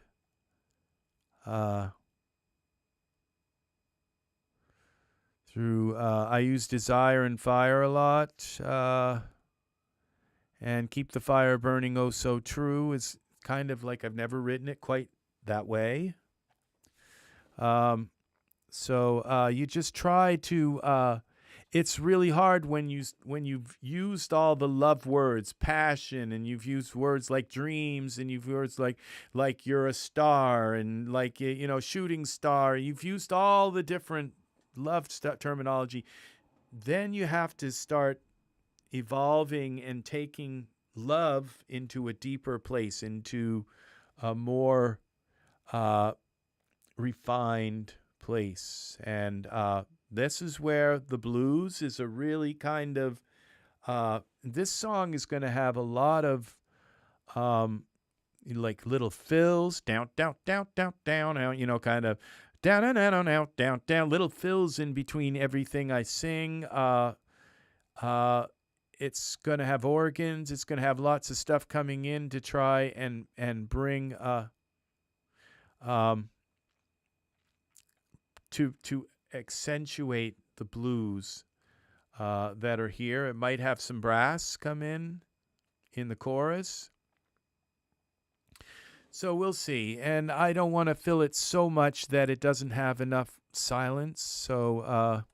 I use desire and fire a lot. And keep the fire burning, oh so true is kind of like I've never written it quite that way. So you just try to... it's really hard when you've used all the love words, passion, and you've used words like dreams, and you've words like you're a star, and like shooting star. You've used all the different love terminology. Then you have to start evolving and taking love into a deeper place, into a more refined place, and this is where the blues is a really kind of, this song is going to have a lot of like little fills, down, down, down, down, down, kind of down, down, down, down, down, down, little fills in between everything I sing. It's going to have organs. It's going to have lots of stuff coming in to try and bring to accentuate the blues that are here. It might have some brass come in the chorus. So we'll see. And I don't want to fill it so much that it doesn't have enough silence. So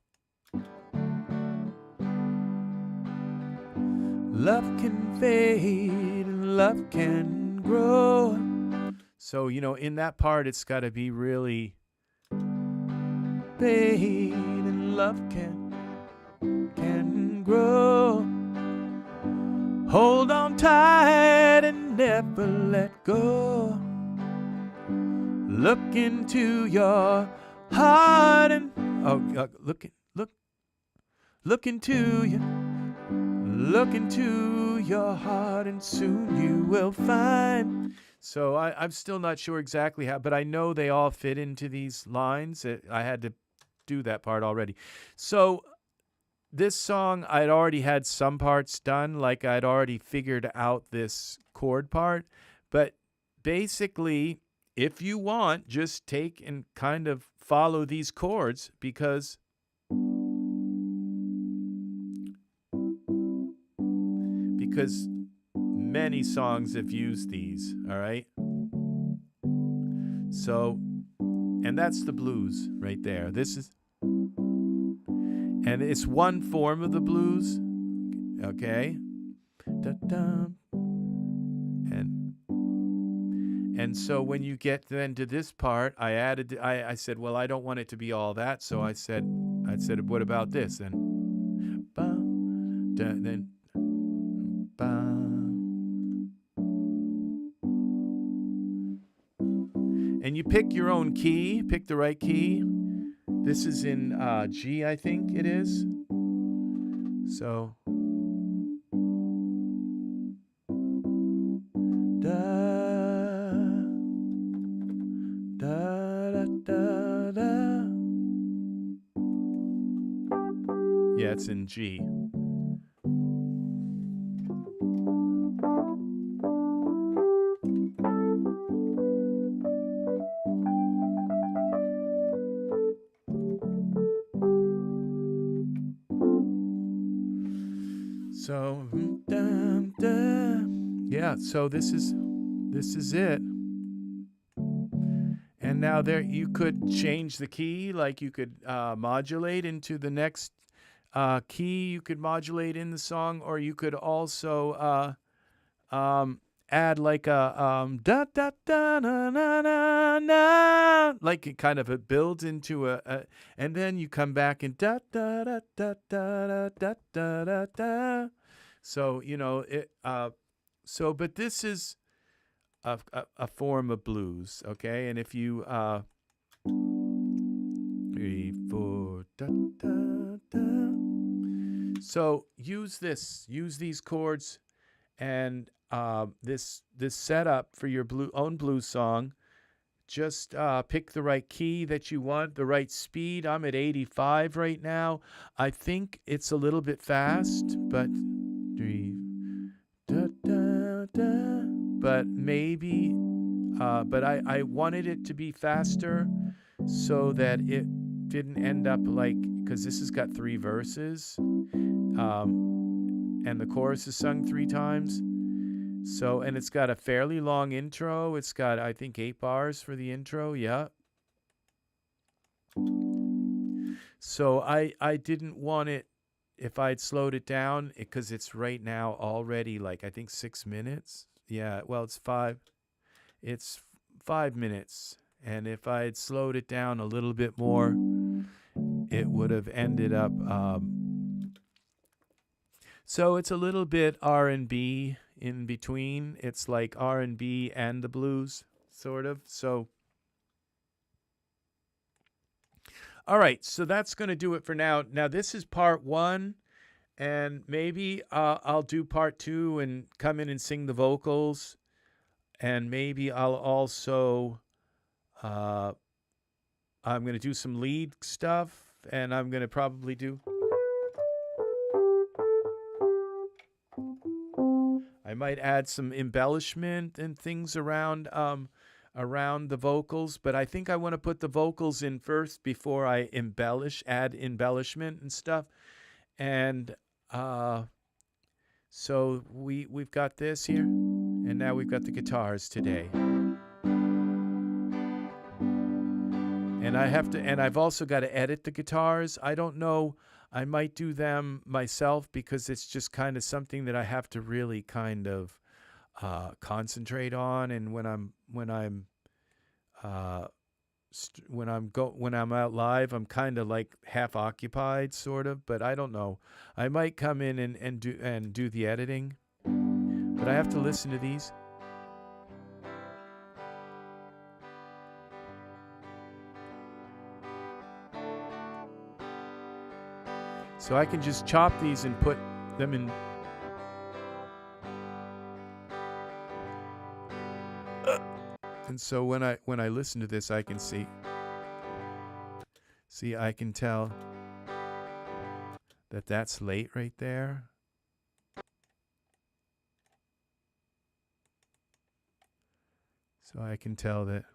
love can fade and love can grow. So, in that part, it's got to be really fade and love can grow. Hold on tight and never let go. Look into your heart and look into your heart, and soon you will find. So I'm still not sure exactly how, but I know they all fit into these lines. I had to do that part already. So this song, I'd already had some parts done, like I'd already figured out this chord part. But basically, if you want, just take and kind of follow these chords, because many songs have used these, all right? So, and that's the blues right there. This is, and it's one form of the blues, okay? Da-dum. And so when you get then to this part, I said, well, I don't want it to be all that, so I said, what about this? And then and you pick your own key, pick the right key. This is in G, I think it is. So it's in G. So, yeah, so this is it. And now there you could change the key, like you could modulate into the next key you could modulate in the song, or you could also add like a da da da na na na na, like it kind of it builds into a and then you come back and da da da da da da da da da. So you know it. So but this is a form of blues, okay? And if you 3 4 da da da. So use these chords and this setup for your own blues song. Just pick the right key that you want, the right speed. I'm at 85 right now. I think it's a little bit fast, but 3 da da da. But maybe, but I wanted it to be faster so that it didn't end up like, because this has got 3 verses, and the chorus is sung 3 times. So, and it's got a fairly long intro. It's got, I think, 8 bars for the intro. Yeah. So I didn't want it, if I'd slowed it down, because it's right now already like, I think 6 minutes. Yeah, well, it's 5 minutes. And if I had slowed it down a little bit more, it would have ended up, so it's a little bit R&B in between. It's like R&B and the blues, sort of. So, all right, so that's going to do it for now. Now, this is part 1. And maybe I'll do part 2 and come in and sing the vocals. And maybe I'll also, I'm going to do some lead stuff. And I'm going to probably do, I might add some embellishment and things around the vocals. But I think I want to put the vocals in first before I add embellishment and stuff. And so we've got this here, and now we've got the guitars today. And I've also got to edit the guitars. I don't know, I might do them myself because it's just kind of something that I have to really kind of concentrate on. And when I'm out live, I'm kind of like half occupied, sort of, but I don't know. I might come in and do the editing, but I have to listen to these. So I can just chop these and put them in. And so when I listen to this, I can see, I can tell that that's late right there. So I can tell that.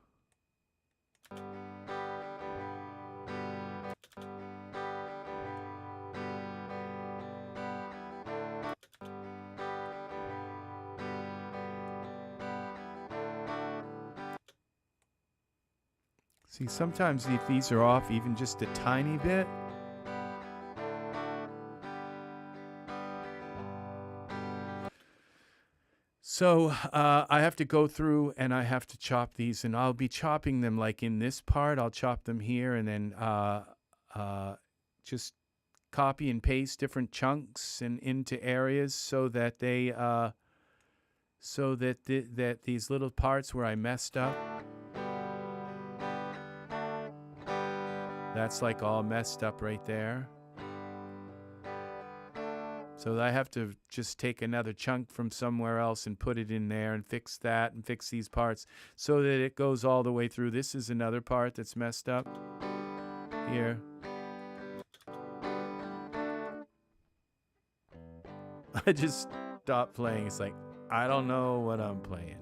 See, sometimes if these are off even just a tiny bit, so I have to go through and I have to chop these, and I'll be chopping them like in this part. I'll chop them here and then just copy and paste different chunks and into areas so that they that these little parts where I messed up, that's like all messed up right there. So I have to just take another chunk from somewhere else and put it in there and fix that and fix these parts so that it goes all the way through. This is another part that's messed up here. I just stopped playing. It's like, I don't know what I'm playing.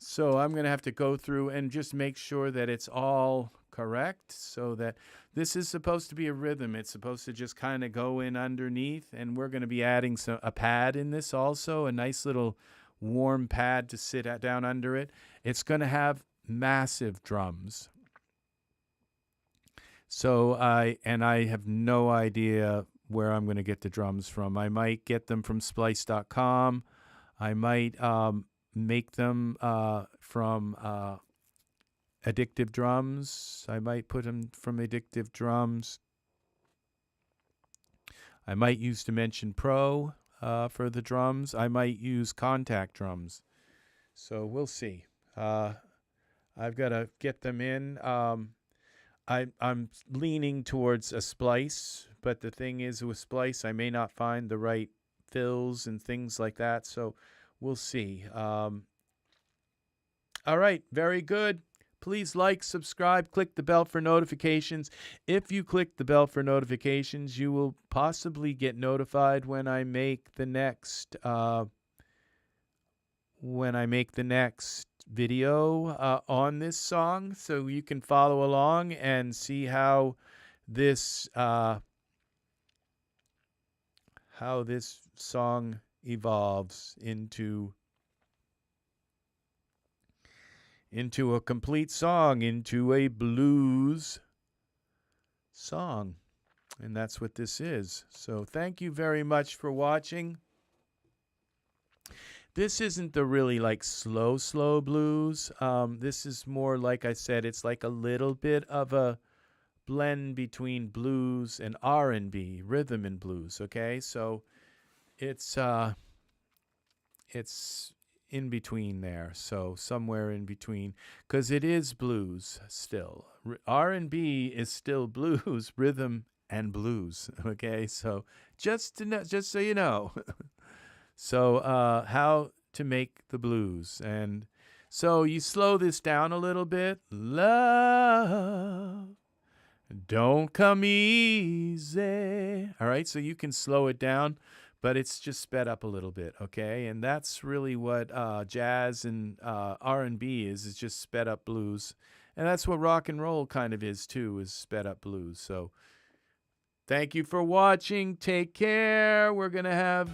So I'm going to have to go through and just make sure that it's all correct, so that this is supposed to be a rhythm. It's supposed to just kind of go in underneath, and we're going to be adding a pad in this also, a nice little warm pad to sit down under it. It's going to have massive drums. So I have no idea where I'm going to get the drums from. I might get them from splice.com. I might make them from Addictive Drums. I might put them from Addictive Drums. I might use Dimension Pro for the drums. I might use Contact Drums. So we'll see. I've got to get them in. I'm leaning towards a splice, but the thing is with splice, I may not find the right fills and things like that. So we'll see. All right, very good. Please like, subscribe, click the bell for notifications. If you click the bell for notifications, you will possibly get notified when I make the next video on this song, so you can follow along and see how this song evolves into a complete song, into a blues song. And that's what this is. So thank you very much for watching. This isn't the really like slow blues. This is more, like I said, it's like a little bit of a blend between blues and R&B, rhythm and blues, okay? So it's in between there, so somewhere in between, because it is blues still. R&B is still blues, rhythm and blues, okay? So just so you know. So how to make the blues. And so you slow this down a little bit. Love don't come easy. All right, so you can slow it down, but it's just sped up a little bit, okay? And that's really what jazz and R&B is just sped up blues. And that's what rock and roll kind of is too, is sped up blues. So thank you for watching. Take care. We're going to have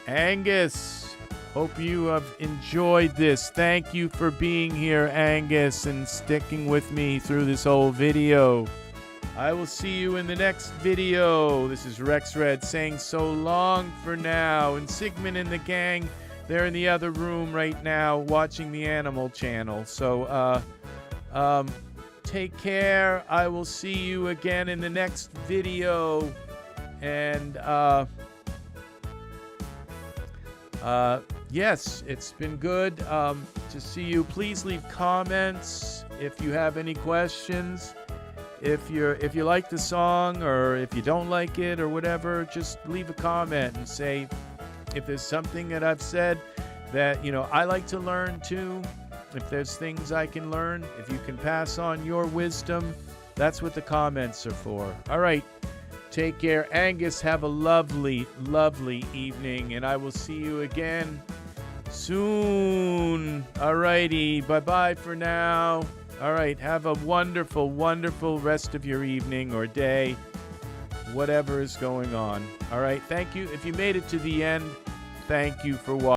Angus. Hope you have enjoyed this. Thank you for being here, Angus, and sticking with me through this whole video. I will see you in the next video. This is RexRed saying so long for now. And Sigmund and the gang, they're in the other room right now watching the Animal Channel. So take care. I will see you again in the next video. And yes, it's been good to see you. Please leave comments if you have any questions. If you like the song, or if you don't like it or whatever, just leave a comment and say if there's something that I've said that, I like to learn too. If there's things I can learn, if you can pass on your wisdom, that's what the comments are for. All right. Take care. Angus, have a lovely, lovely evening, and I will see you again soon. All righty. Bye-bye for now. All right. Have a wonderful, wonderful rest of your evening or day, whatever is going on. All right. Thank you. If you made it to the end, thank you for watching.